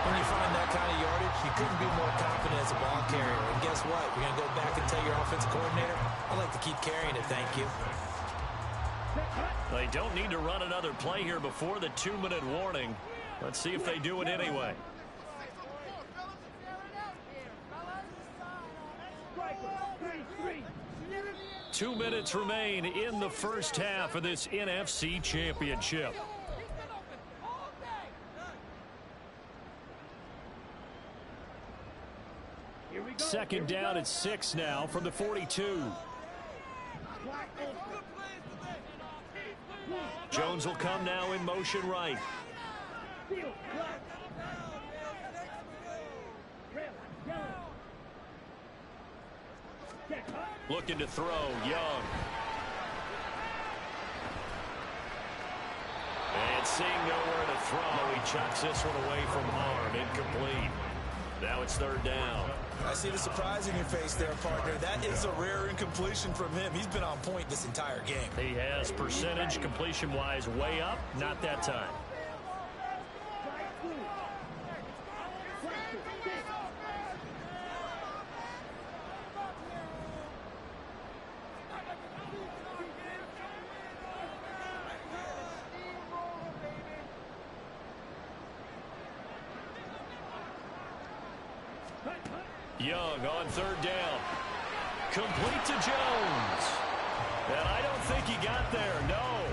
When you find that kind of yardage, you couldn't be more confident as a ball carrier. And guess what? You're going to go back and tell your offensive coordinator, I'd like to keep carrying it, thank you. They don't need to run another play here before the 2-minute warning. Let's see if they do it anyway. 2 minutes remain in the first half of this NFC Championship. Second down at 6 now from the 42. Jones will come now in motion right. Looking to throw, Young. And seeing nowhere to throw, he chucks this one away from harm, incomplete. Now it's third down. I see the surprise in your face there, partner. That is a rare incompletion from him. He's been on point this entire game. He has percentage completion-wise way up, not that time. Young on third down. Complete to Jones. And I don't think he got there, no.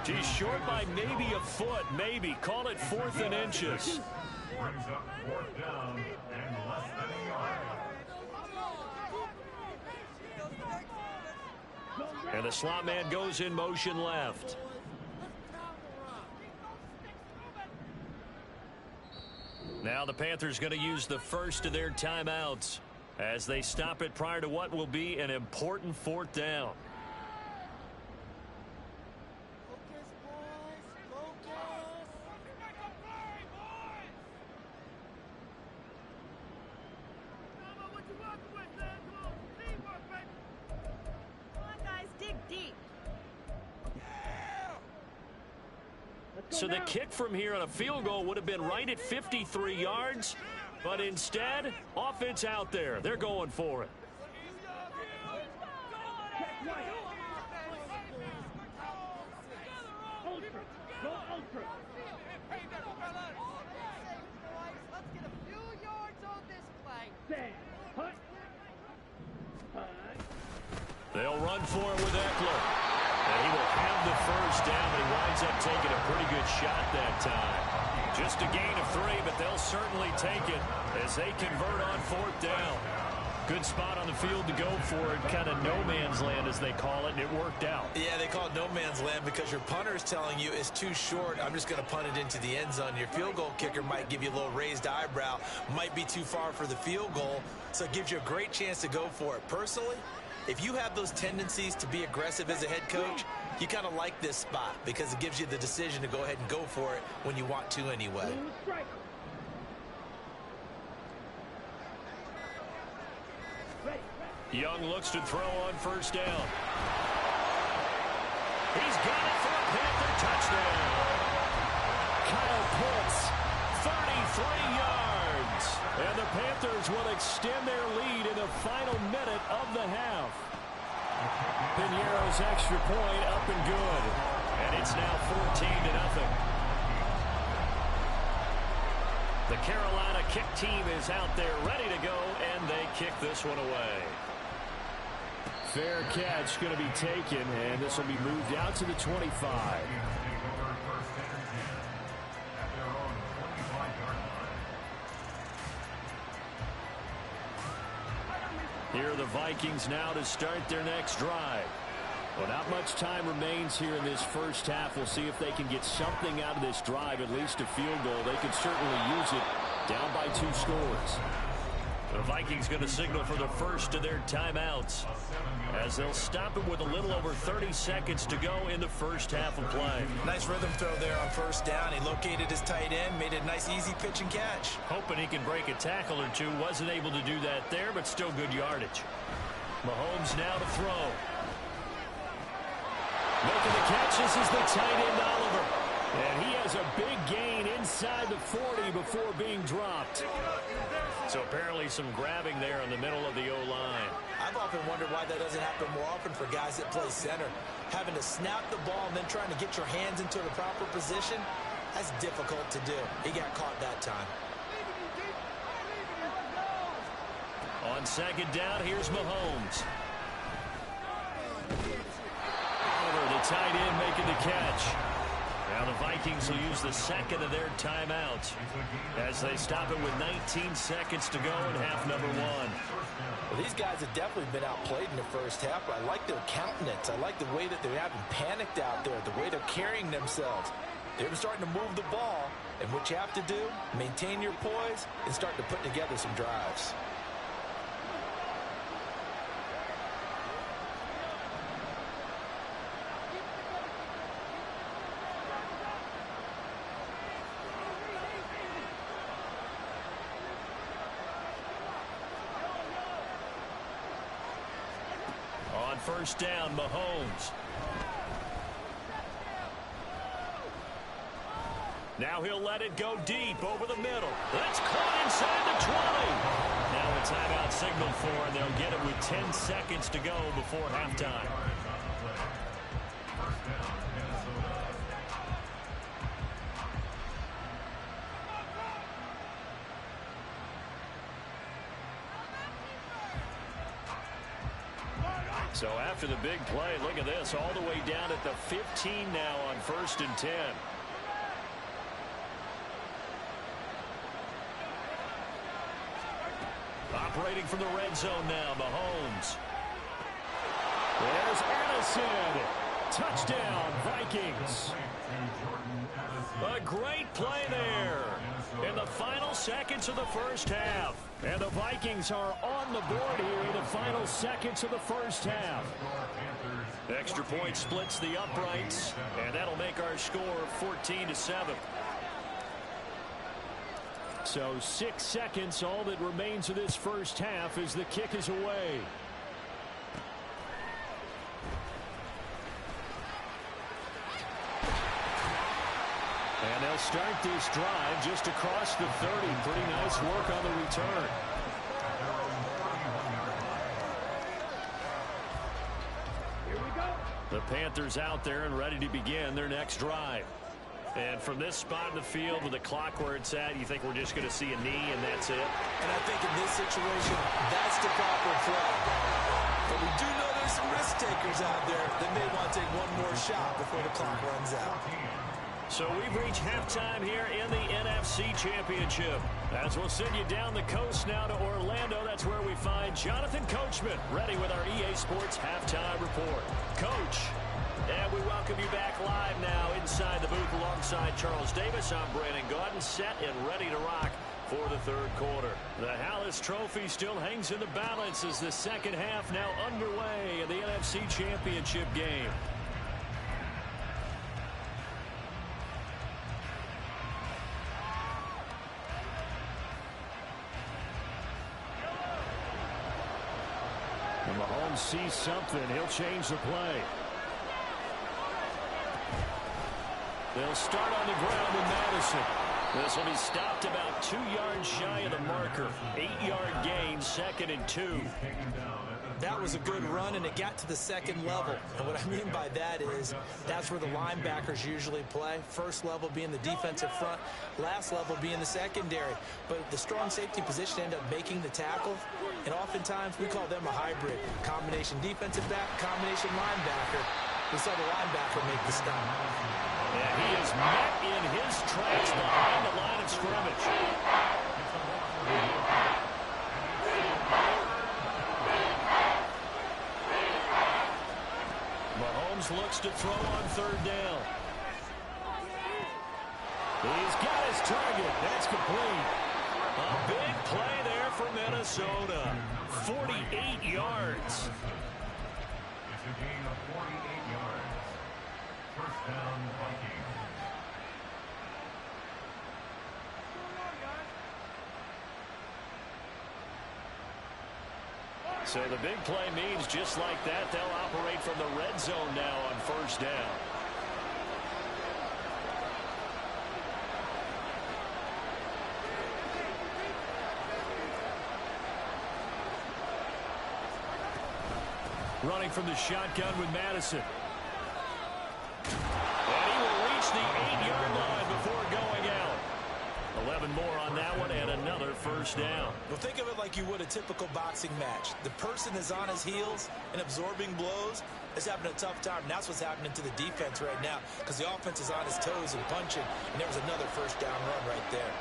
He's short by maybe a foot, maybe. Call it 4th and inches. Brings up 4th down and less than a yard. And the slot man goes in motion left. Now the Panthers going to use the first of their timeouts as they stop it prior to what will be an important 4th down. deep. So the kick from here on a field goal would have been right at 53 yards, but instead, offense out there. They're going for it. Ultra. Go ultra. Let's get a few yards on this play. Stand. Hut. They'll run for it with Eckler. And he will have the first down, but he winds up taking a pretty good shot that time. Just a gain of 3, but they'll certainly take it as they convert on 4th down. Good spot on the field to go for it, kind of no man's land as they call it, and it worked out. Yeah, they call it no man's land because your punter is telling you it's too short. I'm just going to punt it into the end zone. Your field goal kicker might give you a little raised eyebrow, might be too far for the field goal, so it gives you a great chance to go for it. Personally, if you have those tendencies to be aggressive as a head coach, you kind of like this spot because it gives you the decision to go ahead and go for it when you want to anyway. Young looks to throw on 1st down. He's got it for a Panther touchdown. Kyle Pitts, 33 yards. And the Panthers will extend their lead in the final minute of the half. Piñeiro's extra point up and good. And it's now 14-0. The Carolina kick team is out there ready to go, and they kick this one away. Fair catch going to be taken, and this will be moved out to the 25. Here are the Vikings now to start their next drive. Well, not much time remains here in this first half. We'll see if they can get something out of this drive, at least a field goal. They could certainly use it down by 2 scores. The Vikings going to signal for the first of their timeouts as they'll stop it with a little over 30 seconds to go in the first half of play. Nice rhythm throw there on 1st down. He located his tight end, made it a nice easy pitch and catch. Hoping he can break a tackle or two. Wasn't able to do that there, but still good yardage. Mahomes now to throw. Making the catch, this is the tight end Oliver. And he has a big gain inside the 40 before being dropped. So apparently some grabbing there in the middle of the O-line. I've often wondered why that doesn't happen more often for guys that play center. Having to snap the ball and then trying to get your hands into the proper position, that's difficult to do. He got caught that time. On 2nd down, here's Mahomes. Oliver, the tight end, making the catch. Now the Vikings will use the second of their timeouts as they stop it with 19 seconds to go in half number 1. Well, these guys have definitely been outplayed in the first half, but I like their countenance. I like the way that they're having panicked out there, the way they're carrying themselves. They're starting to move the ball, and what you have to do, maintain your poise and start to put together some drives. On 1st down, Mahomes. Now he'll let it go deep over the middle. That's caught inside the 20. Now a timeout signal for, and they'll get it with 10 seconds to go before halftime. So after the big play, look at this, all the way down at the 15 now on 1st and 10. Operating from the red zone now, Mahomes. There's Addison. Touchdown, Vikings. A great play there in the final seconds of the first half. And the Vikings are on the board here in the final seconds of the first half. Extra point splits the uprights, and that'll make our score 14-7. So 6 seconds, all that remains of this first half as the kick is away. to start this drive just across the 30. Pretty nice work on the return. The Panthers out there and ready to begin their next drive. And from this spot in the field with the clock where it's at, you think we're just going to see a knee and that's it? And I think in this situation, that's the proper play. But we do know there's some risk takers out there that may want to take one more shot before the clock runs out. So we've reached halftime here in the NFC Championship. As we'll send you down the coast now to Orlando, that's where we find Jonathan Coachman ready with our EA Sports Halftime Report. Coach, and we welcome you back live now inside the booth alongside Charles Davis. I'm Brandon Gaudin, set and ready to rock for the third quarter. The Hallis Trophy still hangs in the balance as the second half now underway in the NFC Championship game. When Mahomes sees something, he'll change the play. They'll start on the ground with Madison. This will be stopped about 2 yards shy of the marker. 8-yard gain, 2nd and 2. That was a good run, and it got to the second level. And what I mean by that is that's where the linebackers usually play. First level being the defensive front, last level being the secondary. But the strong safety position ended up making the tackle, and oftentimes we call them a hybrid. Combination defensive back, combination linebacker. We saw the linebacker make the stop. And he is met in his tracks behind the line of scrimmage. Mahomes looks to throw on third down. He's got his target. That's complete. A big play there for Minnesota. 48 yards. It's a gain of 48 yards. First down, Vikings. So the big play means just like that, they'll operate from the red zone now on first down. Running from the shotgun with Madison. And he will reach the 8-yard line before going out. 11 more on that one and another first down. Well, think of it like you would a typical boxing match. The person is on his heels and absorbing blows is having a tough time. And that's what's happening to the defense right now because the offense is on his toes and punching. And there was another first down run right there.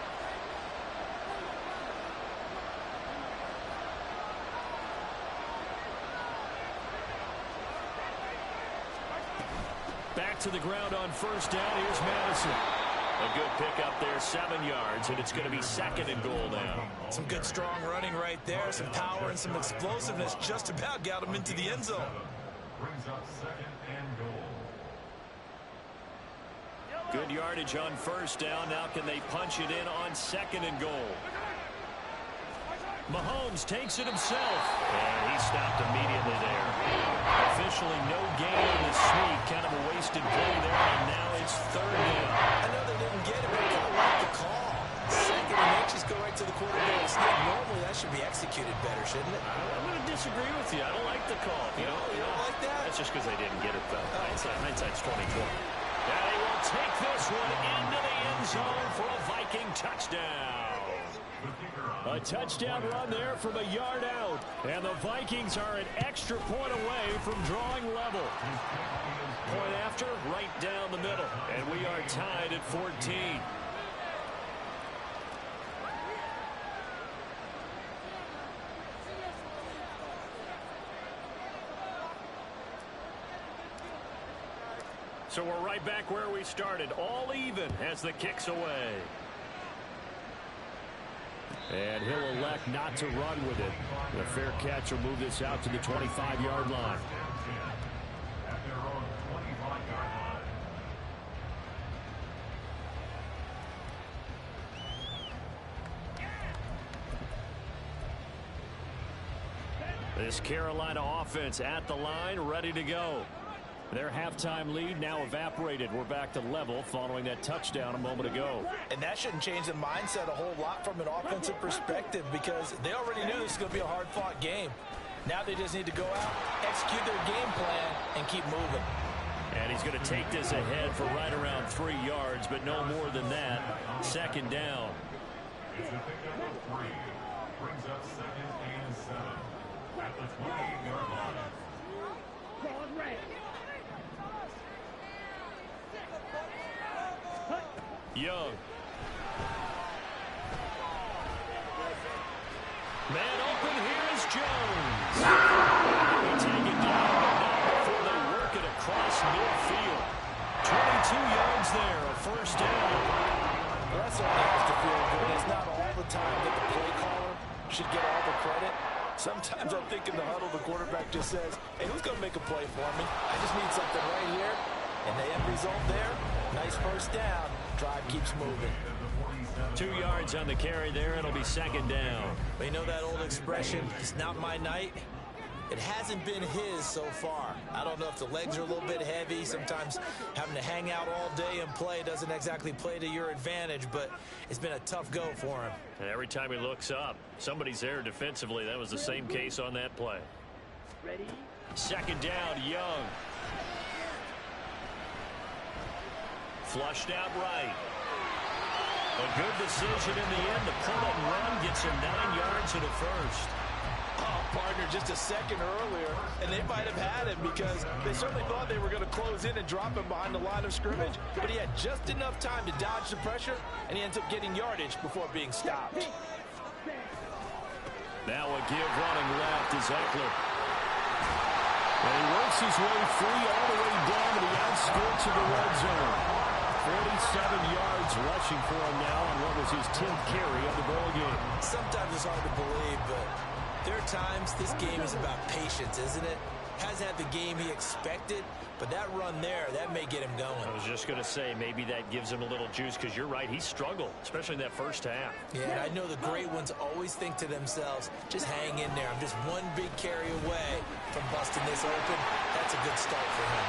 Back to the ground on first down. Here's Madison. A good pickup there, 7 yards, and it's going to be 2nd and goal now. Some good strong running right there, some power and some explosiveness. Just about got him into the end zone. Brings up 2nd and goal. Good yardage on first down. Now can they punch it in on 2nd and goal? Mahomes takes it himself, and he stopped immediately there. Officially no gain on the sneak, kind of a wasted play there, and now it's 3rd down. I know they didn't get it, but I kind of like the call. 2nd and 8, just go right to the quarterback sneak. Normally that should be executed better, shouldn't it? I'm going to disagree with you. I don't like the call. You don't like that? That's just because they didn't get it, though. Hindsight's 20/20. Now they will take this one into the end zone for a Viking touchdown. A touchdown run there from a yard out. And the Vikings are an extra point away from drawing level. Point after, right down the middle. And we are tied at 14. So we're right back where we started. All even as the kick's away. And he'll elect not to run with it. The fair catch will move this out to the 25-yard line. At their own 25-yard line. This Carolina offense at the line, ready to go. Their halftime lead now evaporated. We're back to level following that touchdown a moment ago. And that shouldn't change the mindset a whole lot from an offensive perspective because they already knew this was going to be a hard-fought game. Now they just need to go out, execute their game plan, and keep moving. And he's going to take this ahead for right around 3 yards, but no more than that. Second down. It's a pickup of 3. Brings up 2nd and 7 at the 28-yard line. Young. Man open, here is Jones. They take it down, but not before they work it across midfield. 22 yards there, a first down. Well, that certainly has to feel good. It's not all the time that the play caller should get all the credit. Sometimes I think in the huddle, the quarterback just says, hey, who's going to make a play for me? I just need something right here. And the end result there, nice first down. Drive keeps moving. 2 yards on the carry there. It'll be second down. But you know that old expression, it's not my night? It hasn't been his so far. I don't know if the legs are a little bit heavy. Sometimes having to hang out all day and play doesn't exactly play to your advantage, but it's been a tough go for him. And every time he looks up, somebody's there defensively. That was the same case on that play. Ready? Second down, Young. Flushed out right. A good decision in the end. The pull and run gets him 9 yards and a first. Oh, partner, just a second earlier, and they might have had him because they certainly thought they were going to close in and drop him behind the line of scrimmage, but he had just enough time to dodge the pressure, and he ends up getting yardage before being stopped. Now a give running left is Eckler. And he works his way free all the way down to the outskirts of the red zone. 47 yards rushing for him now on what was his 10th carry of the ball game. Sometimes it's hard to believe, but there are times this game is about patience, isn't it? Hasn't had the game he expected, but that run there, that may get him going. I was just going to say, maybe that gives him a little juice, because you're right, he struggled, especially in that first half. Yeah, and I know the great ones always think to themselves, just hang in there. I'm just one big carry away from busting this open. That's a good start for him.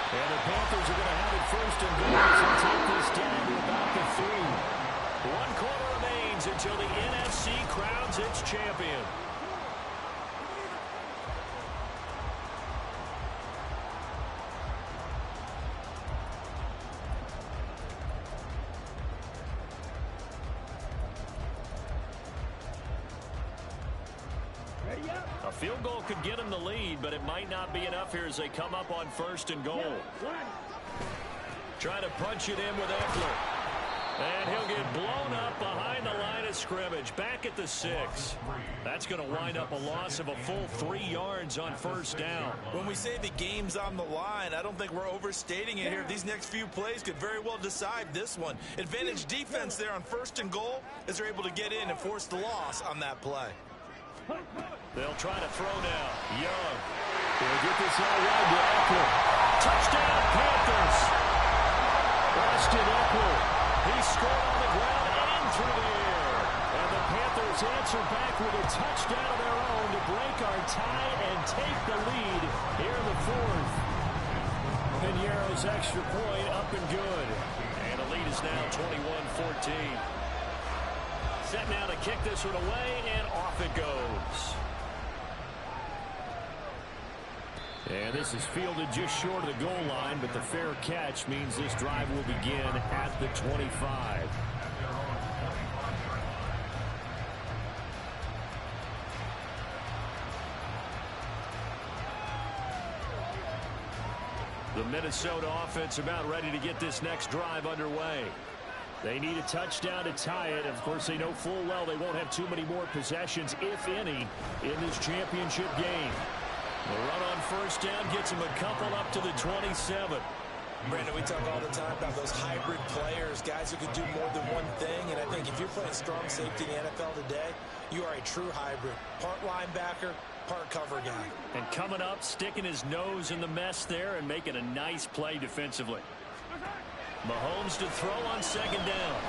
And the Panthers are going to have it first and goal as they take this down to about the 3. 1 quarter remains until the NFC crowns its champion. A field goal could get him the lead, but it might not be enough here as they come up on first and goal. Trying to punch it in with Eckler. And he'll get blown up behind the line of scrimmage. Back at the 6. That's going to wind up a loss of a full 3 yards on first down. When we say the game's on the line, I don't think we're overstating it here. These next few plays could very well decide this one. Advantage defense there on first and goal as they're able to get in and force the loss on that play. They'll try to throw now. Young. They'll get this all right to Eckler. Touchdown, Panthers. Austin Eckler. He scored on the ground and through the air. And the Panthers answer back with a touchdown of their own to break our tie and take the lead here in the 4th. Piñeiro's extra point up and good. And the lead is now 21-14. Set now to kick this one away, and off it goes. And this is fielded just short of the goal line, but the fair catch means this drive will begin at the 25. The Minnesota offense about ready to get this next drive underway. They need a touchdown to tie it. Of course, they know full well they won't have too many more possessions, if any, in this championship game. The run on first down gets them a couple up to the 27. Brandon, we talk all the time about those hybrid players, guys who can do more than one thing. And I think if you're playing strong safety in the NFL today, you are a true hybrid. Part linebacker, part cover guy. And coming up, sticking his nose in the mess there and making a nice play defensively. Mahomes to throw on second down.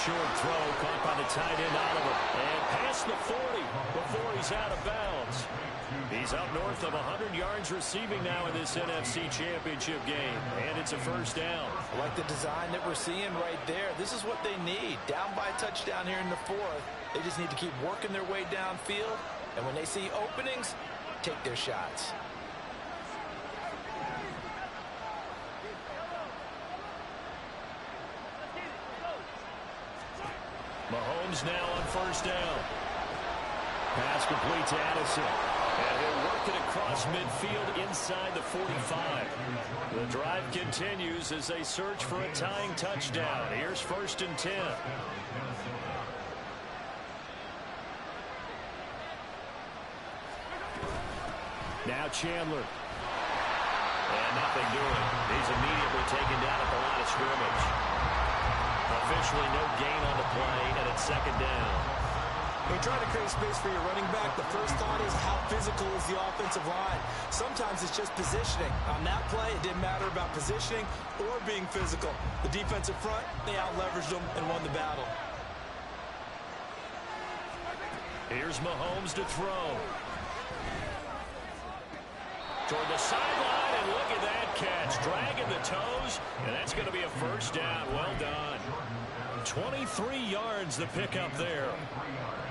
Short throw caught by the tight end Oliver. And past the 40 before he's out of bounds. He's up north of 100 yards receiving now in this NFC Championship game, and it's a first down. I like the design that we're seeing right there. This is what they need. Down by a touchdown here in the fourth. They just need to keep working their way downfield, and when they see openings, take their shots. Mahomes now on first down. Pass complete to Addison. And he'll work it across midfield inside the 45. The drive continues as they search for a tying touchdown. Here's 1st and 10. Now Chandler. And nothing doing. He's immediately taken down at the line of scrimmage. Officially no gain on the play, and it's 2nd down. When you're trying to create space for your running back, the first thought is how physical is the offensive line. Sometimes it's just positioning. On that play, it didn't matter about positioning or being physical. The defensive front, they out-leveraged them and won the battle. Here's Mahomes to throw. Toward the sideline, and look at that catch. Dragging the toes, and that's going to be a first down. Well done. 23 yards the pickup there.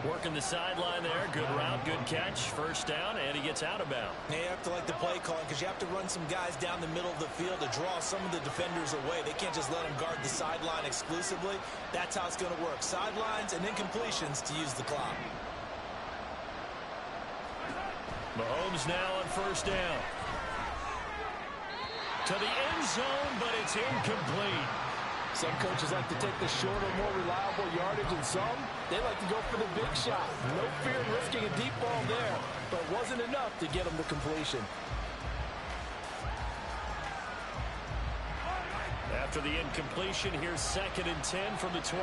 Working the sideline there. Good route, good catch. First down, and he gets out of bounds. You have to like the play calling because you have to run some guys down the middle of the field to draw some of the defenders away. They can't just let them guard the sideline exclusively. That's how it's going to work. Sidelines and incompletions to use the clock. Mahomes now on first down. To the end zone, but it's incomplete. Some coaches like to take the shorter, more reliable yardage, and some, they like to go for the big shot. No fear in risking a deep ball there, but it wasn't enough to get them to completion. After the incompletion, here's 2nd and 10 from the 20.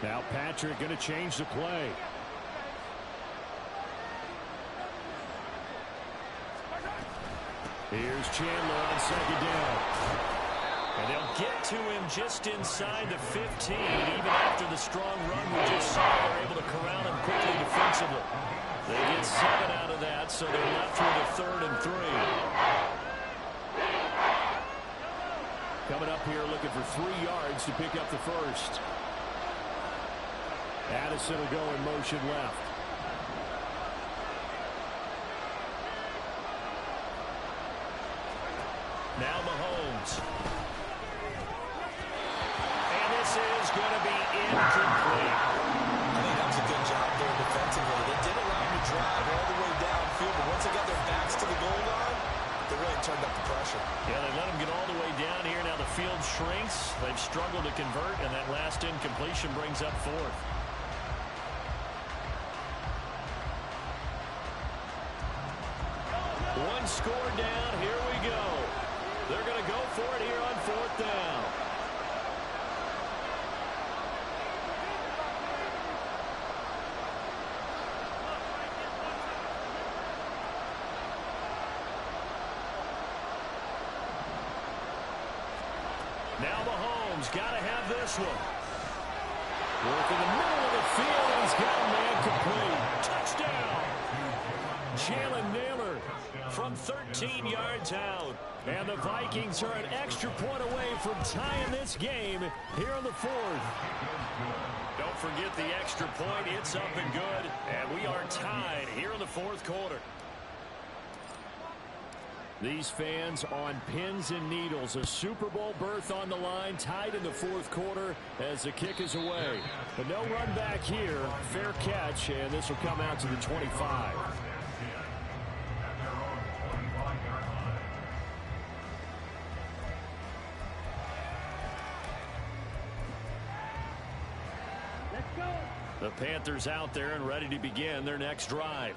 Now Patrick going to change the play. Here's Chandler on 2nd down. And they'll get to him just inside the 15. Even after the strong run we just saw, they're able to corral him quickly defensively. They get 7 out of that, so they're left with a 3rd and 3. Coming up here looking for 3 yards to pick up the first. Addison will go in motion left. Now Mahomes. And this is going to be incomplete. I think that was a good job there defensively. They did allow him to drive all the way downfield, but once they got their backs to the goal line, they really turned up the pressure. Yeah, they let him get all the way down here. Now the field shrinks. They've struggled to convert, and that last incompletion brings up 4th. One score down. Here we go. They're going to go for it here on 4th down. Now Mahomes got to have this one. Work in the middle of the field, and he's got a man complete. Touchdown! Jalen Nailor from 13 yards out. And the Vikings are an extra point away from tying this game here in the 4th. Don't forget the extra point. It's up and good. And we are tied here in the 4th quarter. These fans on pins and needles. A Super Bowl berth on the line, tied in the 4th quarter as the kick is away. But no run back here. Fair catch, and this will come out to the 25. The Panthers out there and ready to begin their next drive.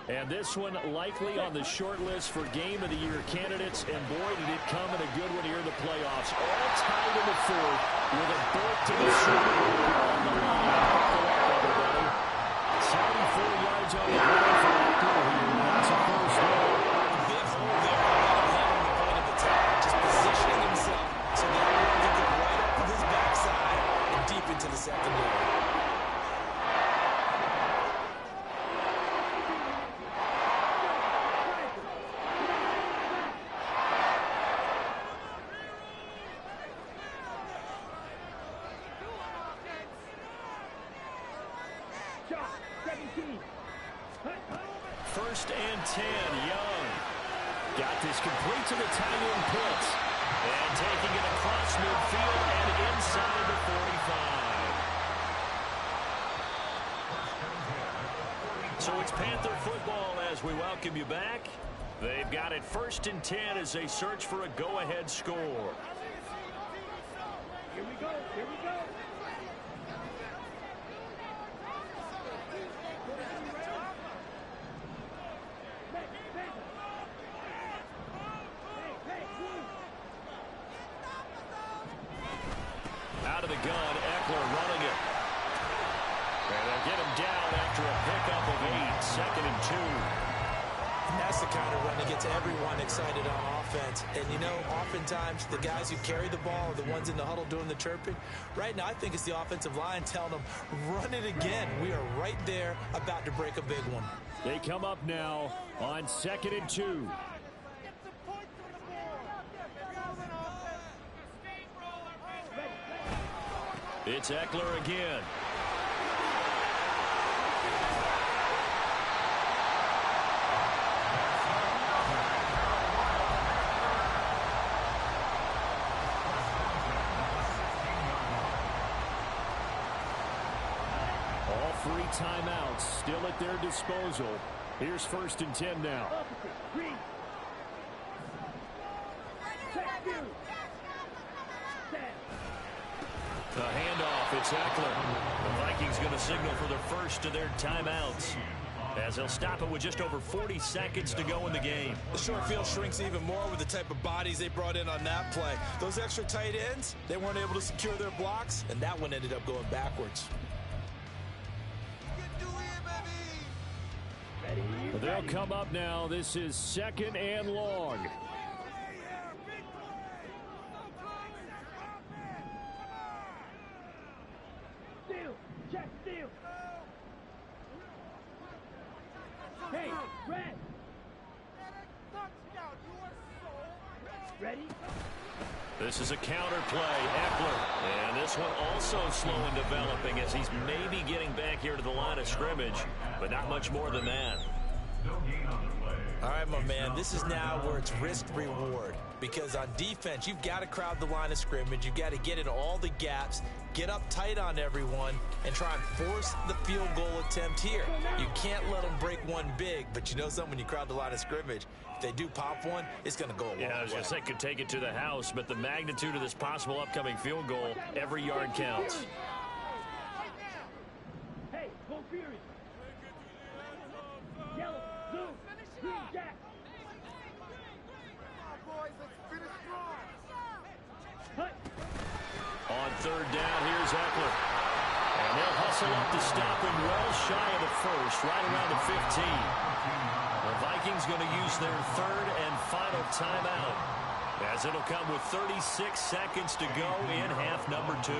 And this one likely on the short list for Game of the Year candidates. And boy, did it come in a good one here in the playoffs. All tied in the 4th with a berth to the Super Bowl on the line. 74 yards on the ground for Eckler here. That's a first down. Big hole there. First and 10, Young. Got this complete to the tight end Pitts. And taking it across midfield and inside the 45. So it's Panther football as we welcome you back. They've got it first and 10 as they search for a go-ahead score. Here we go. Here we go. Out of the gun, Eckler running it. And they'll get him down after a pickup of 8, second and 2. And that's the kind of run that gets everyone excited on offense. And, you know, oftentimes the guys who carry the ball are the ones in the huddle doing the chirping. Right now, I think it's the offensive line telling them, run it again. We are right there about to break a big one. They come up now on 2nd and 2. It's Eckler again. All 3 timeouts still at their disposal. Here's first and 10 now. The handoff, it's Eckler. The Vikings going to signal for the first of their timeouts as they'll stop it with just over 40 seconds to go in the game. The short field shrinks even more with the type of bodies they brought in on that play. Those extra tight ends, they weren't able to secure their blocks, and that one ended up going backwards. They'll come up now. This is 2nd and long. Check steal. Hey, Red. Ready? This is a counter play, Eckler. And this one also slow in developing as he's maybe getting back here to the line of scrimmage, but not much more than that. All right, my man, this is now where it's risk-reward. Because on defense, you've got to crowd the line of scrimmage. You've got to get in all the gaps, get up tight on everyone, and try and force the field goal attempt here. You can't let them break one big, but you know something, when you crowd the line of scrimmage, if they do pop one, it's going to go a long way. Yeah, I was going to say could take it to the house, but the magnitude of this possible upcoming field goal, every yard counts. Hey, go Fury. Yellow, blue, green, Jack. On 3rd down, here's Eckler. And they'll hustle up to stop him well shy of the first, right around the 15. The Vikings going to use their 3rd and final timeout, as it'll come with 36 seconds to go in half number 2.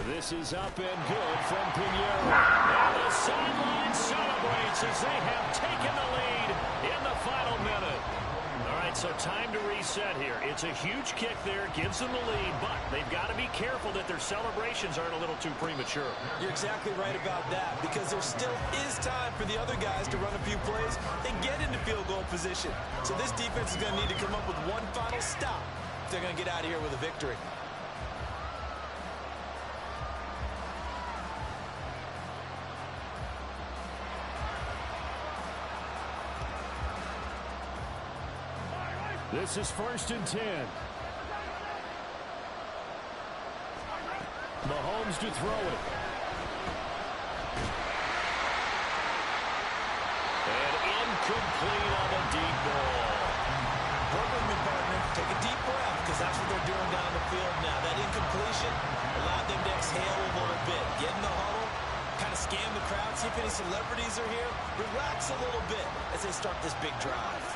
This is up and good from Pinheiro. And the sideline celebrates as they have taken the lead in the final minute. All right, so time to reset here. It's a huge kick there, gives them the lead, but they've got to be careful that their celebrations aren't a little too premature. You're exactly right about that, because there still is time for the other guys to run a few plays and get into field goal position. So this defense is going to need to come up with one final stop if they're going to get out of here with a victory. This is 1st and 10. Mahomes to throw it. And incomplete on the deep ball. Work with me, partner. Take a deep breath, because that's what they're doing down the field now. That incompletion allowed them to exhale a little bit. Get in the huddle, kind of scan the crowd, see if any celebrities are here. Relax a little bit as they start this big drive.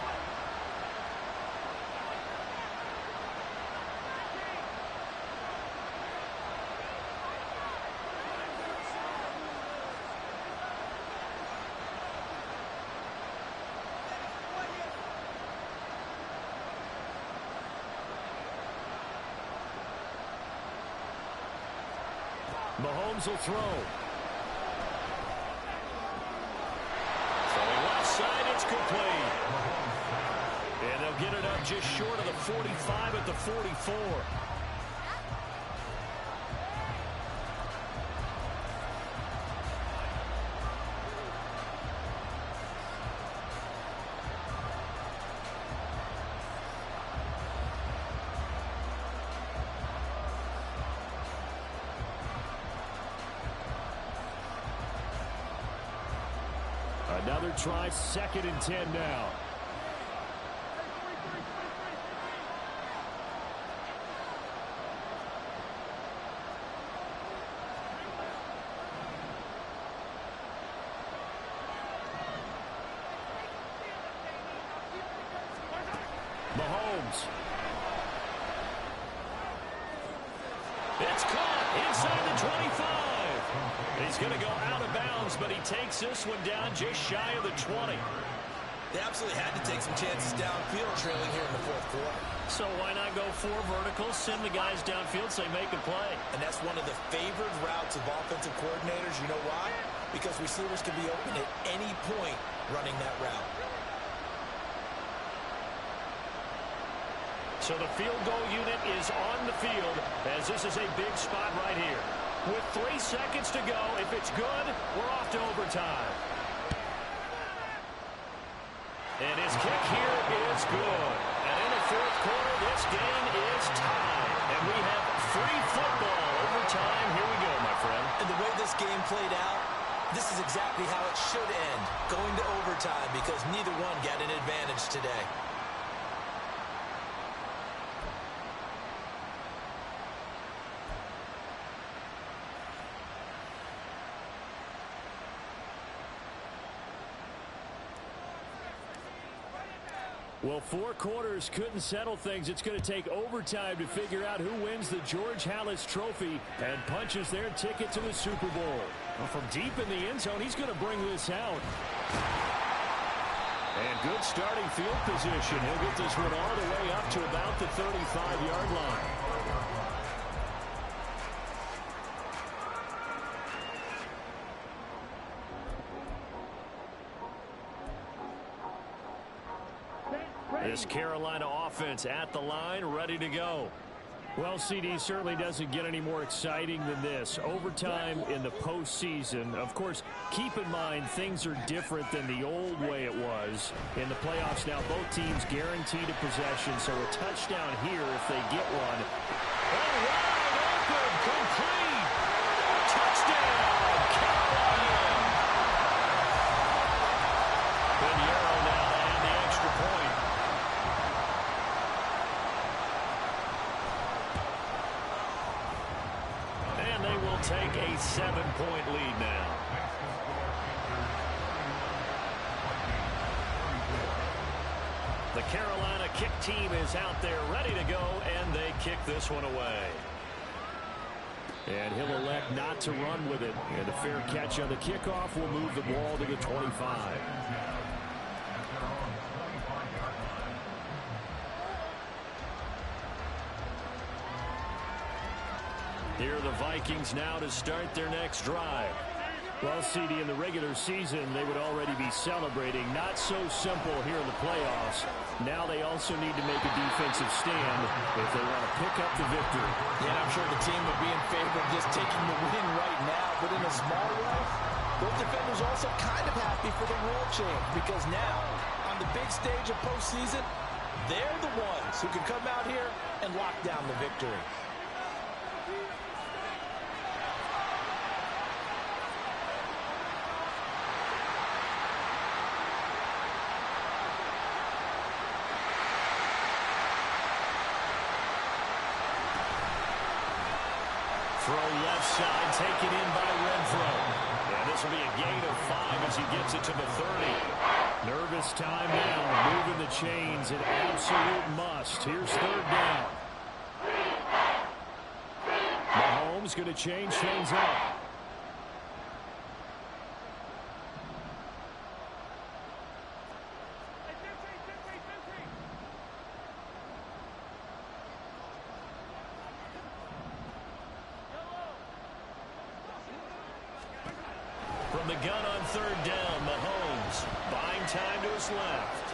Mahomes will throw. Throwing left side, it's complete. And they'll get it up just short of the 45 at the 44. Another try, 2nd and 10 now. Mahomes. It's caught inside the 25. He's going to go out of bounds, but he takes this one down just shy of the 20. They absolutely had to take some chances downfield trailing here in the 4th quarter. So why not go 4 verticals, send the guys downfield, say make a play. And that's one of the favored routes of offensive coordinators. You know why? Because receivers can be open at any point running that route. So the field goal unit is on the field as this is a big spot right here. With 3 seconds to go, if it's good, we're off to overtime. And his kick here is good. And in the 4th quarter, this game is tied. And we have free football overtime. Here we go, my friend. And the way this game played out, this is exactly how it should end, going to overtime, because neither one got an advantage today. Well, 4 quarters couldn't settle things. It's going to take overtime to figure out who wins the George Halas Trophy and punches their ticket to the Super Bowl. Well, from deep in the end zone, he's going to bring this out. And good starting field position. He'll get this one all the way up to about the 35-yard line. This Carolina offense at the line, ready to go. Well, CD certainly doesn't get any more exciting than this. Overtime in the postseason. Of course, keep in mind things are different than the old way it was. In the playoffs now, both teams guaranteed a possession, so a touchdown here if they get one. Oh, wide open, complete. Touchdown, Carolina. Pinheiro now and the extra point. Take a 7-point lead now. The Carolina kick team is out there ready to go, and they kick this one away. And he'll elect not to run with it. And a fair catch on the kickoff will move the ball to the 25. Here are the Vikings now to start their next drive. Well, CD, in the regular season, they would already be celebrating. Not so simple here in the playoffs. Now they also need to make a defensive stand if they want to pick up the victory. Yeah, and I'm sure the team would be in favor of just taking the win right now. But in a small way, those defenders are also kind of happy for the rule change, because now, on the big stage of postseason, they're the ones who can come out here and lock down the victory. Throw left side, taken in by Renfro. And this will be a gain of 5 as he gets it to the 30. Nervous time now, moving the chains, an absolute must. Here's 3rd down. Mahomes going to change things up. third down. Mahomes buying time to his left.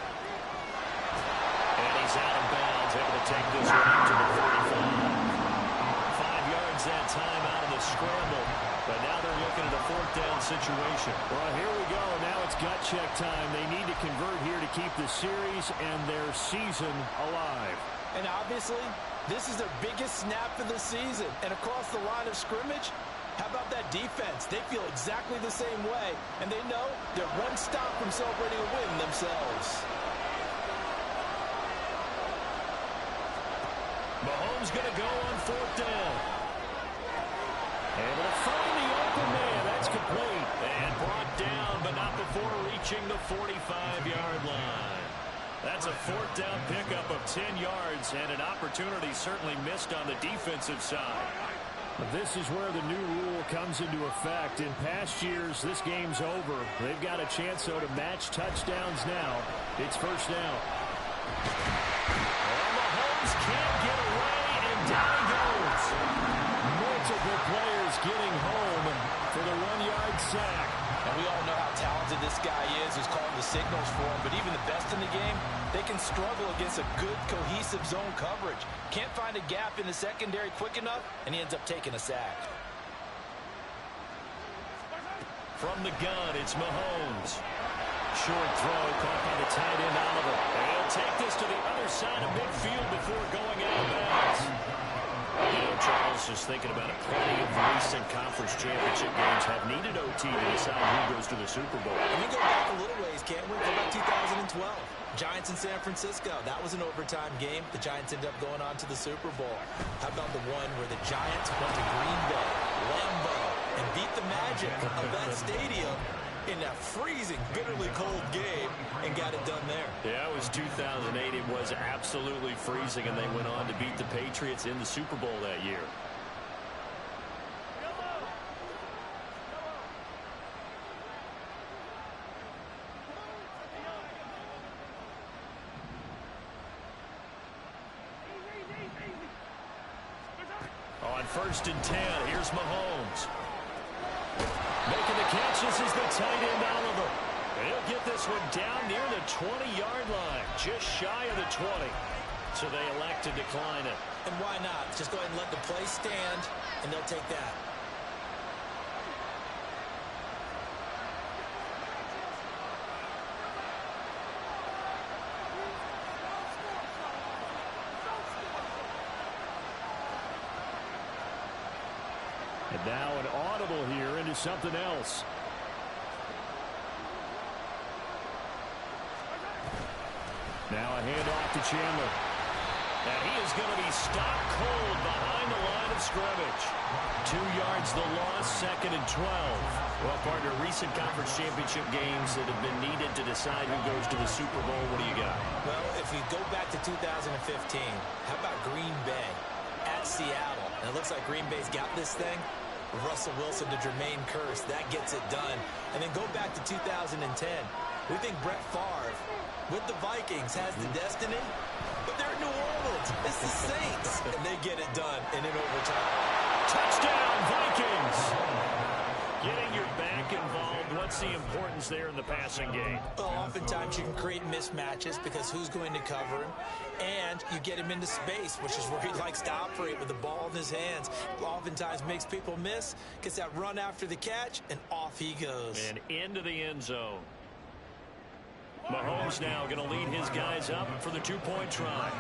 And he's out of bounds, able to take this one out to the 45. 5 yards that time out of the scramble. But now they're looking at a fourth down situation. Well, here we go. Now it's gut check time. They need to convert here to keep the series and their season alive. And obviously, this is their biggest snap of the season. And across the line of scrimmage, how about that defense? They feel exactly the same way. And they know they're one stop from celebrating a win themselves. Mahomes going to go on fourth down. Able to find the open man. That's complete. And brought down, but not before reaching the 45-yard line. That's a fourth down pickup of 10 yards, and an opportunity certainly missed on the defensive side. This is where the new rule comes into effect. In past years, this game's over. They've got a chance, though, to match touchdowns now. It's first down. And Mahomes can't get away, and down he goes. Multiple players getting home for the 1-yard sack. And we all know how talented this guy is who's calling the signals for him. But even the best in the game, they can struggle against a good, cohesive zone coverage. Can't find a gap in the secondary quick enough, and he ends up taking a sack. From the gun, it's Mahomes. Short throw caught by the tight end Oliver. And he'll take this to the other side of midfield before going out of bounds. You know, Charles, just thinking about it, plenty of recent conference championship games have needed OT to decide who goes to the Super Bowl. And we go back a little ways, can't we? Go back 2012. Giants in San Francisco. That was an overtime game. The Giants ended up going on to the Super Bowl. How about the one where the Giants went to Green Bay, Lambeau, and beat the magic of that stadium in that freezing, bitterly cold game and got it done there. Yeah, it was 2008. It was absolutely freezing, and they went on to beat the Patriots in the Super Bowl that year. On 1st and 10, here's Mahomes. Making the catch, this is the tight end Oliver. He'll get this one down near the 20-yard line, just shy of the 20. So they elect to decline it. And why not? Just go ahead and let the play stand, and they'll take that. And now an audible here into something else. Now a handoff to Chandler. And he is going to be stopped cold behind the line of scrimmage. 2 yards the loss, 2nd and 12. Well, partner, recent conference championship games that have been needed to decide who goes to the Super Bowl. What do you got? Well, if we go back to 2015, how about Green Bay at Seattle? And it looks like Green Bay's got this thing. Russell Wilson to Jermaine Kearse, that gets it done. And then go back to 2010. We think Brett Favre with the Vikings has the destiny, but they're in New Orleans. It's the Saints, and they get it done and in overtime. Touchdown, Vikings! Getting your back involved, what's the importance there in the passing game? Well, oftentimes you can create mismatches because who's going to cover him, and you get him into space, which is where he likes to operate with the ball in his hands. Oftentimes makes people miss, gets that run after the catch, and off he goes. And into the end zone. Mahomes now going to lead his guys up for the two-point try.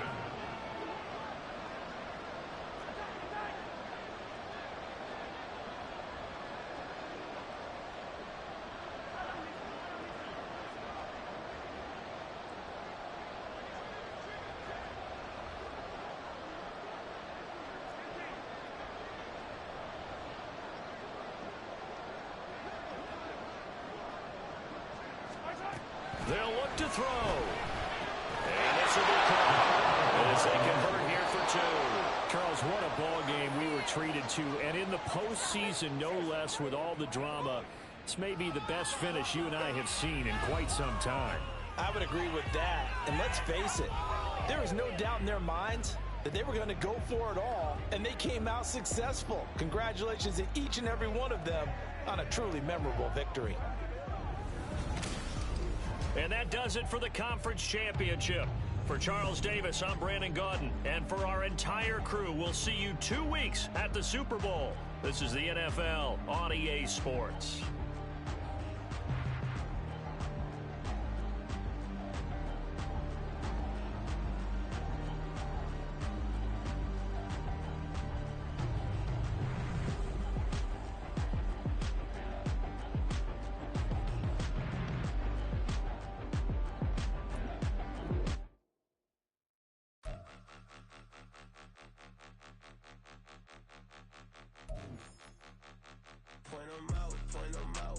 They'll look to throw. And this will be caught as they convert here for 2. Charles, what a ball game we were treated to. And in the postseason, no less, with all the drama, this may be the best finish you and I have seen in quite some time. I would agree with that. And let's face it, there is no doubt in their minds that they were going to go for it all, and they came out successful. Congratulations to each and every one of them on a truly memorable victory. And that does it for the conference championship. For Charles Davis, I'm Brandon Gaudin. And for our entire crew, we'll see you 2 weeks at the Super Bowl. This is the NFL on EA Sports. Point 'em out, point 'em out.